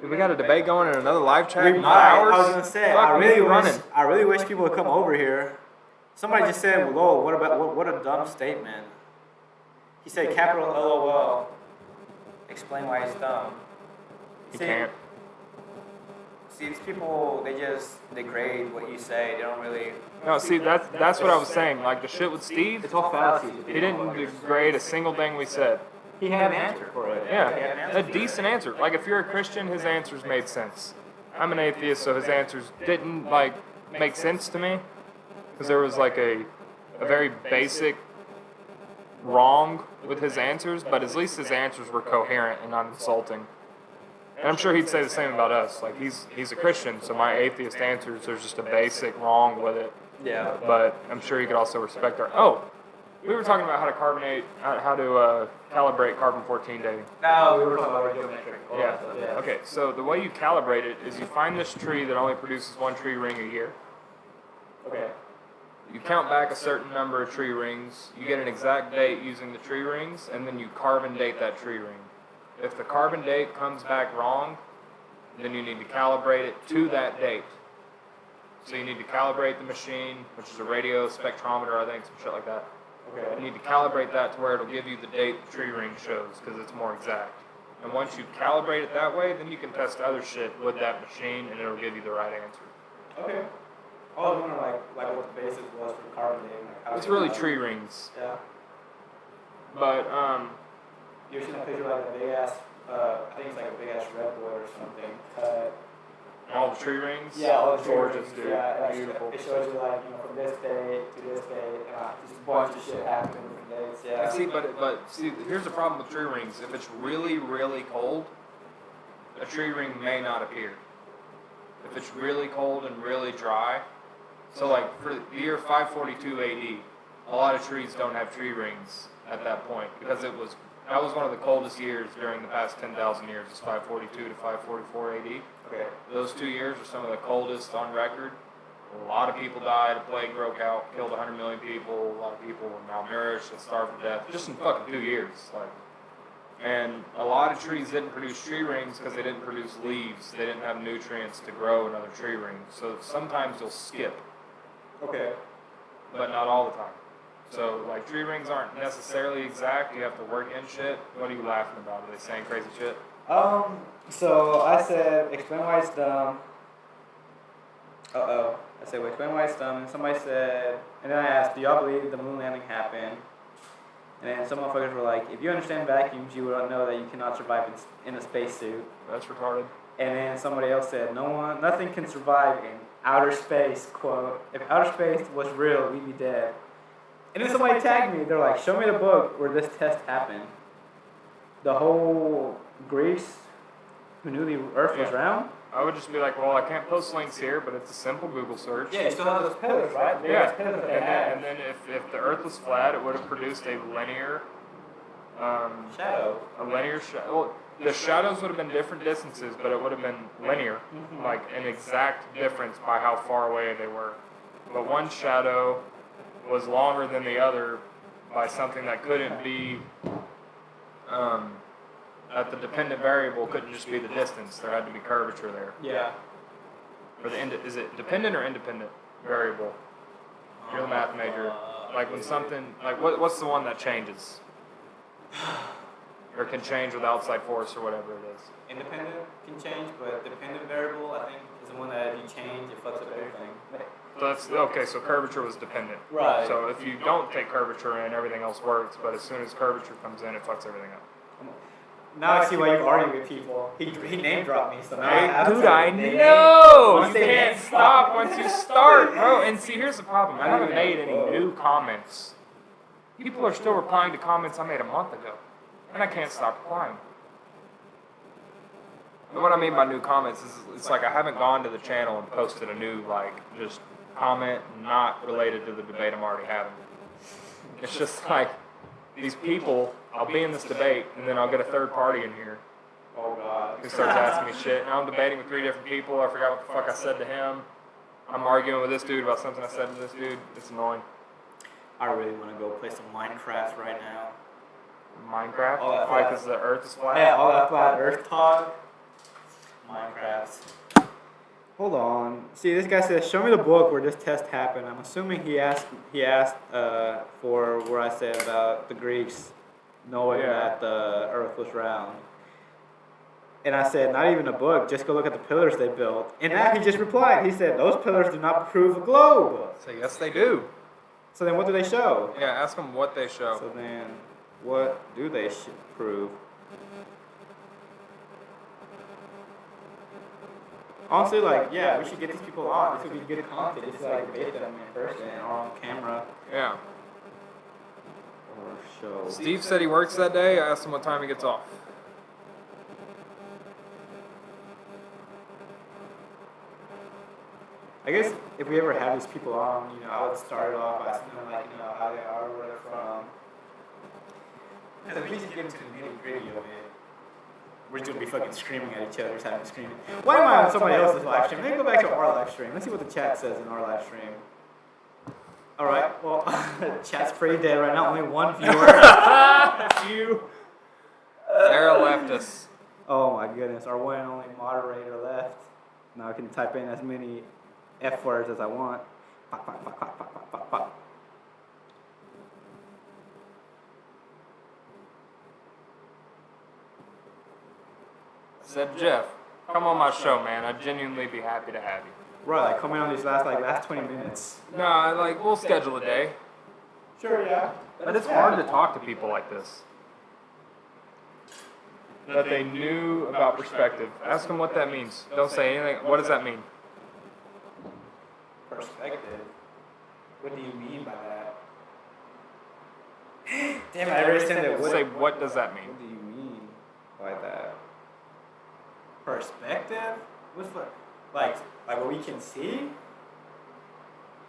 Dude, we got a debate going in another live chat. We in might. hours? I was gonna say, Fuck, I really wish people would come over here. Somebody just said, "Whoa, what a dumb statement." He said, "Capital LOL." Explain why it's dumb. You can't. See, these people, they just degrade what you say. They don't really. No, see, that's what I was saying. Like the shit with Steve, It's all fallacies. he didn't degrade a single thing we said. He had an answer for it. Yeah, a decent answer. Like if you're a Christian, his answers made sense. I'm an atheist, so his answers didn't like make sense to me because there was like a very basic wrong with his answers, but at least his answers were coherent and not insulting. And I'm sure he'd say the same about us. Like he's a Christian, so my atheist answers, there's just a basic wrong with it. Yeah. But I'm sure he could also respect our. Oh, we were talking about how to calibrate carbon-14 dating. No, we were talking about radiometric. Yeah. Okay. So the way you calibrate it is you find this tree that only produces one tree ring a year. Okay. You count back a certain number of tree rings. You get an exact date using the tree rings, and then you carbon date that tree ring. If the carbon date comes back wrong, then you need to calibrate it to that date. So you need to calibrate the machine, which is a radio spectrometer, I think, some shit like that. Okay. You need to calibrate that to where it'll give you the date the tree ring shows, because it's more exact. And once you calibrate it that way, then you can test other shit with that machine, and it'll give you the right answer. Okay. I was wondering like what the basis was for carbon dating. Like how It's really tree rings. Yeah. But, You ever seen a picture of like a big ass, I think it's like a big ass redwood or something, cut. all the tree rings? Yeah, all the tree gorgeous, rings, dude. yeah, like, Beautiful. it shows you like, from this date to this date, just a bunch of shit happening in different dates, yeah. See, but see, here's the problem with tree rings. If it's really, really cold, a tree ring may not appear. If it's really cold and really dry, so like for the year 542 AD, a lot of trees don't have tree rings at that point because that was one of the coldest years during the past 10,000 years. It's 542 to 544 AD. Okay. Those 2 years are some of the coldest on record. A lot of people died. A plague broke out, killed 100 million people. A lot of people were malnourished and starved to death just in fucking 2 years. And a lot of trees didn't produce tree rings because they didn't produce leaves. They didn't have nutrients to grow another tree ring. So sometimes you'll skip, Okay. but not all the time. So like tree rings aren't necessarily exact. You have to work in shit. What are you laughing about? Are they saying crazy shit? So I said, explain why it's dumb. I said, well, explain why it's dumb. And somebody said, and then I asked, do y'all believe the moon landing happened? And then some motherfuckers were like, if you understand vacuums, you would know that you cannot survive in a spacesuit. That's retarded. And then somebody else said, nothing can survive in outer space, quote. If outer space was real, we'd be dead. And then somebody tagged me. They're like, show me the book where this test happened. The whole Greece, who knew the Earth was round? I would just be like, well, I can't post links here, but it's a simple Google search. Yeah, you still have those pillars, right? Yeah, and then if the Earth was flat, it would have produced a linear shadow. A linear shadow. Well, the shadows would have been different distances, but it would have been linear, like an exact difference by how far away they were. But one shadow was longer than the other by something that couldn't be. That the dependent variable couldn't just be the distance. There had to be curvature there. Yeah. Or is it dependent or independent variable? You're the math major. Like when something, like what's the one that changes? Or can change with outside force or whatever it is. Independent can change, but dependent variable, I think, is the one that if you change, it fucks up everything. So that's okay. So curvature was dependent. Right. So if you don't take curvature in, everything else works. But as soon as curvature comes in, it fucks everything up. Now I see why you argue with people. He name dropped me, so now I have Dude, to. I know! You can't stop once you start, bro. And see, here's the problem. I haven't made any new comments. People are still replying to comments I made a month ago. And I can't stop replying. And what I mean by new comments is it's like I haven't gone to the channel and posted a new, just comment not related to the debate I'm already having. It's just like these people, I'll be in this debate, and then I'll get a third party in here Oh, God. who starts asking me shit. Now I'm debating with 3 different people. I forgot what the fuck I said to him. I'm arguing with this dude about something I said to this dude. It's annoying. I really want to go play some Minecraft right now. Minecraft? Oh, that Why? flat- Because the Earth is flat. Yeah, all that flat Earth talk. Minecraft. Hold on. See, this guy says, "Show me the book where this test happened." I'm assuming he asked for where I said about the Greeks knowing Yeah. that the Earth was round. And I said, not even a book. Just go look at the pillars they built. And that he just replied. He said, "Those pillars do not prove a globe." So yes, they do. So then, what do they show? Yeah, ask them what they show. So then, what do they prove? Honestly, like, yeah, we should get these people on. This would be good content. Just like debate them in person or on camera Yeah. or show. Steve said he works that day. I asked him what time he gets off. I guess if we ever have these people on, I would start it off by asking them, like, how they are, where they're from. Because if we just get into the nitty gritty of it, we're just gonna be fucking screaming at each other, just having screaming. Why am I on somebody else's live stream? Let me go back to our live stream. Let's see what the chat says in our live stream. All right. Well, chat's pretty dead right now. Only one viewer. That's you. Sarah left us. Oh my goodness, our one and only moderator left. Now I can type in as many F words as I want. Pop, pop, pop, pop, pop, pop, pop, pop. Said Jeff, come on my show, man. I'd genuinely be happy to have you. Right, like coming on these last 20 minutes. No, we'll schedule a day. Sure, yeah. But it's hard to talk to people like this. That they knew about perspective. Ask them what that means. Don't say anything. What does that mean? Perspective. What do you mean by that? Damn it, I already said that. Say, what does that mean? What do you mean by that? Perspective? What's like what we can see?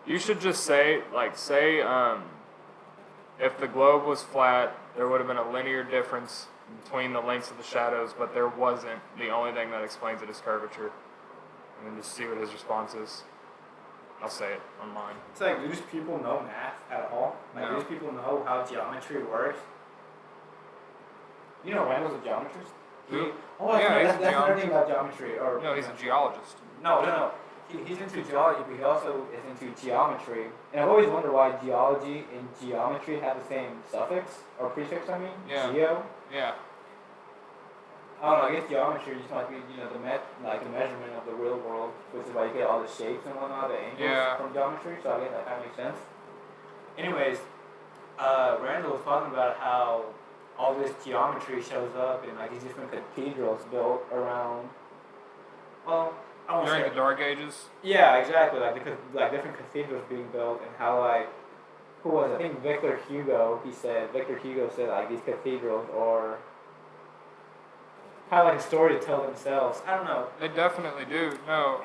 You should just say, if the globe was flat, there would have been a linear difference between the lengths of the shadows, but there wasn't. The only thing that explains it is curvature. And then just see what his response is. I'll say it on mine. It's like, do these people know math at all? Like, do No. these people know how geometry works? You know Randall's a geometrist? Who? Oh, Yeah, he's a that's another geometrist. thing about geometry. Or, No, he's a geologist. No. He's into geology, but he also is into geometry. And I've always wondered why geology and geometry have the same suffix, or prefix, I mean. Yeah. Geo. Yeah. I don't know, I guess geometry just might be, the measurement of the real world, which is why you get all the shapes and whatnot, the angles Yeah. from geometry, so I guess that kind of makes sense. Anyways, Randall was talking about how all this geometry shows up in these different cathedrals built around, well, I won't During say. the Dark Ages. Yeah, exactly, different cathedrals being built and how who was it? I think Victor Hugo said these cathedrals are kind of like a story to tell themselves. I don't know. They definitely do. No.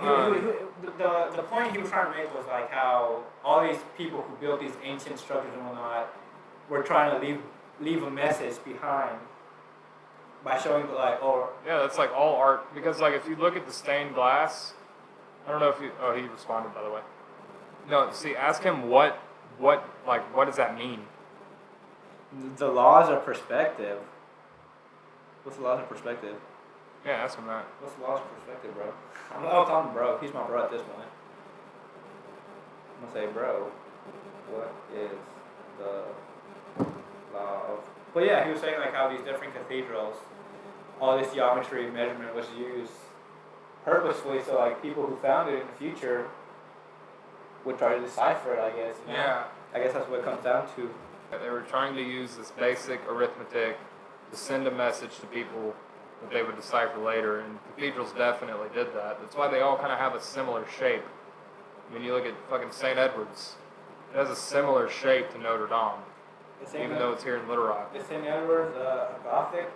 The point he was trying to make was how all these people who built these ancient structures and whatnot were trying to leave a message behind by showing Yeah, that's like all art. Because if you look at the stained glass, I don't know if you. Oh, he responded, by the way. No, see, ask him what does that mean? the laws of perspective. What's the laws of perspective? Yeah, ask him that. What's the laws of perspective, bro? I'll tell him bro. He's my bro at this point. I'm gonna say, bro, what is the law of... But yeah, he was saying how these different cathedrals, all this geometry measurement was used purposefully so people who found it in the future would try to decipher it, I guess. Yeah. I guess that's what it comes down to. They were trying to use this basic arithmetic to send a message to people that they would decipher later, and cathedrals definitely did that. That's why they all kind of have a similar shape. I mean, you look at fucking St. Edward's. It has a similar shape to Notre Dame, even though it's here in Little Rock. Is St. Edward's Gothic?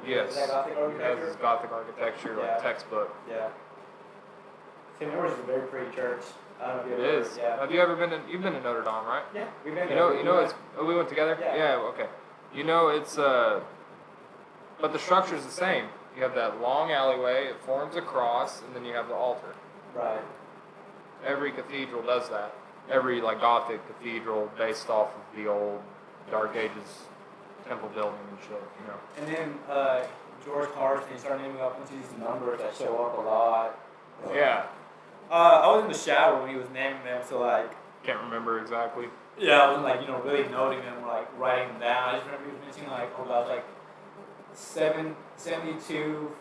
Yes. Is that Gothic It has architecture? this Gothic architecture, Yeah. textbook. Yeah. St. Edward's is a very pretty church. I don't know if It you've ever... is. Yeah. You've been to Notre Dame, right? Yeah, we've been You there. know, it's. Oh, we went together. Yeah. Okay. It's but the structure's the same. You have that long alleyway. It forms a cross, and then you have the altar. Right. Every cathedral does that. every like Gothic cathedral based off of the old Dark Ages temple building and shit. You know. And then George Carson started naming up into these numbers that show up a lot. Yeah. I was in the shower when he was naming them, so like. Can't remember exactly. Yeah, I wasn't like, really noting them, like writing them down. I just remember he was mentioning like, oh gosh, like 72.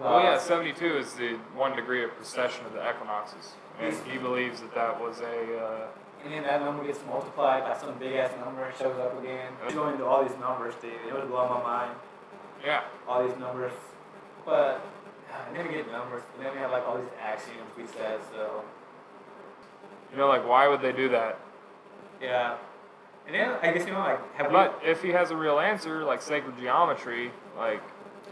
Oh yeah, 72 is the 1 degree of precession of the equinoxes. And he believes that was a... and then that number gets multiplied by some big ass number, shows up again. He's going into all these numbers, dude. It was blowing my mind. Yeah. All these numbers. But, I never get numbers. And then we have like all these axioms we said, so. You know, like, why would they do that? Yeah. And then, I guess, like, But if he has a real answer, like sacred geometry, like...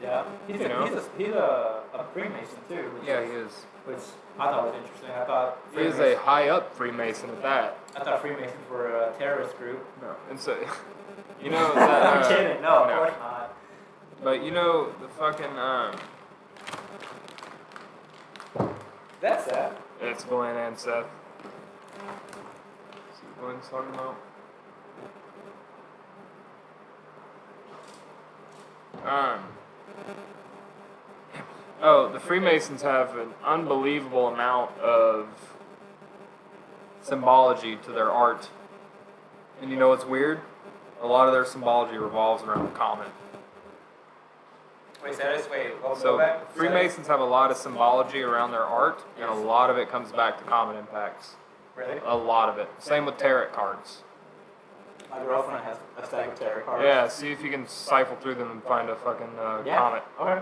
Yeah. He's a Freemason, too. Yeah, he is. Which I thought was interesting. I thought... He is a high-up Freemason at that. I thought Freemasons were a terrorist group. No. And so, you know that... I'm kidding. No, of course not. But, you know, the fucking, That's that. It's Glenn and Seth. See what Glenn's talking about? Oh, the Freemasons have an unbelievable amount of symbology to their art. And you know what's weird? A lot of their symbology revolves around the comet. So Freemasons have a lot of symbology around their art, and a lot of it comes back to comet impacts. Really? A lot of it. Same with tarot cards. My girlfriend has a stack of tarot cards. Yeah, see if you can siphon through them and find a fucking comet. Okay.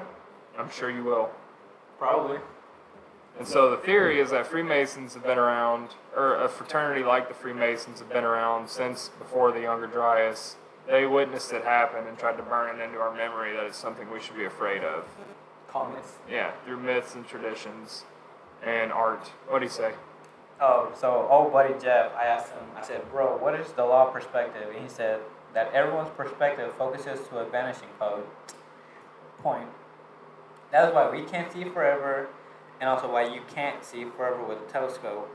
I'm sure you will. Probably. And so the theory is that Freemasons have been around, or a fraternity like the Freemasons have been around since before the Younger Dryas. They witnessed it happen and tried to burn it into our memory that it's something we should be afraid of. Comets. Yeah, through myths and traditions and art. What do you say? Oh, so old buddy Jeff, I asked him, I said, bro, what is the law of perspective? And he said that everyone's perspective focuses to a vanishing point. That is why we can't see forever, and also why you can't see forever with a telescope.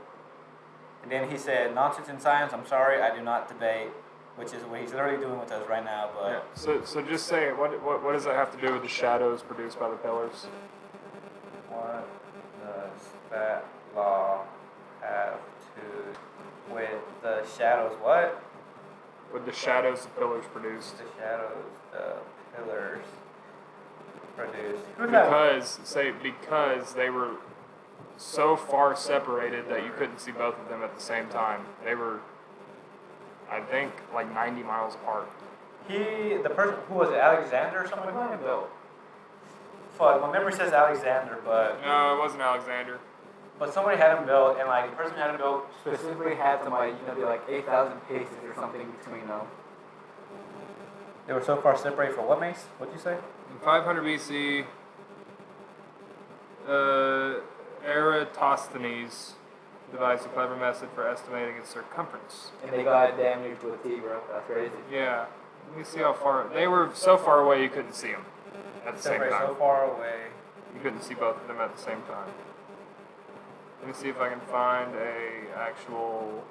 And then he said, nonsense in science, I'm sorry, I do not debate, which is what he's literally doing with us right now. But yeah. So just say, what does that have to do with the shadows produced by the pillars? what does that law have to with the shadows? What? With the shadows the pillars produced. The shadows, the pillars produced. Because they were so far separated that you couldn't see both of them at the same time. They were, I think, like 90 miles apart. The person, who was it, Alexander or something like that? Built. Fuck, my memory says Alexander, but... No, it wasn't Alexander. But somebody had him built, and like the person who had him built specifically had somebody, be like 8,000 paces or something between them. They were so far separated for what, Mace? What'd you say? In 500 BC, Eratosthenes devised a clever method for estimating its circumference. And they got it damn near to a T, bro. That's crazy. Yeah. Let me see how far. They were so far away you couldn't see them at the same time. So far away. You couldn't see both of them at the same time. Let me see if I can find a actual.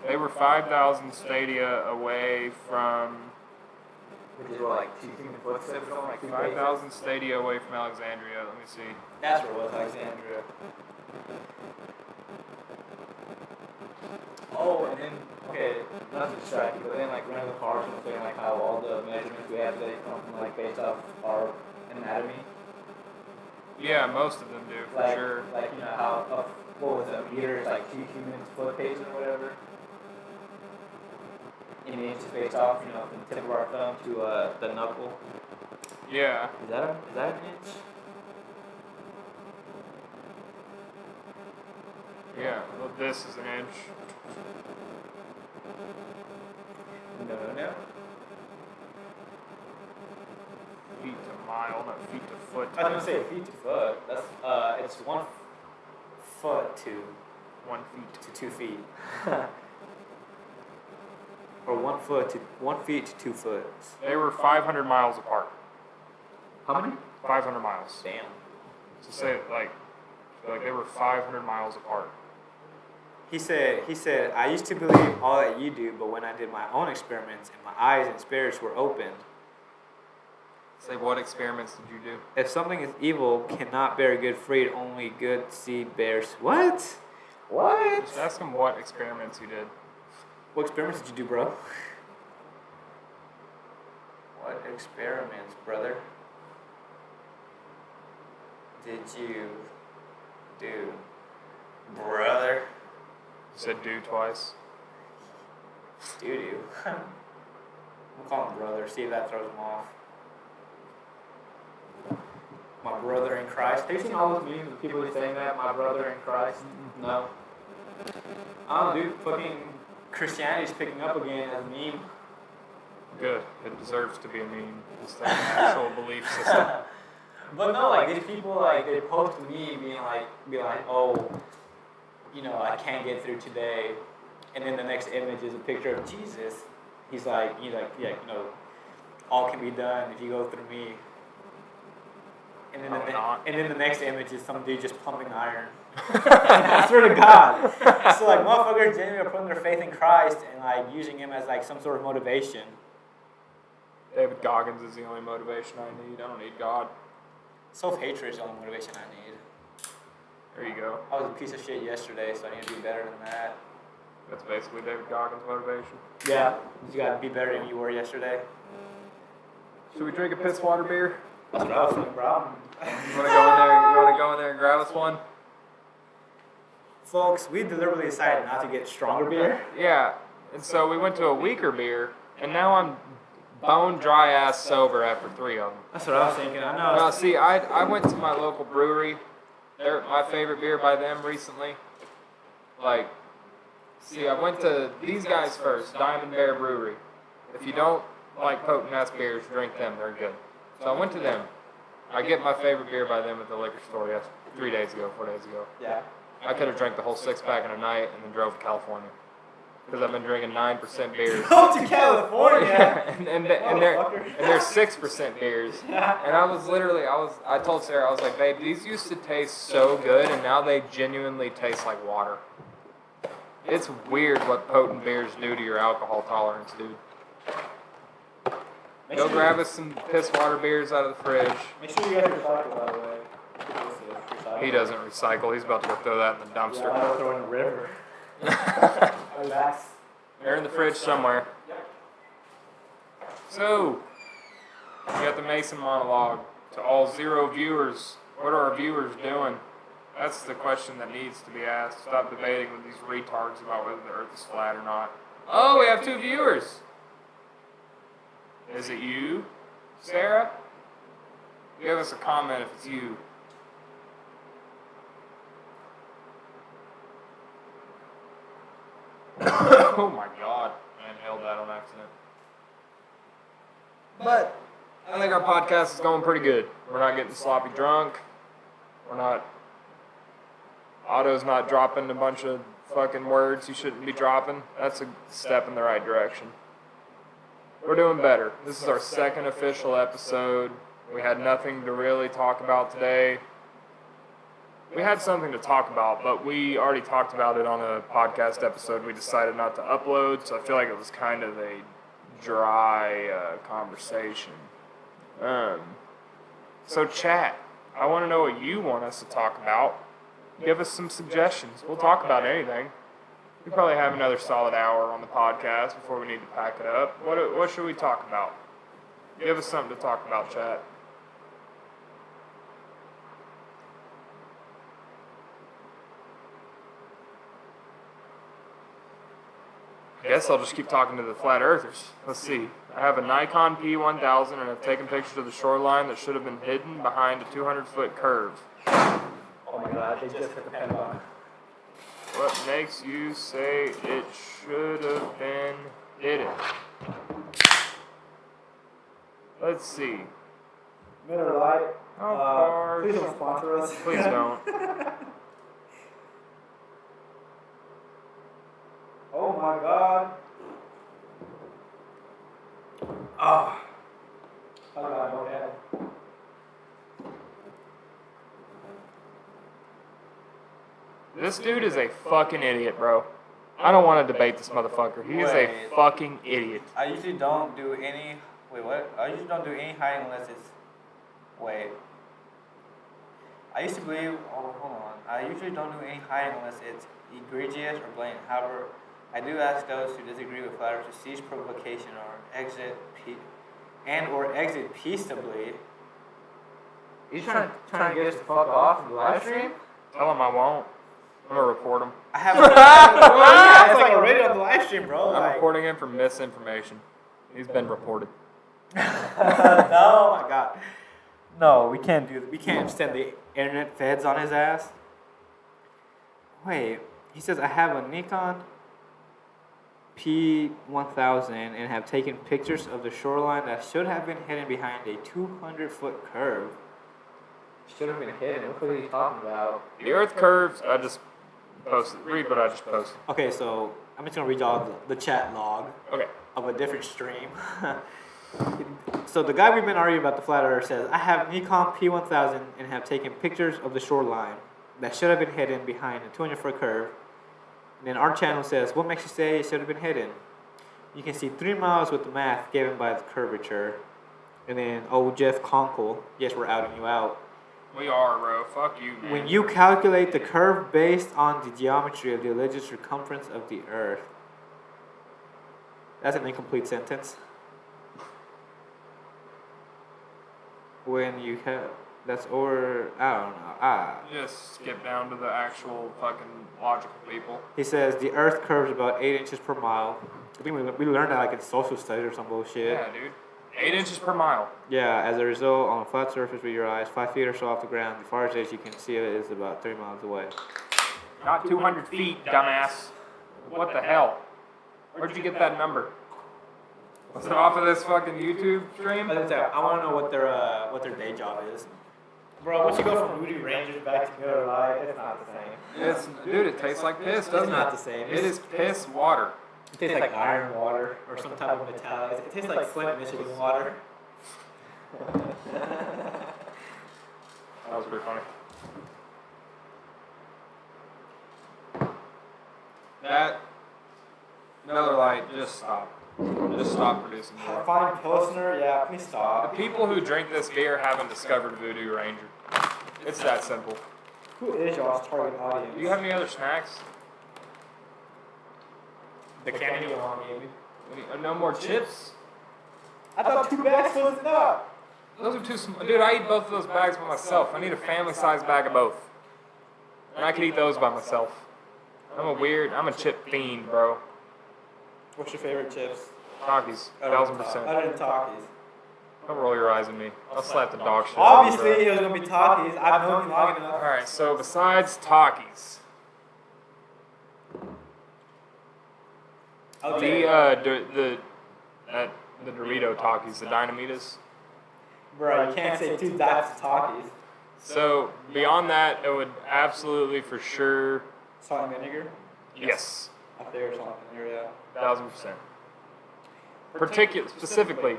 They were 5,000 stadia away from. Which is what, like 2 human footsteps or something? Like 5,000 stadia away from Alexandria. Let me see. That's where it was, Alexandria. Oh, and then, okay, not to distract you, but then like Randall Carson was saying like how all the measurements we have today come from like based off our anatomy. Yeah, most of them do, for Like, sure. like how, what was it, meters, like 2 human foot paces or whatever. In inches based off, from the tip of our thumb to the knuckle. Yeah. Is that an inch? Yeah, well, this is an inch. No. Feet to mile, not feet to foot. I was gonna say feet to foot. That's it's 1 foot to 1 feet. to 2 feet. Or 1 feet to 2 foot. They were 500 miles apart. How many? 500 miles. Damn. So say like they were 500 miles apart. He said, I used to believe all that you do, but when I did my own experiments and my eyes and spirits were opened. Say, what experiments did you do? If something is evil, cannot bear good fruit, only good seed bears. What? What? Just ask him what experiments he did. What experiments did you do, bro? What experiments, brother, did you do, brother? You said do twice. Doo-doo. I'm calling him brother, see if that throws him off. My brother in Christ. Have you seen all those memes of people saying that? My brother in Christ? No. I don't know, dude. Fucking Christianity's picking up again as a meme. Good. It deserves to be a meme. It's like an actual belief system. But no, like these people, like they post to me being like, oh, you know, I can't get through today, and then the next image is a picture of Jesus. He's like, yeah, you know, all can be done if you go through me. And then, and then the next image is some dude just pumping iron. I swear to God. So like motherfuckers genuinely are putting their faith in Christ and like using him as like some sort of motivation. David Goggins is the only motivation I need. I don't need God. Self-hatred is the only motivation I need. There you go. I was a piece of shit yesterday, so I need to be better than that. That's basically David Goggins' motivation. Yeah, you gotta be better than you were yesterday. Should we drink a piss water beer? That's what I was thinking, bro. You wanna go in there and grab us one? Folks, we deliberately decided not to get stronger beer. Yeah. And so we went to a weaker beer, and now I'm bone dry ass sober after 3 of them. That's what I was thinking. I know. Well, see, I went to my local brewery. They're my favorite beer by them recently. Like, see, I went to these guys first, Diamond Bear Brewery. If you don't like potent ass beers, drink them. They're good. So I went to them. I get my favorite beer by them at the liquor store 4 days ago. Yeah. I could have drank the whole 6-pack in a night and then drove to California. Because I've been drinking 9% beers. Go to California. and they're 6% beers. And I told Sarah, I was like, babe, these used to taste so good, and now they genuinely taste like water. It's weird what potent beers do to your alcohol tolerance, dude. Go grab us some piss water beers out of the fridge. Make sure you guys recycle, by the way. He doesn't recycle. He's about to go throw that in the dumpster. Yeah, I'll throw it in the river. They're in the fridge somewhere. So, we got the Mason monologue. To all 0 viewers, what are our viewers doing? That's the question that needs to be asked. Stop debating with these retards about whether the earth is flat or not. Oh, we have 2 viewers. Is it you, Sarah? Give us a comment if it's you. Oh my God, I inhaled that on accident. But I think our podcast is going pretty good. We're not getting sloppy drunk. Otto's not dropping a bunch of fucking words he shouldn't be dropping. That's a step in the right direction. We're doing better. This is our 2nd official episode. We had nothing to really talk about today. We had something to talk about, but we already talked about it on a podcast episode we decided not to upload, so I feel like it was kind of a dry conversation. So chat, I want to know what you want us to talk about. Give us some suggestions. We'll talk about anything. We probably have another solid hour on the podcast before we need to pack it up. What should we talk about? Give us something to talk about, chat. I guess I'll just keep talking to the flat earthers. Let's see. I have a Nikon P1000 and I've taken pictures of the shoreline that should have been hidden behind a 200-foot curve. Oh my God, they just hit the Pentagon. What makes you say it should have been hidden? Let's see. Miller Lite. How far? Please don't sponsor us. Please don't. Oh my God. Oh. Oh God, okay. This dude is a fucking idiot, bro. I don't want to debate this motherfucker. He is a Wait. fucking idiot. I usually don't do any. Wait, what? I usually don't do any hiding unless it's. Wait. I used to believe. Oh, hold on. I usually don't do any hiding unless it's egregious or blatant. However, I do ask those who disagree with flattery to cease provocation or exit peaceably. You trying to get us to fuck off in the live stream? Tell him I won't. I'm gonna report him. I have. Yeah, it's like already on the live stream, bro. I'm Like, reporting him for misinformation. He's been reported. no, my God. No, we can't do. We can't send the internet feds on his ass. Wait, he says I have a Nikon P1000 and have taken pictures of the shoreline that should have been hidden behind a 200-foot curve. Should have been hidden. What are you talking about? The Earth curves. I just posted. Read what I just posted. Okay, so I'm just gonna read y'all the chat log Okay. of a different stream. So the guy we've been arguing about the flat earth says, I have Nikon P1000 and have taken pictures of the shoreline that should have been hidden behind a 200-foot curve. And then our channel says, what makes you say it should have been hidden? You can see 3 miles with the math given by the curvature. And then, oh, Jeff Conkle, yes, we're outing you out. We are, bro. Fuck you, man. When you calculate the curve based on the geometry of the alleged circumference of the earth. That's an incomplete sentence. When you have, that's over, I don't know. Just skip down to the actual fucking logical people. He says the earth curves about 8 inches per mile. I think we learned that like in social studies or some bullshit. Yeah, dude. 8 inches per mile. Yeah, as a result, on a flat surface with your eyes, 5 feet or so off the ground, the farthest edge you can see it is about 3 miles away. Not 200 feet, dumbass. What the hell? Where'd you get that number? Was it off of this fucking YouTube stream? I want to know what their day job is. Bro, once you go from Voodoo Rangers back to Miller Lite, it's not the same. Dude, it tastes like piss, doesn't It's it? not the same. It is piss water. It tastes like iron water or some type of metallic. It tastes like Flint, Michigan water. That was pretty funny. That Miller Lite, just stop. Just stop producing more. Fine Pilsner, yeah, please The stop. people who drink this beer haven't discovered Voodoo Ranger. It's that simple. Who is y'all's target audience? Do you have any other snacks? the candy one, maybe? No more chips? I thought 2 bags was enough. Those are too small. Dude, I eat both of those bags by myself. I need a family-sized bag of both. And I could eat those by myself. I'm a chip fiend, bro. What's your favorite chips? Takis, 1000%. Other than Takis. Don't roll your eyes at me. I'll slap the dog shit out of you, bro. Obviously, it was gonna be Takis. I've known you long enough. Alright, so besides Takis, the Dorito Takis, the Dynamitas. Bro, you can't say 2 types of Takis. So beyond that, it would absolutely for sure, Salt and vinegar? yes, Up there or something, yeah. 1000%. Specifically,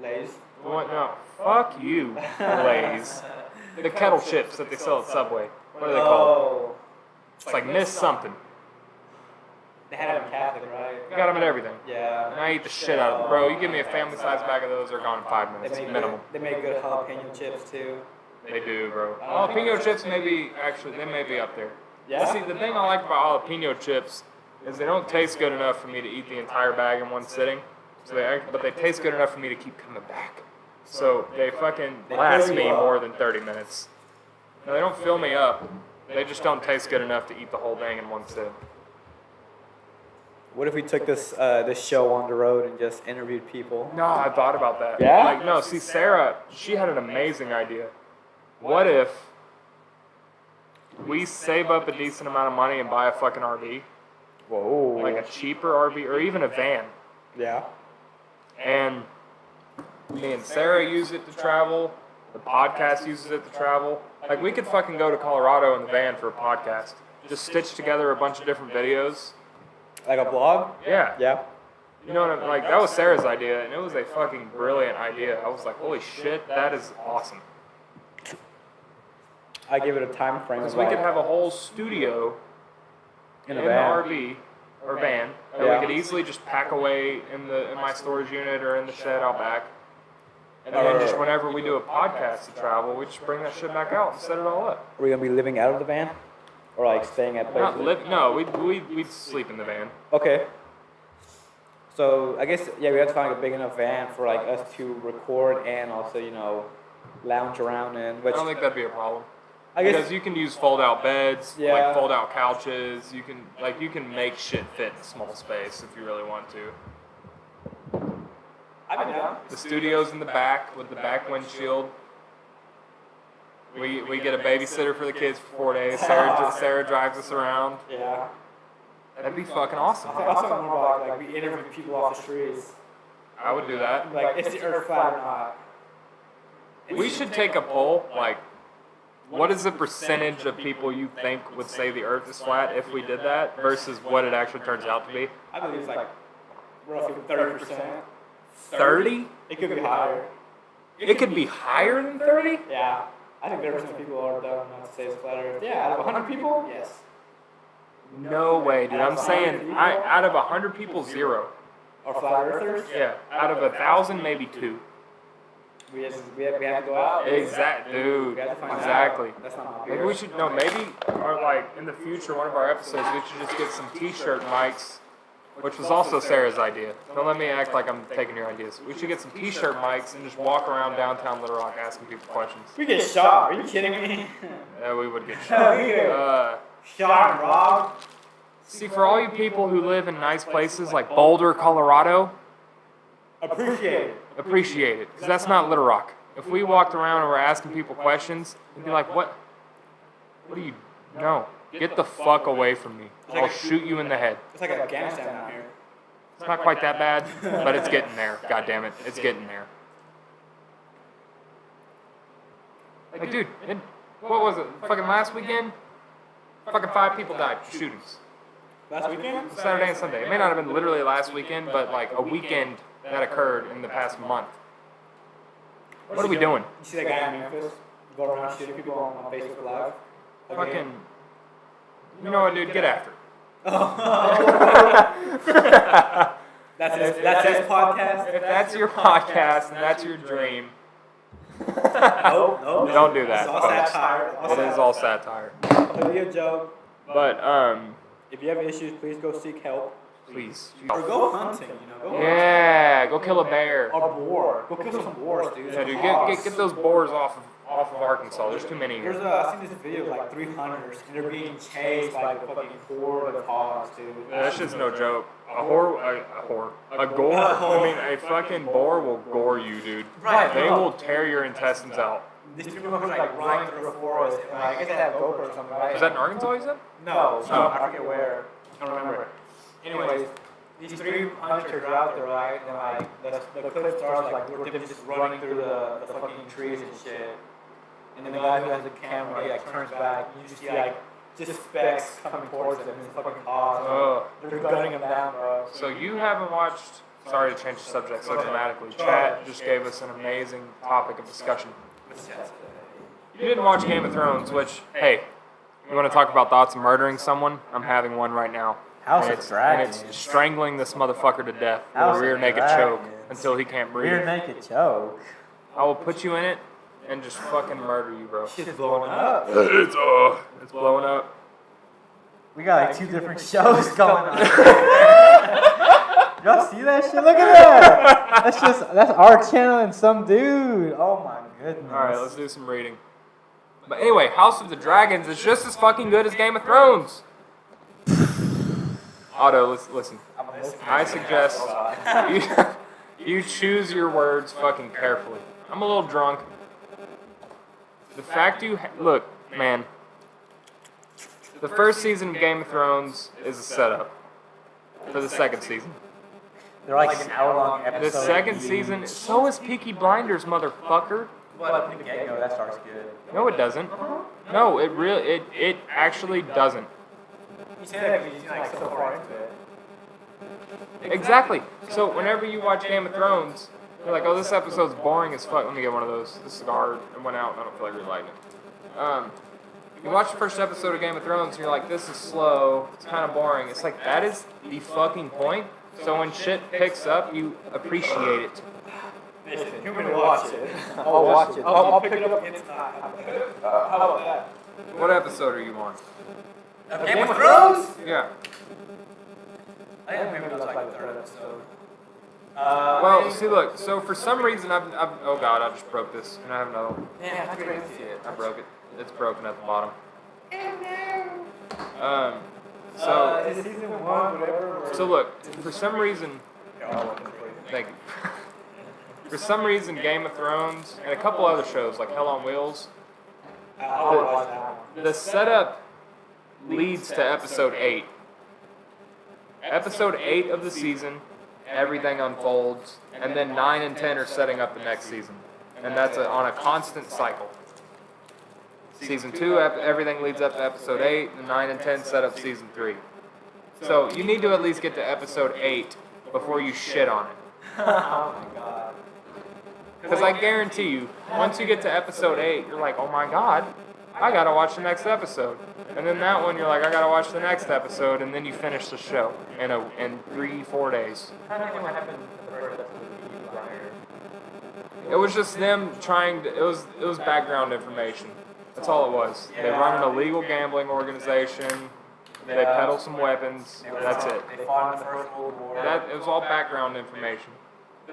Lay's. what? No, fuck you, Lay's. The kettle chips that they sell at Subway. What are they called? It's like Miss something. They had them in Catholic, right? You got them at everything. Yeah. And I eat the shit out of them. Bro, you give me a family-sized bag of those, they're gone in 5 minutes, minimum. They make good jalapeno chips too. They do, bro. Jalapeno chips they may be up there. Yeah? See, the thing I like about jalapeno chips is they don't taste good enough for me to eat the entire bag in one sitting. But they taste good enough for me to keep coming back. So they fucking last me more than 30 minutes. No, they don't fill me up. They just don't taste good enough to eat the whole thing in one sit. What if we took this show on the road and just interviewed people? No, I thought about that. Yeah? Like, no, see, Sarah, she had an amazing idea. What if we save up a decent amount of money and buy a fucking RV? Whoa. Like a cheaper RV or even a van. Yeah. And me and Sarah use it to travel. The podcast uses it to travel. Like, we could fucking go to Colorado in the van for a podcast. Just stitch together a bunch of different videos. Like a vlog? Yeah. Yeah. You know what I mean? Like, that was Sarah's idea, and it was a fucking brilliant idea. I was like, holy shit, that is awesome. I give it a time frame. Because we could have a whole studio in a the van. RV or van that Yeah. we could easily just pack away in my storage unit or in the shed out back. And then just whenever we do a podcast to travel, we just bring that shit back out and set it all up. Are we gonna be living out of the van, or like staying at places? No, we'd sleep in the van. Okay. So I guess we have to find a big enough van for like us to record and also lounge around in. I Which don't think that'd be a problem. I guess Because you can use fold-out beds, Yeah. like fold-out couches. You can make shit fit in a small space if you really want to. I've been down. The studio's in the back with the back windshield. We get a babysitter for the kids for 4 days. Sarah drives us around. Yeah. That'd be fucking awesome. I was talking more about like we interview people off the streets. I would do that. Like, is the earth flat or not? We should take a poll, like, what is the percentage of people you think would say the earth is flat if we did that versus what it actually turns out to be? I believe it's like roughly 30%. 30? It could be higher. It could be higher than 30? Yeah. I think 30% of people are dumb not to say it's flat earth. Yeah, out of 100 people, yes. No way, dude. I'm saying, out of 100 people, 0. Or flat earthers. Yeah, out of 1,000, maybe 2. We have to go out. Exact, dude. We have to find Exactly. out. That's not my Maybe we should, no, maybe, or like, in the future, one of our episodes, we should just get some t-shirt mics, which was also Sarah's idea. Don't let me act like I'm taking your ideas. We should get some t-shirt mics and just walk around downtown Little Rock asking people questions. We get shot. Are you kidding me? Yeah, we would get shot. Shot and robbed. See, for all you people who live in nice places like Boulder, Colorado, Appreciate it. appreciate it, because that's not Little Rock. If we walked around and were asking people questions, they'd be like, what do you, no, get the fuck away from me. I'll shoot you in the head. It's like Afghanistan out here. It's not quite that bad, but it's getting there. God damn it, it's getting there. Like, dude, what was it? Fucking last weekend? Fucking 5 people died. Shootings. Last weekend? Saturday and Sunday. It may not have been literally last weekend, but like a weekend that occurred in the past month. What are we doing? You see that guy in Memphis go around shooting people on Facebook Live? Fucking, you know what, dude? Get after it. That's his podcast? If that's your podcast and that's your dream, No. don't do that. It's all folks. satire. It is all satire. It'll be a joke. But If you have issues, please go seek help. please. Or go hunting, Go Yeah, go kill a bear. Or boar. Go kill some boars, dude. Yeah, dude, get those boars off of Arkansas. There's too many here. I've seen this video of like 3 hunters and they're being chased by a fucking horde of hogs, dude. Yeah, that shit's no joke. A gore. I mean, a fucking boar will gore you, dude. Right. They will tear your intestines out. These people are like running through a forest and I guess they have GoPro or something, right? Is that in Arkansas, you said? No, Oh. I forget where. I don't remember. Anyways, these 3 hunters are out there, right? And like the clip starts like they're just running through the fucking trees and shit. And then the guy who has the camera, he like turns back. You just see like just specks coming towards them. And it's fucking awesome. They're gunning them down, bro. So you haven't watched. Sorry to change the subject so dramatically. Chat just gave us an amazing topic of discussion. You didn't watch Game of Thrones, which, hey, you want to talk about thoughts of murdering someone? I'm having one right now. House And of it's Dragons. strangling this motherfucker to death with House a rear of naked choke Dragons. until he can't breathe. Rear naked choke. I will put you in it and just fucking murder you, bro. Shit's blowing up. It's blowing up. We got like 2 different shows going on. Y'all see that shit? Look at that. That's our channel and some dude. Oh my goodness. All right, let's do some reading. But anyway, House of the Dragons is just as fucking good as Game of Thrones. Otto, listen. I suggest you choose your words fucking carefully. I'm a little drunk. The fact look, man. The first season of Game of Thrones is a setup for the second season. They're like an hour-long The episode. second season, so is Peaky Blinders, motherfucker. But in the get-go, that starts good. No, it doesn't. No, it actually doesn't. You say that because you're like so far into it. Exactly. So whenever you watch Game of Thrones, you're like, oh, this episode's boring as fuck. Let me get one of those. This cigar went out and I don't feel like relighting it. You watch the first episode of Game of Thrones and you're like, this is slow, it's kind of boring. It's like, that is the fucking point. So when shit picks up, you appreciate it. Listen, you can watch it. I'll watch it. I'll pick it up against time. How about that? What episode are you on? Game of Thrones? Yeah. I think maybe it was like the third episode. Well, see, look. So for some reason, I've oh god, I just broke this, and I have another one. Damn, that's great. Shit, I broke it. It's broken at the bottom. So Is it season 1, whatever? so look. For some reason, thank you. For some reason, Game of Thrones and a couple other shows like Hell on Wheels, I'll watch that one. the setup leads to episode 8. Episode 8 of the season, everything unfolds, and then 9 and 10 are setting up the next season. And that's on a constant cycle. Season 2, everything leads up to episode 8, and 9 and 10 set up season 3. So you need to at least get to episode 8 before you shit on it. Oh my god. Because I guarantee you, once you get to episode 8, you're like, oh my god, I gotta watch the next episode. And then that one, you're like, I gotta watch the next episode, and then you finish the show in 3-4 days. I don't know what happened in the first episode of the Fire. It was just them trying to, it was background information. That's all it was. They run an illegal gambling organization, they peddle some weapons, that's it. They fought in the First World War. It was all background information.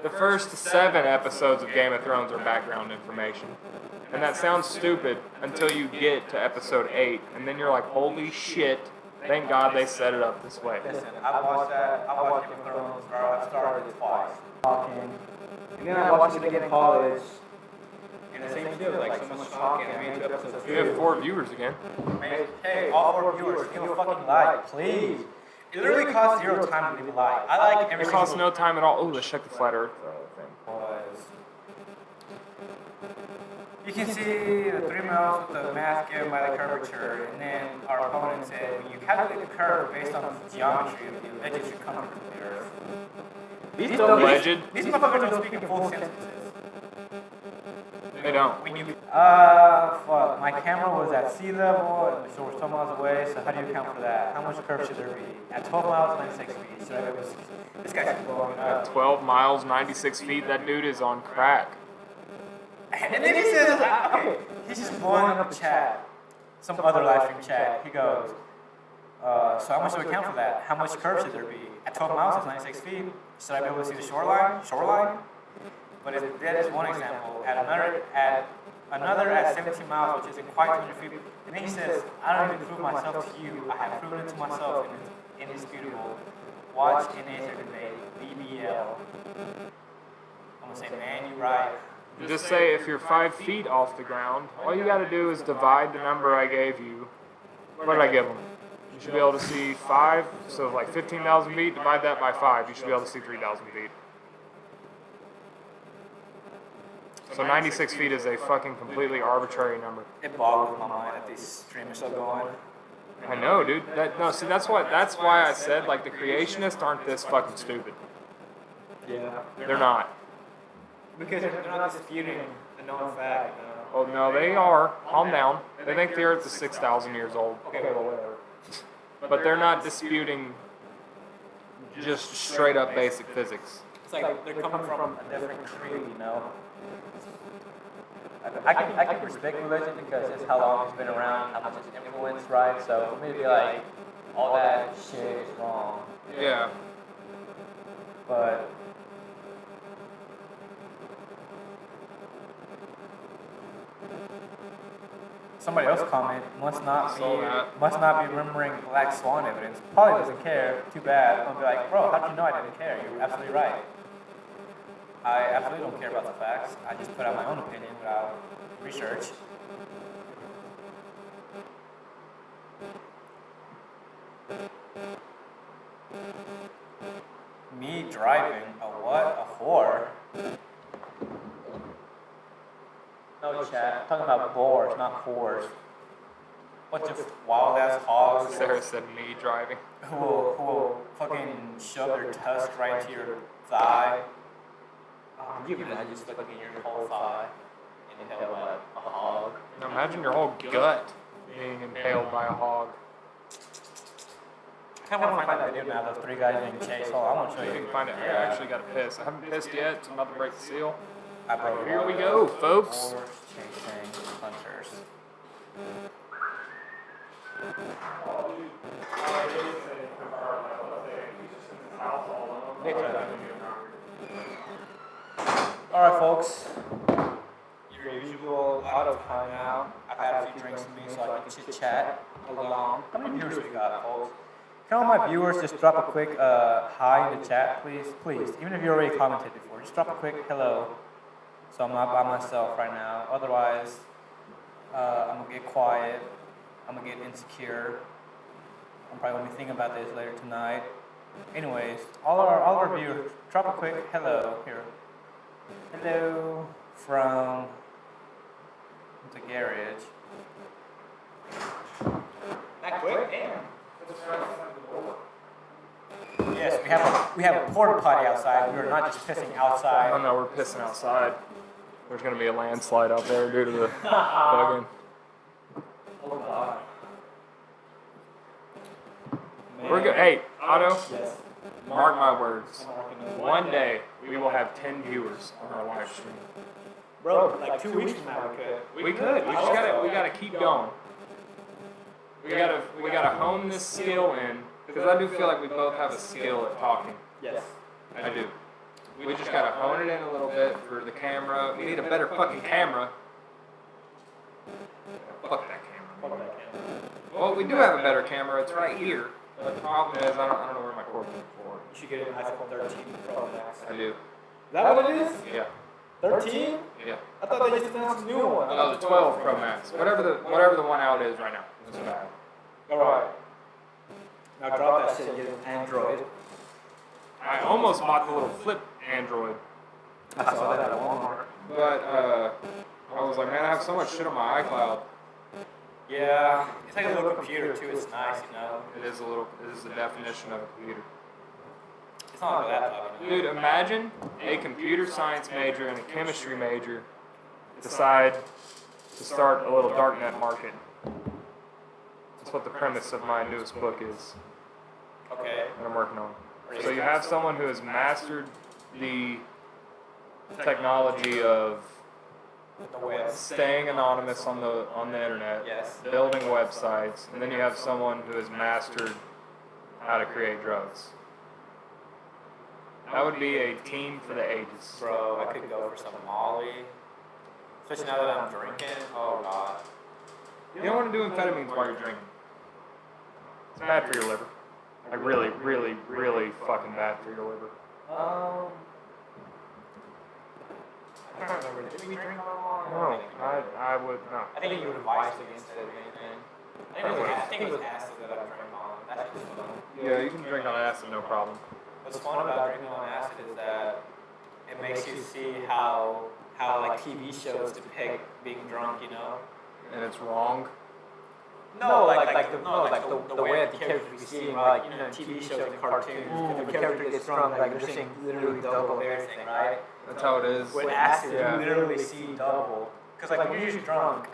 The first 7 episodes of Game of Thrones are background information. And that sounds stupid until you get to episode 8, and then you're like, holy shit, thank God they set it up this way. Listen, I watched that. I watched Game of Thrones. I started it twice. Talking. And then I watched it again in college. And the same deal, like so much talking. I made 2 episodes. You have 4 viewers again. Hey, all 4 viewers, give a fucking like, please. It literally costs 0 time to leave a like. I like every It single costs no time at all. Oh, let's check the flat Earth thing. You can see the 3 miles with the math given by the curvature, and then our opponent said, when you calculate the curve based on the geometry of the alleged circumference of the Earth. These motherfuckers don't speak in full sentences. They don't. Fuck. My camera was at sea level, and so we're 12 miles away, so how do you account for that? How much curve should there be? At 12 miles, 96 feet. So it was, this guy's blowing up. 12 miles, 96 feet, that dude is on crack. And then he says, okay, he's just blowing up the chat. Some other live stream chat. He goes, so how much do we account for that? How much curve should there be? At 12 miles, it's 96 feet. Should I be able to see the shoreline? Shoreline? But that is one example. At another at 17 miles, which isn't quite 200 feet. And then he says, I don't need to prove myself to you. I have proven it to myself, and it's indisputable. Watch NASR debate, BBL. I'm gonna say, man, you right. Just say if you're 5 feet off the ground, all you gotta do is divide the number I gave you. What did I give them? You should be able to see 5, so like 15,000 feet, divide that by 5, you should be able to see 3,000 feet. So 96 feet is a fucking completely arbitrary number. It boggles my mind that these streams are still going. I know, dude. See, that's why I said, like, the creationists aren't this fucking stupid. Yeah. They're not. Because they're not disputing the known fact. Oh, no, they are. Calm down. They think the Earth is 6,000 years old. Okay, well, whatever. But they're not disputing just straight up basic physics. It's like they're coming from a different tree, you know? I can respect religion because it's how long it's been around, how much it's influenced, right? So for me to be like, all that shit is wrong. Yeah. But somebody else comment must not be remembering Black Swan evidence. Probably doesn't care. Too bad. I'm gonna be like, bro, how'd you know I didn't care? You're absolutely right. I absolutely don't care about the facts. I just put out my own opinion without research. Me driving a what? A whore? No chat. I'm talking about boars, not whores. Bunch of wild ass hogs. Sarah said me driving. Who will fucking shove their tusk right to your thigh. You can just fucking your whole thigh and inhale a hog. Now imagine your whole gut. being impaled by a hog. I kind of want to find that video now, those 3 guys being chased. Oh, I want to show You you. can find it. I actually got to piss. I haven't pissed yet, so I'm about to break the seal. I broke it. Here we go, folks. Horse chasing hunters. Alright, folks. Your usual auto time now. I've had a few drinks with me so I can chit chat along. How many viewers we got, folks? Can all my viewers just drop a quick hi in the chat, please? Please. Even if you already commented before, just drop a quick hello. So I'm not by myself right now. Otherwise, I'm gonna get quiet. I'm gonna get insecure. I'm probably gonna be thinking about this later tonight. Anyways, all our viewers, drop a quick hello here. Hello from the garage. That quick? Damn. Yes, we have a porta potty outside. We are not just pissing outside. Oh no, we're pissing outside. There's gonna be a landslide out there due to the bugging. Oh God. We're good. Hey, Otto, Yes. mark my words. I'm working on it. One day we will have 10 viewers on our live stream. Bro, like 2 weeks from now we could. We could. We gotta keep going. We gotta hone this skill in, because I do feel like we both have a skill at talking. Yes. I do. We just gotta hone it in a little bit for the camera. We need a better fucking camera. Fuck that camera. Fuck that camera. Well, we do have a better camera. It's right here. But the problem is, I don't know where my cord is for. You should get an iPhone 13 Pro Max. I do. Is that what it is? Yeah. 13? Yeah. I thought they just announced a new one. No, the 12 Pro Max. Whatever the one out is right now. It's bad. Alright. Now drop that shit and get an Android. I almost bought the little flip Android, I saw that at Walmart. but I was like, man, I have so much shit on my iCloud. Yeah, it's like a little computer too. It's nice, you know. It is the definition of a computer. It's not like a laptop, you know. Dude, imagine a computer science major and a chemistry major decide to start a little darknet market. That's what the premise of my newest book is Okay. that I'm working on. So you have someone who has mastered the technology of The web. staying anonymous on the internet, Yes. building websites, and then you have someone who has mastered how to create drugs. That would be a team for the ages. Bro, I could go for some Molly. Especially now that I'm drinking. Oh God. You don't want to do amphetamines while you're drinking. It's bad for your liver. Like really, really, really fucking bad for your liver. I can't remember. Did we drink alcohol? No, I would not. I think you would advise against it, if anything. I think it was acid that I drank on. That's just fun. Yeah, you can drink on acid, no problem. What's fun about drinking on acid is that it makes you see how like TV shows depict being drunk, you know? And it's wrong. No, like the way that the characters we see, like, you know, TV shows and cartoons, if a character gets drunk, like they're seeing literally double everything, right? That's how it is. With acid, Yeah. you literally see double. Because like when you're just drunk,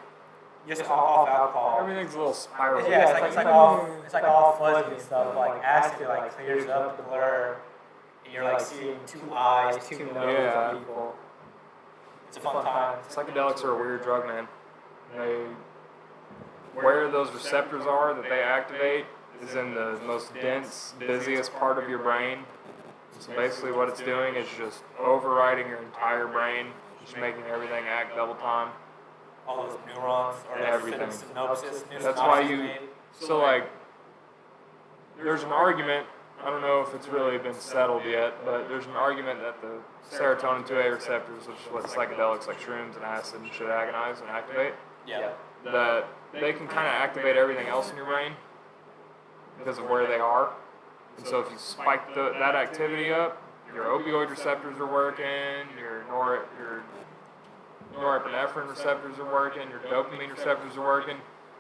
you're just off alcohol. Everything's a little spiral. Yeah, it's like all fuzzy and stuff. Like acid like clears up the blur, and you're like seeing 2 eyes, 2 noses Yeah. of people. It's a fun time. Psychedelics are a weird drug, man. Where those receptors are that they activate is in the most dense, busiest part of your brain. So basically what it's doing is just overriding your entire brain, just making everything act double time. All those neurons or Everything. synopsis. That's why you, so like, there's an argument, I don't know if it's really been settled yet, but there's an argument that the serotonin 2A receptors, which is what psychedelics like shrooms and acid should agonize and activate, Yeah. that they can kind of activate everything else in your brain because of where they are. And so if you spike that activity up, your opioid receptors are working, your norepinephrine receptors are working, your dopamine receptors are working.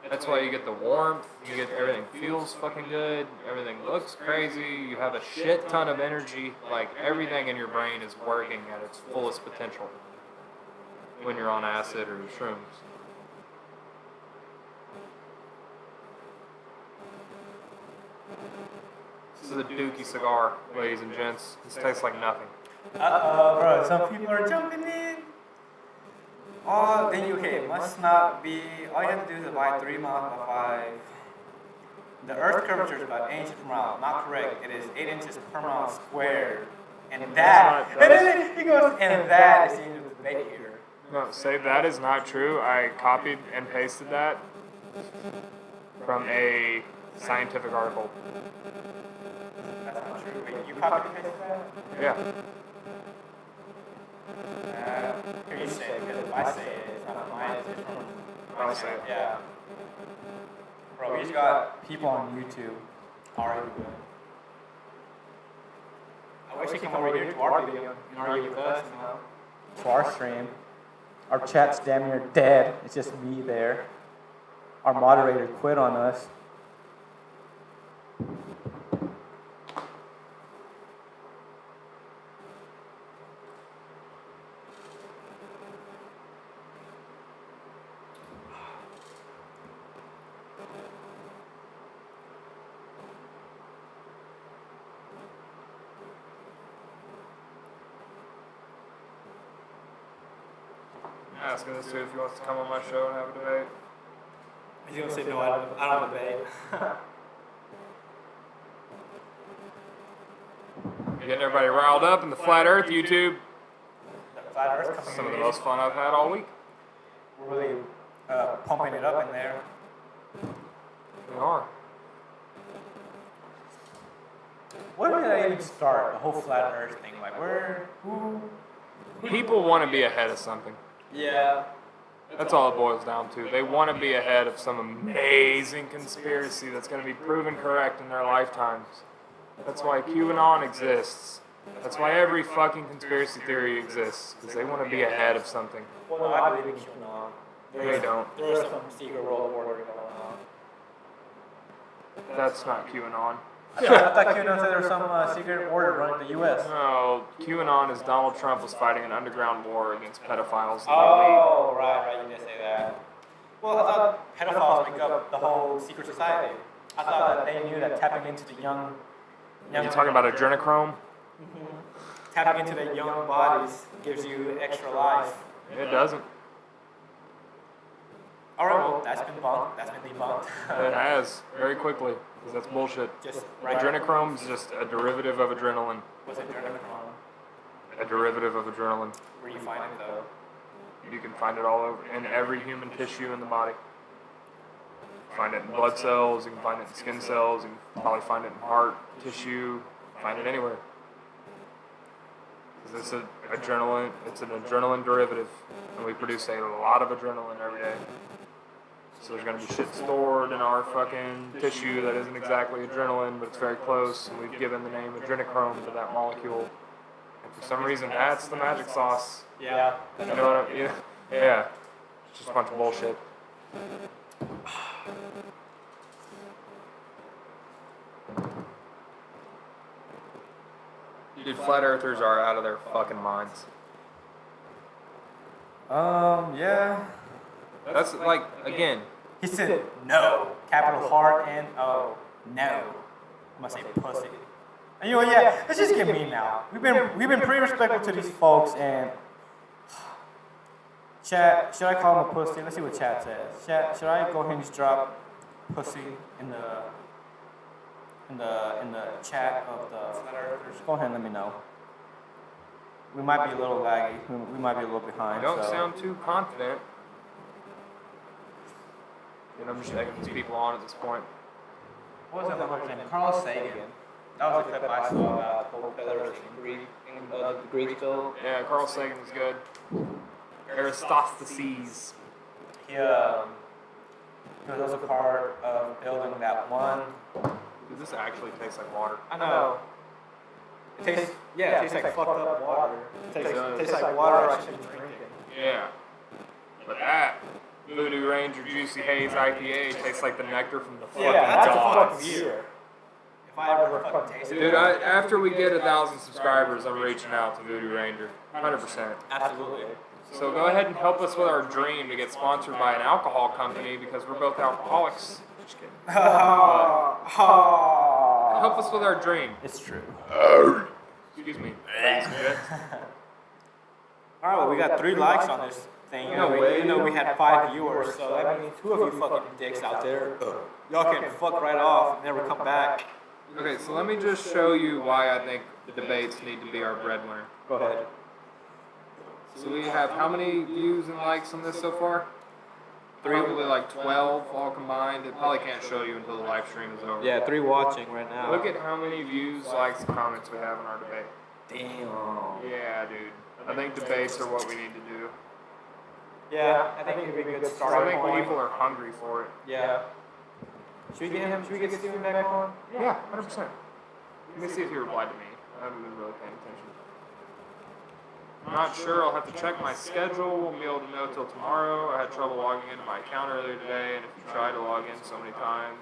That's why you get the warmth, you get everything feels fucking good, everything looks crazy, you have a shit ton of energy, like everything in your brain is working at its fullest potential when you're on acid or shrooms. This is a Dookie cigar, ladies and gents. This tastes like nothing. Bro, some people are jumping in. Oh, then you okay, must not be, all you have to do is divide 3 miles by 5. The Earth's curvature is about 8 inches per mile. Not correct. It is 8 inches per mile squared. And that, and then he goes, and that is the end of the debate here. No, say that is not true. I copied and pasted that from a scientific article. That's not true. Wait, you copied and pasted that? Yeah. Here you say it, because if I say it, it's not mine, it's from... I'll say it. Yeah. Bro, we just got people on YouTube already good. I wish you come over here to our video and argue with us, you know. To our stream. Our chat's damn near dead. It's just me there. Our moderator quit on us. Asking this dude if he wants to come on my show and have a debate. He's gonna say no, I don't debate. You're getting everybody riled up in the flat Earth YouTube. Flat Earth coming Some of the in. most fun I've had all week. We're really pumping it up in there. We are. Where did I even start the whole flat Earth thing? Like, who? People want to be ahead of something. Yeah. That's all it boils down to. They want to be ahead of some amazing conspiracy that's going to be proven correct in their lifetimes. That's why QAnon exists. That's why every fucking conspiracy theory exists. Because they want to be ahead of something. Well, no, I believe in QAnon. They don't. There is some secret world order going on. That's not QAnon. I thought QAnon said there was some secret order running the U.S. No, QAnon is Donald Trump was fighting an underground war against pedophiles. Oh, right, you did say that. Well, I thought pedophiles make up the whole secret society. I thought that they knew that tapping into the young You're talking about adrenochrome? tapping into the young bodies gives you extra life. It doesn't. All right, well, that's been debunked. It has, very quickly, because that's bullshit. Just right. Adrenochrome is just a derivative of adrenaline. What's adrenochrome? A derivative of adrenaline. Where do you find it though? You can find it all over, in every human tissue in the body. Find it in blood cells, you can find it in skin cells, you can probably find it in heart tissue, find it anywhere. Because it's an adrenaline derivative, and we produce a lot of adrenaline every day. So there's going to be shit stored in our fucking tissue that isn't exactly adrenaline, but it's very close, and we've given the name adrenochrome to that molecule. And for some reason, that's the magic sauce. Yeah. You know what I mean? Yeah. It's just a bunch of bullshit. Dude, flat earthers are out of their fucking minds. Yeah. That's like, again, He said no. Capital heart and O. No. I'm gonna say pussy. And you know, yeah, let's just get me now. We've been pretty respectful to these folks and chat, should I call him a pussy? Let's see what chat says. Chat, should I go ahead and just drop pussy in the chat of the flat earthers? Go ahead and let me know. We might be a little laggy. We might be a little behind. don't so. sound too confident. And I'm just taking these people on at this point. What was that one name? Carl Sagan. That was a clip I saw about the whole pillars in Greek, the Greek still. Yeah, Carl Sagan was good. Aristophanes. He was also part of building that one. Dude, this actually tastes like water. I know. It tastes like fucked up water. It tastes like water I should be drinking. Yeah. But that Voodoo Ranger Juicy Haze IPA tastes like the nectar from the fucking Yeah, that's a gods. fucking beer. If I ever fucking tasted Dude, it. after we get 1,000 subscribers, I'm reaching out to Voodoo Ranger. 100%. Absolutely. So go ahead and help us with our dream to get sponsored by an alcohol company because we're both alcoholics. Just kidding. help us with our dream. It's true. Excuse me. ladies and gents. All right, well, we got 3 likes on this thing. No way. Even though we had 5 viewers, so that means 2 of you fucking dicks out there. Y'all can fuck right off and never come back. Okay, so let me just show you why I think the debates need to be our breadwinner. Go ahead. So we have how many views and likes on this so far? Probably like 12 all combined. It probably can't show you until the live stream is over. Yeah, 3 watching right now. Look at how many views, likes, and comments we have in our debate. Damn. Yeah, dude. I think debates are what we need to do. Yeah, I think it would be a good I starting think point. people are hungry for it. Yeah. Should we get Steven back on? Yeah, 100%. Let me see if he replied to me. I haven't been really paying attention. I'm not sure. I'll have to check my schedule. Won't be able to know till tomorrow. I had trouble logging into my account earlier today, and if you try to log in so many times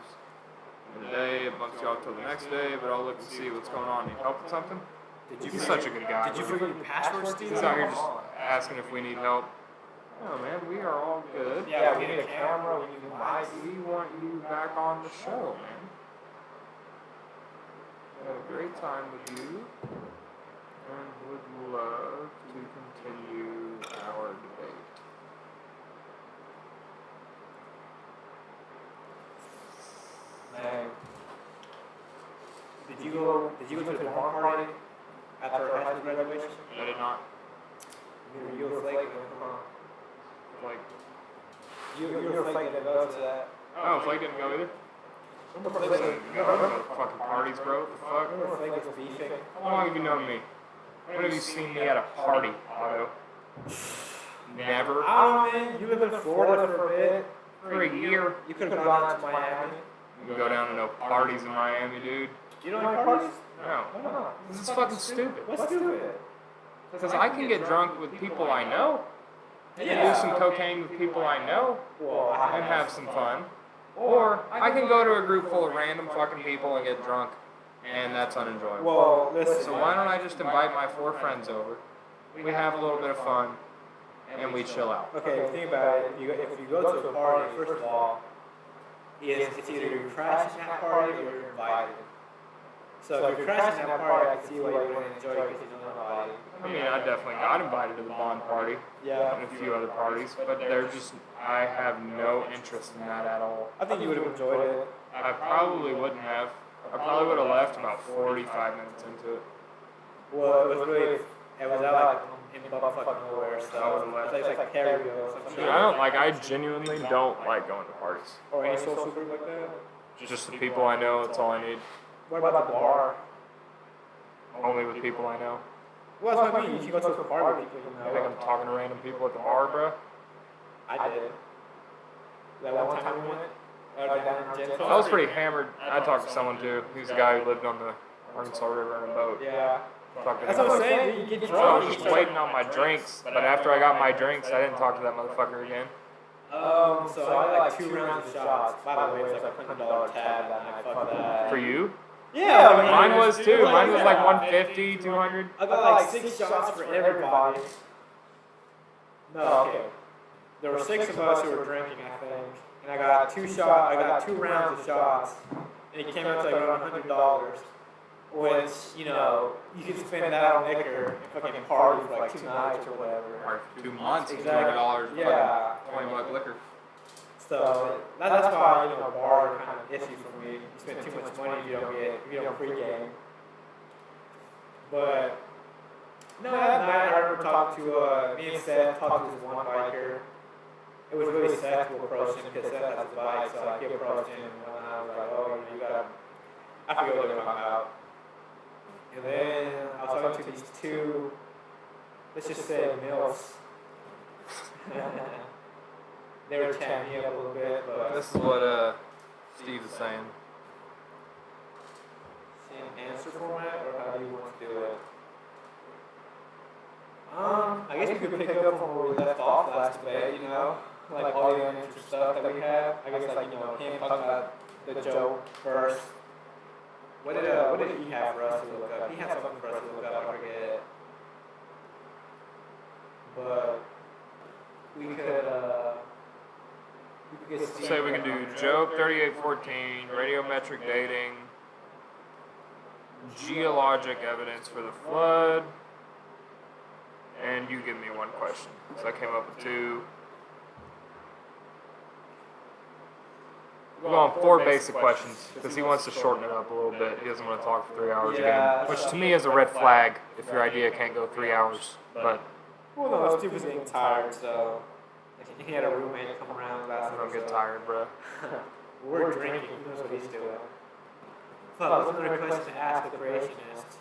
in a day, it bumps you off till the next day, but I'll look and see what's going on. Need help with something? He's such a good guy. Did you forget your password, Steven? He's out here just asking if we need help. Oh man, we are all good. Yeah, we need a camera, we need a mic. We want you back on the show, man. We had a great time with you, and would love to continue our debate. Man. Did you go to the barn party after high school graduation? I did not You were flaking, come on. like. You were flaking to go to that. Oh, Flake didn't go either. Remember Listen, Flake? you go to fucking parties, bro. What the fuck? Remember Flake was beefing? How long have you known me? When have you seen me at a party, Otto? Never. I don't know, man. You lived in Florida for a bit. For a year. You could have gone to Miami. You can go down to no parties in Miami, dude. You don't like parties? No. Why not? This is fucking stupid. What's stupid? Because I can get drunk with people I know, and do some cocaine with people I know, Well, and have some fun. Or I can go to a group full of random fucking people and get drunk, and that's unenjoyable. Well, listen. So why don't I just invite my 4 friends over? We have a little bit of fun, and we chill out. Okay, think about it. If you go to a party, first of all, it's either you're crashing that party or you're invited. So if you're crashing that party, I can see why you wouldn't enjoy it because you know nobody. I mean, I definitely got invited to the Bond party Yeah. and a few other parties, but I have no interest in that at all. I think you would have enjoyed it. I probably wouldn't have. I probably would have left about 45 minutes into it. Well, it was out like in fucking nowhere, so I would've left. it's like Perryville or something. I genuinely don't like going to parties. Or any social group like that. Just the people I know, that's all I need. What about the bar? Only with people I know. Well, that's what I mean. You can go to a bar with people you I think know. I'm talking to random people at the bar, bro. I did. That one time we went down in Gentle. I was pretty hammered. I talked to someone too. He's a guy who lived on the Arkansas River in a boat. Yeah. Talked to That's him. what I'm saying. You get So I drunk. was just waiting on my drinks, but after I got my drinks, I didn't talk to that motherfucker again. So I got like 2 rounds of shots. By the way, it's like a $100 tab that night. Fuck that. For you? Yeah, I mean, Mine was too. Mine was like 150, 200. I got like 6 shots for everybody. No, okay. There were 6 of us who were drinking, I think, and I got 2 rounds of shots, and it came out to like around $100. Which, you know, you can spend that on liquor and fucking party for like 2 nights or whatever. Or 2 months, Exactly. $200, Yeah. fucking $20 liquor. So that's why, you know, bars are kind of issue for me. You spend too much money if you don't pregame. But no, that night I remember talking to me and Seth talked to this one biker. It was really Seth who approached him because Seth has a bike, so like he approached him and I was like, oh, you gotta, I forget what they were talking about. And then I was talking to these 2, let's just say milfs. They were tapping me up a little bit, but This is what Steve is saying. same answer format, or how do you want to do it? I guess we could pick up from where we left off last debate, you know? Like all the unanswered stuff that we had. I guess like, you know, him talking about the joke first. What did he have for us to look up? He had something for us to look up, I forget. But we could get Say we can do Job 3814, radiometric dating, geologic evidence for the flood. And you give me one question. So I came up with 2. We'll go on 4 basic questions because he wants to shorten it up a little bit. He doesn't want to talk for 3 hours Yeah. again, which to me is a red flag if your idea can't go 3 hours. But Well, no, it's too busy getting tired, so he had a roommate come around last I night. don't get tired, bro. We're drinking. Who knows what he's doing? Fuck, what's another question to ask the creationist?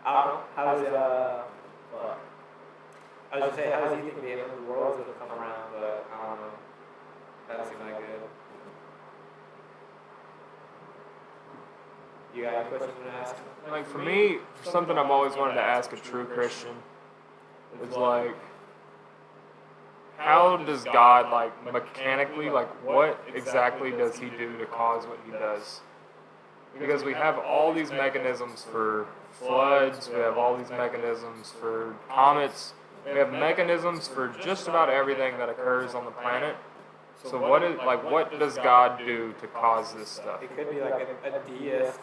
I don't know. How does it, fuck. I was gonna say, how does he think the end of the world's gonna come around, but I don't know. That doesn't seem that good. You got any questions you want to ask? Like for me, something I've always wanted to ask a true Christian is like, how does God like mechanically, like what exactly does he do to cause what he does? Because we have all these mechanisms for floods, we have all these mechanisms for comets, we have mechanisms for just about everything that occurs on the planet. So what does God do to cause this stuff? It could be like a deist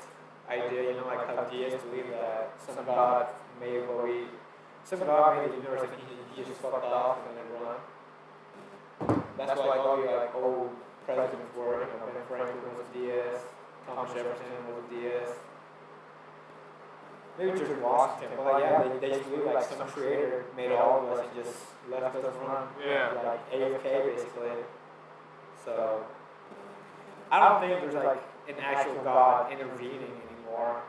idea, like how deists believe that some God made the universe and he just fucked off and then run. That's why like all your like old presidents were. Ben Franklin was a deist, Thomas Jefferson was a deist. Maybe George Washington, but like yeah, they just believe like some creator made all of us and just left us run. Yeah. Like AFK basically. So I don't think there's like an actual God intervening anymore.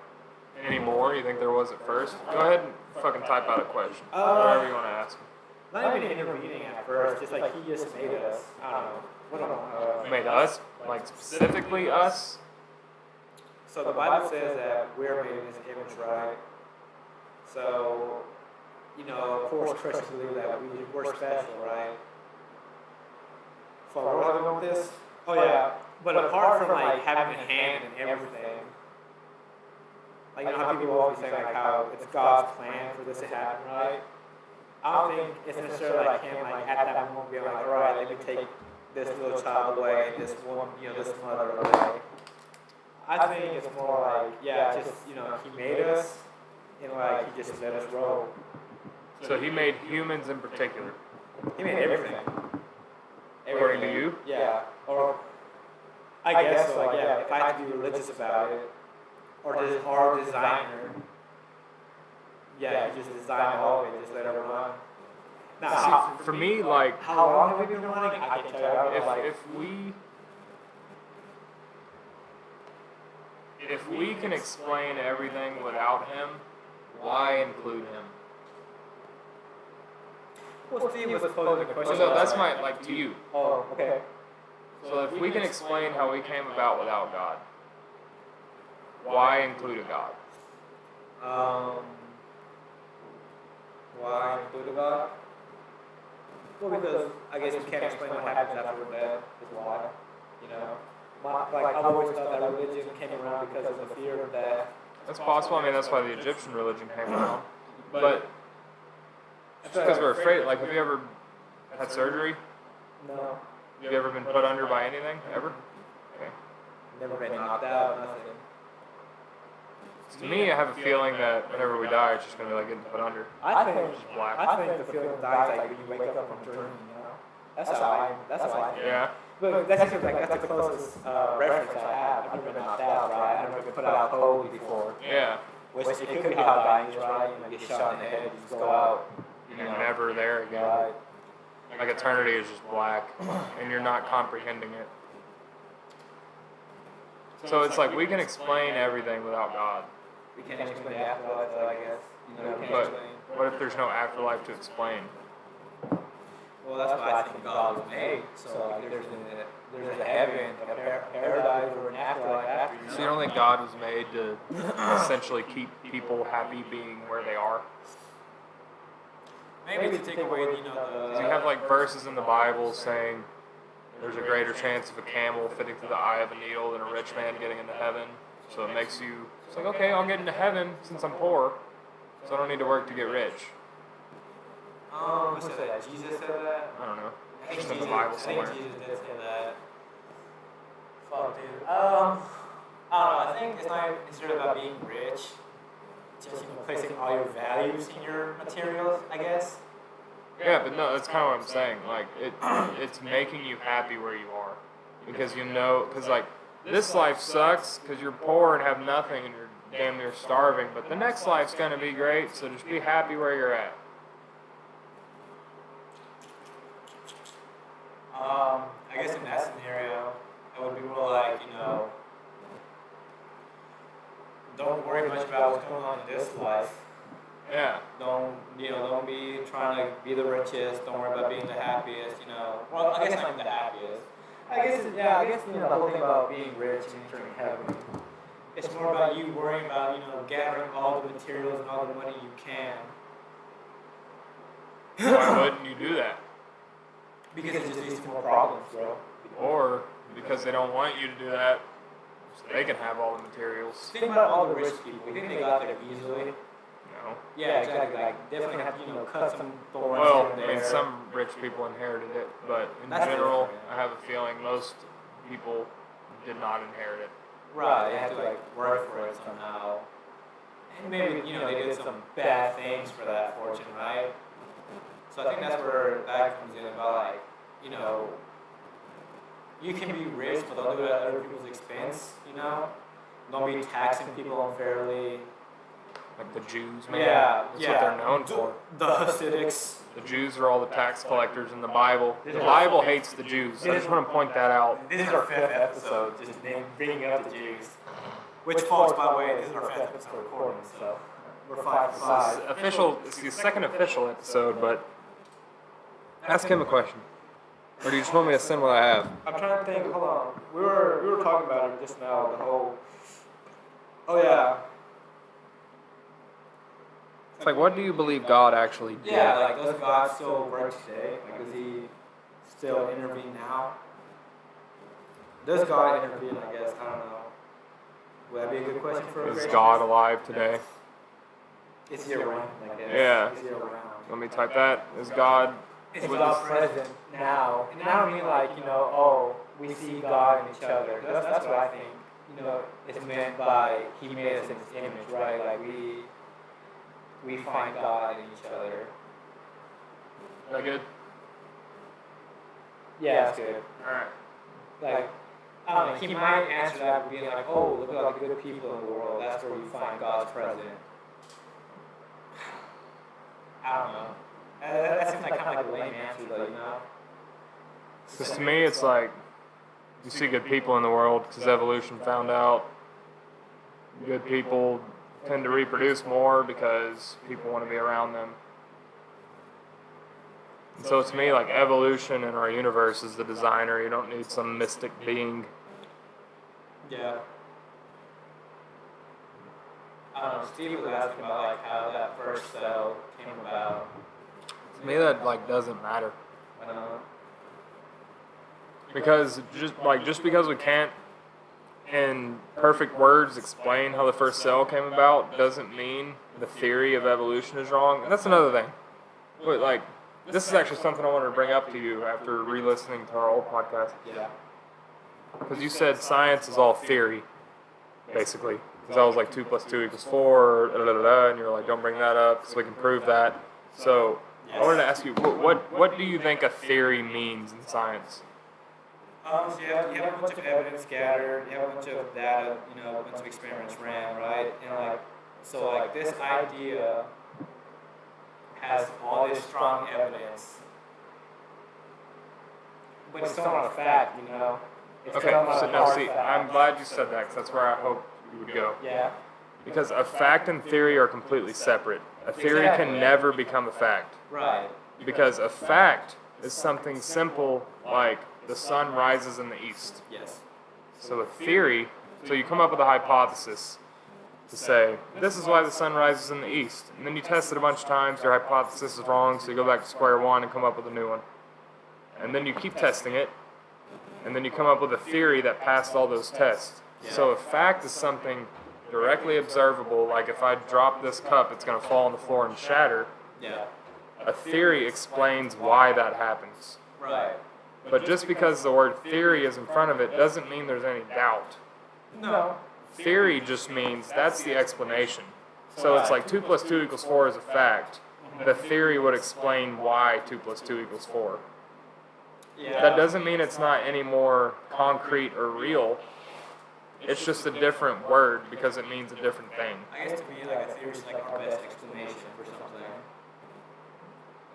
Anymore? You think there was at first? Go ahead and fucking type out a question. Whatever you want to ask. Not even intervening at first, just like he just made us. I don't know. What don't know. Made us? Like specifically us? So the Bible says that we're made in his image, right? So, of course Christians believe that we're special, right? So where was I going with this? Oh yeah. But apart from like having a hand in everything, like how people always say like how it's God's plan for this to happen, right? I don't think it's necessarily like him like at that moment being like, all right, let me take this little child away, this one, this mother away. I think it's more like, yeah, just he made us, and like he just let us roll. So he made humans in particular. He made everything. According to you? Yeah. Or I guess so. Like, yeah, if I had to be religious about it, or just our designer, yeah, he just designed all of it, just let it run. Now, See, for me, like, how long have we been running? I can tell you. I don't know, if we can explain everything without him, why include him? Well, Steve was posing the question. No, that's to you. Oh, okay. So if we can explain how we came about without God, why include a God? Why include a God? Well, because I guess we can't explain what happens after we're dead. Is why, I've always thought that religion came around because of the fear of death. That's possible. I mean, that's why the Egyptian religion came around. But it's because we're afraid. Like, have you ever had surgery? No. Have you ever been put under by anything? Ever? Okay. Never been knocked out, nothing. To me, I have a feeling that whenever we die, it's just going to be like getting put under. I think Black. I think the feeling of dying is like when you wake up from dreaming, That's how I think. Yeah. But that's the closest reference I have. I've never been knocked out, right? I've never been put out cold before. Yeah. Which it could be how dying is, right? You get shot in the head, you just go out. You're never there again. Right. Like eternity is just black, and you're not comprehending it. So it's like we can explain everything without God. We can't explain the afterlife, though, I guess. We can't But explain. what if there's no afterlife to explain? Well, that's why I think God was made. So like, there's a heaven, a paradise, or an afterlife after. So you don't think God was made to essentially keep people happy being where they are? Maybe to take away, You have like verses in the Bible saying there's a greater chance of a camel fitting through the eye of a needle than a rich man getting into heaven. So it makes you, it's like, okay, I'll get into heaven since I'm poor, so I don't need to work to get rich. Who said that? Jesus said that? I don't know. I think It's in the Jesus- Bible I think somewhere. Jesus did say that. Fuck, dude. I don't know. I think it's not necessarily about being rich. Just placing all your values in your materials, I guess. Yeah, but no, that's kind of what I'm saying. Like it's making you happy where you are, because because like this life sucks because you're poor and have nothing and you're damn near starving. But the next life's gonna be great, so just be happy where you're at. I guess in that scenario, I would be more like, don't worry much about what's going on in this life. Yeah. Don't be trying to be the richest. Don't worry about being the happiest. Well, I guess not even the happiest. I guess the whole thing about being rich and entering heaven. It's more about you worrying about, gathering all the materials and all the money you can. Why wouldn't you do that? Because it just leads to more problems, bro. Or because they don't want you to do that, so they can have all the materials. Think about all the rich people. You think they got there easily? No. Yeah, exactly. Like, definitely have to, cut some thorns Well, here and I mean, there. some rich people inherited it, but in That's general, different. I have a feeling most people did not inherit it. Right, they had to work for it somehow. And maybe, they did some bad things for that fortune, right? So I think that's where that comes in about you can be rich, but don't do it at other people's expense, Don't be taxing people unfairly. Like the Jews, man. Yeah, That's what they're known for. The Hasidics. The Jews are all the tax collectors in the Bible. The Bible hates the Jews. I just want to point that out. This is our 5th episode, just bringing up the Jews. Which, folks, by the way, this is our 5th episode recording, so we're 5 for 5. It's the second official episode, but ask him a question. Or do you just want me to send what I have? I'm trying to think. Hold on. We were talking about it just now. The whole. Oh yeah. It's like, what do you believe God actually did? Yeah, does God still work today? Does he still intervene now? Does God intervene, I guess? I don't know. Would that be a good question for a Is great God alive today? Is he around, I guess? Yeah. Is he around? Let me type that. Is God... It's God present now. And I don't mean we see God in each other. That's what I think, it's meant by He made us in His image, right? Like we find God in each other. Is that good? Yeah, that's good. Alright. Like, I don't know, He might answer that with being like, oh, look at all the good people in the world. That's where you find God's present. I don't know. That seems like kind of a lame answer, though, Because to me, it's like, you see good people in the world because evolution found out good people tend to reproduce more because people want to be around them. And so to me, like, evolution in our universe is the designer. You don't need some mystic being. Yeah. I don't know. Steve was asking about how that first cell came about. To me, that doesn't matter. I don't know. Because just because we can't in perfect words explain how the first cell came about doesn't mean the theory of evolution is wrong. And that's another thing. But this is actually something I wanted to bring up to you after re-listening to our old podcast. Yeah. Because you said science is all theory, basically. Because I was like 2 + 2 = 4, and you're like, don't bring that up so we can prove that. So I wanted to ask you, what do you think a theory means in science? So you have a bunch of evidence gathered, you have a bunch of data, a bunch of experiments ran, right? And so this idea has all this strong evidence, but it's still not a fact, It's Okay, still not so a no, hard see, fact. I'm glad you said that because that's where I hoped you would go. Yeah. Because a fact and theory are completely separate. A theory Exactly. can never become a fact. Right. Because a fact is something simple like the sun rises in the east. Yes. So a theory, so you come up with a hypothesis to say, this is why the sun rises in the east. And then you test it a bunch of times, your hypothesis is wrong, so you go back to square one and come up with a new one. And then you keep testing it, and then you come up with a theory that passed all those tests. So a fact is something directly observable, like if I drop this cup, it's going to fall on the floor and shatter. Yeah. A theory explains why that happens. Right. But just because the word theory is in front of it doesn't mean there's any doubt. No. Theory just means that's the explanation. So it's like 2 + 2 = 4 is a fact. The theory would explain why 2 + 2 = 4. Yeah. That doesn't mean it's not any more concrete or real. It's just a different word because it means a different thing. I guess to me, like a theory is like our best explanation for something.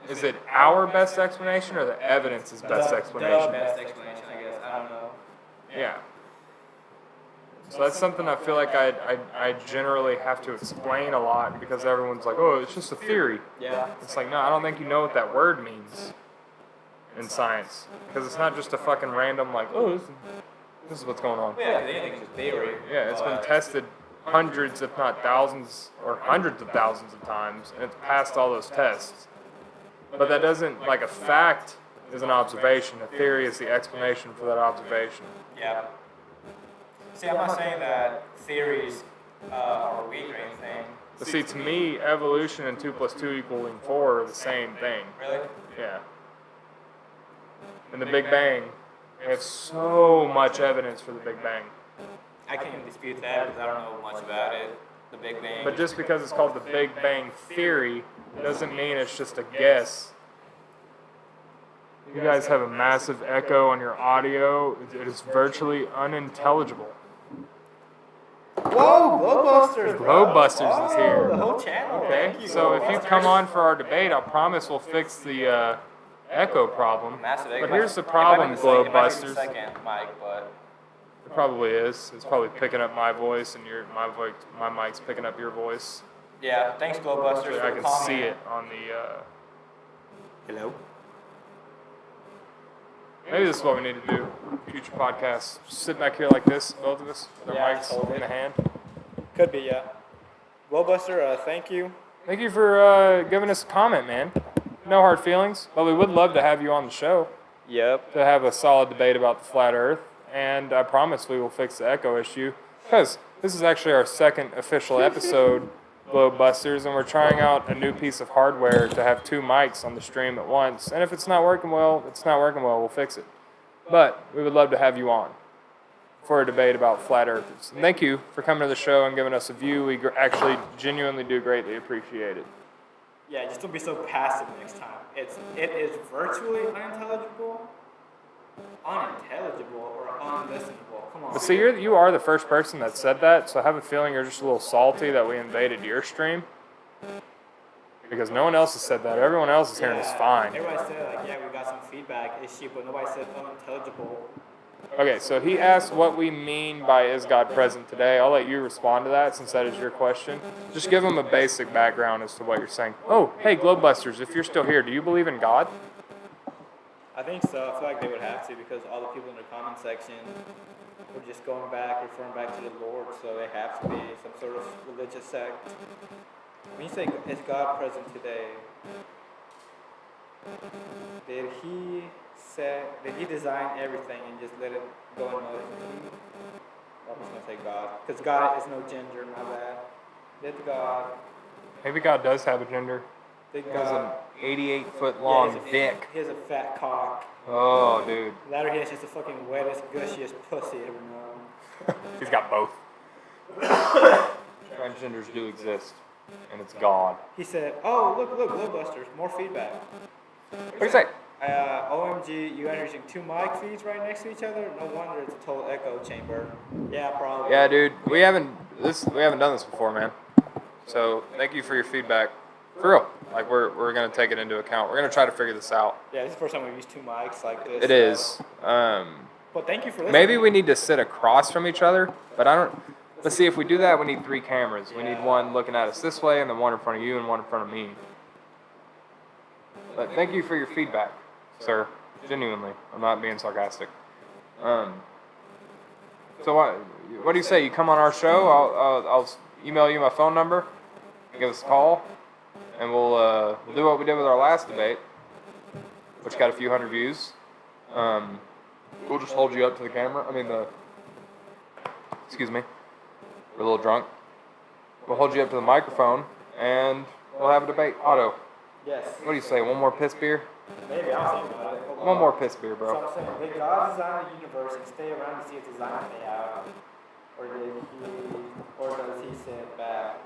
Is it our best explanation or the evidence's best The explanation? best explanation, I guess. I don't know. Yeah. So that's something I feel like I generally have to explain a lot because everyone's like, oh, it's just a theory. Yeah. It's like, no, I don't think you know what that word means in science. Because it's not just a fucking random, like, oh, this is what's going on. Well, yeah, because anything's a theory. Yeah, it's been tested hundreds, if not thousands, or hundreds of thousands of times, and it's passed all those tests. But that doesn't, like, a fact is an observation. A theory is the explanation for that observation. Yeah. See, I'm not saying that theories are weak or anything. But see, to me, evolution and 2 + 2 = 4 are the same thing. Really? Yeah. And the Big Bang, we have so much evidence for the Big Bang. I can't dispute that because I don't know much about it. The Big Bang. But just because it's called the Big Bang Theory doesn't mean it's just a guess. You guys have a massive echo on your audio. It is virtually unintelligible. Whoa, Glowbusters, bro. Glowbusters is here. The whole channel. Okay, Thank you, so if you Glowbusters. come on for our debate, I promise we'll fix the echo problem. Massive But here's the problem, Glowbusters. Second mic, but It probably is. It's probably picking up my voice, and my mic's picking up your voice. yeah. Thanks, Glowbusters. I for can see comment. it on the. Hello. Maybe this is what we need to do. Future podcasts. Just sit back here like this, both of us, with our Yeah, mics hold in it. the hand. Could be, yeah. Glowbuster, thank you. Thank you for giving us a comment, man. No hard feelings, but we would love to have you on the show Yep. to have a solid debate about the flat Earth. And I promise we will fix the echo issue because this is actually our second official episode, Glowbusters, and we're trying out a new piece of hardware to have 2 mics on the stream at once. And if it's not working well, it's not working well. We'll fix it. But we would love to have you on for a debate about flat earthers. And thank you for coming to the show and giving us a view. We actually genuinely do greatly appreciate it. Yeah, just don't be so passive next time. It is virtually unintelligible, or unlistenable. Come on. But see, you are the first person that said that, so I have a feeling you're just a little salty that we invaded your stream. Because no one else has said that. Everyone else is hearing us fine. Everybody said, like, yeah, we got some feedback issue, but nobody said unintelligible. Okay, so he asked what we mean by is God present today. I'll let you respond to that since that is your question. Just give him a basic background as to what you're saying. Oh, hey, Glowbusters, if you're still here, do you believe in God? I think so. I feel like they would have to because all the people in the comment section were just going back, referring back to the Lord, so they have to be some sort of religious sect. When you say, is God present today, did he design everything and just let it go in motion? I'm just going to say God, because God is no gender, my bad. Did God, Maybe God does have a gender. did He has an God, 88-foot yeah, long he has a- dick. He has a fat cock. Oh, dude. That or he has just the fucking wettest, gushiest pussy ever known. He's got both. Transgenders do exist, and it's God. He said, oh, look, Glowbusters, more feedback. What do you say? OMG, you guys are using 2 mic feeds right next to each other? No wonder it's a total echo chamber. Yeah, probably. Yeah, dude. We haven't done this before, man. So thank you for your feedback. For real. Like we're gonna take it into account. We're gonna try to figure this out. Yeah, this is the first time we've used 2 mics like this. It is. But thank you for listening. Maybe we need to sit across from each other, but I don't. Let's see, if we do that, we need 3 cameras. We need one looking at us this way, and then one in front of you, and one in front of me. But thank you for your feedback, sir. Genuinely, I'm not being sarcastic. So what do you say? You come on our show. I'll email you my phone number. Give us a call, and we'll do what we did with our last debate, which got a few hundred views. We'll just hold you up to the camera. Excuse me. We're a little drunk. We'll hold you up to the microphone, and we'll have a debate. Otto, Yes. what do you say? One more piss beer? Maybe, I was thinking about it. Hold One on. more piss beer, So bro. I'm saying, did God design the universe and stay around to see its design play out? Or does he sit back?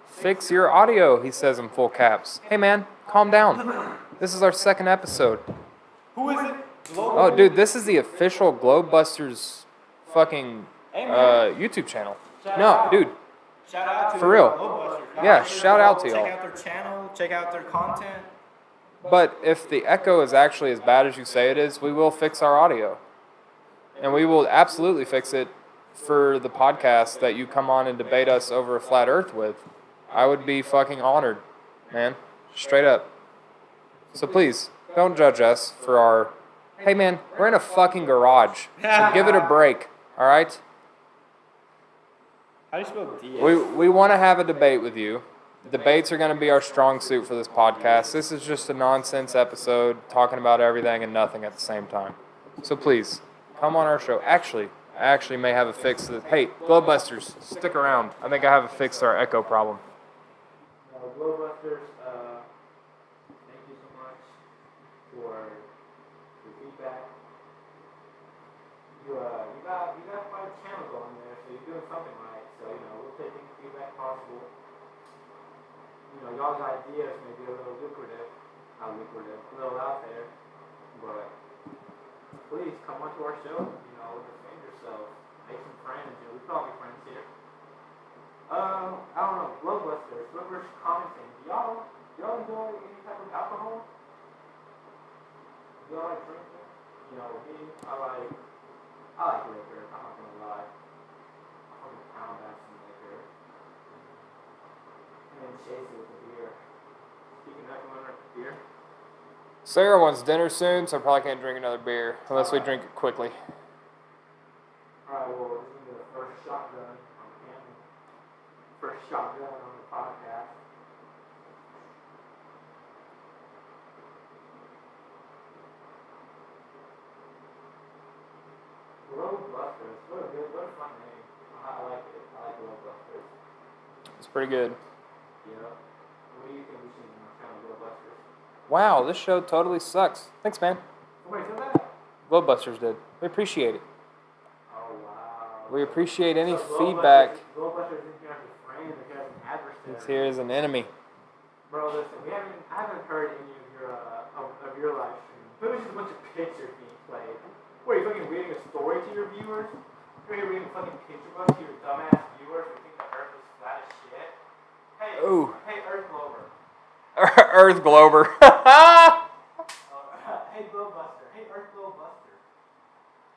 Fix your audio, he says in full caps. Hey man, calm down. This is our second episode. Who is it? Oh, dude, this is the official Globebusters fucking YouTube channel. No, dude, Shout out to For real. Globebusters. Yeah, shout out to Check y'all. out their channel, check out their content. But if the echo is actually as bad as you say it is, we will fix our audio. And we will absolutely fix it for the podcast that you come on and debate us over a flat earth with. I would be fucking honored, man. Straight up. So please, don't judge us for our... Hey man, we're in a fucking garage. So give it a break, alright? How do you spell DS? We want to have a debate with you. Debates are going to be our strong suit for this podcast. This is just a nonsense episode talking about everything and nothing at the same time. So please, come on our show. Actually, I actually may have a fix to this. Hey, Globebusters, stick around. I think I have a fix to our echo problem. Globebusters, thank you so much for the feedback. You got quite a channel going there, so you're doing something right. So, we'll take any feedback possible. Y'all's ideas may be a little lucrative, a little out there, but please come onto our show, defend yourself, make some friends, we can all be friends here. I don't know, Globebusters, whoever's commenting, do y'all enjoy any type of alcohol? Do y'all like drinking? Me, I like liquor, I'm not gonna lie. I fucking pound out some liquor. And then chase it with a beer. Speaking of that, you want a beer? Sarah wants dinner soon, so I probably can't drink another beer unless we drink it quickly. Alright, well, this is gonna be the first shotgun on camera. First shotgun on the podcast. Globebusters, what a fun name. I like it. I like Globebusters. It's pretty good. Yeah. What do you think we should name our channel Globebusters? Wow, this show totally sucks. Thanks, man. Somebody said that? Globebusters did. We appreciate it. Oh, wow. We appreciate any So feedback. Globebusters isn't here as a friend, they're here as an adversary. It's here as an enemy. Bro, listen, I haven't heard any of your live stream. It was just a bunch of pictures being played. What, are you fucking reading a story to your viewers? You're here reading fucking picture books to your dumbass viewers who think the earth is flat as shit? Hey, Ooh. hey, Earth Glober. Earth Glober.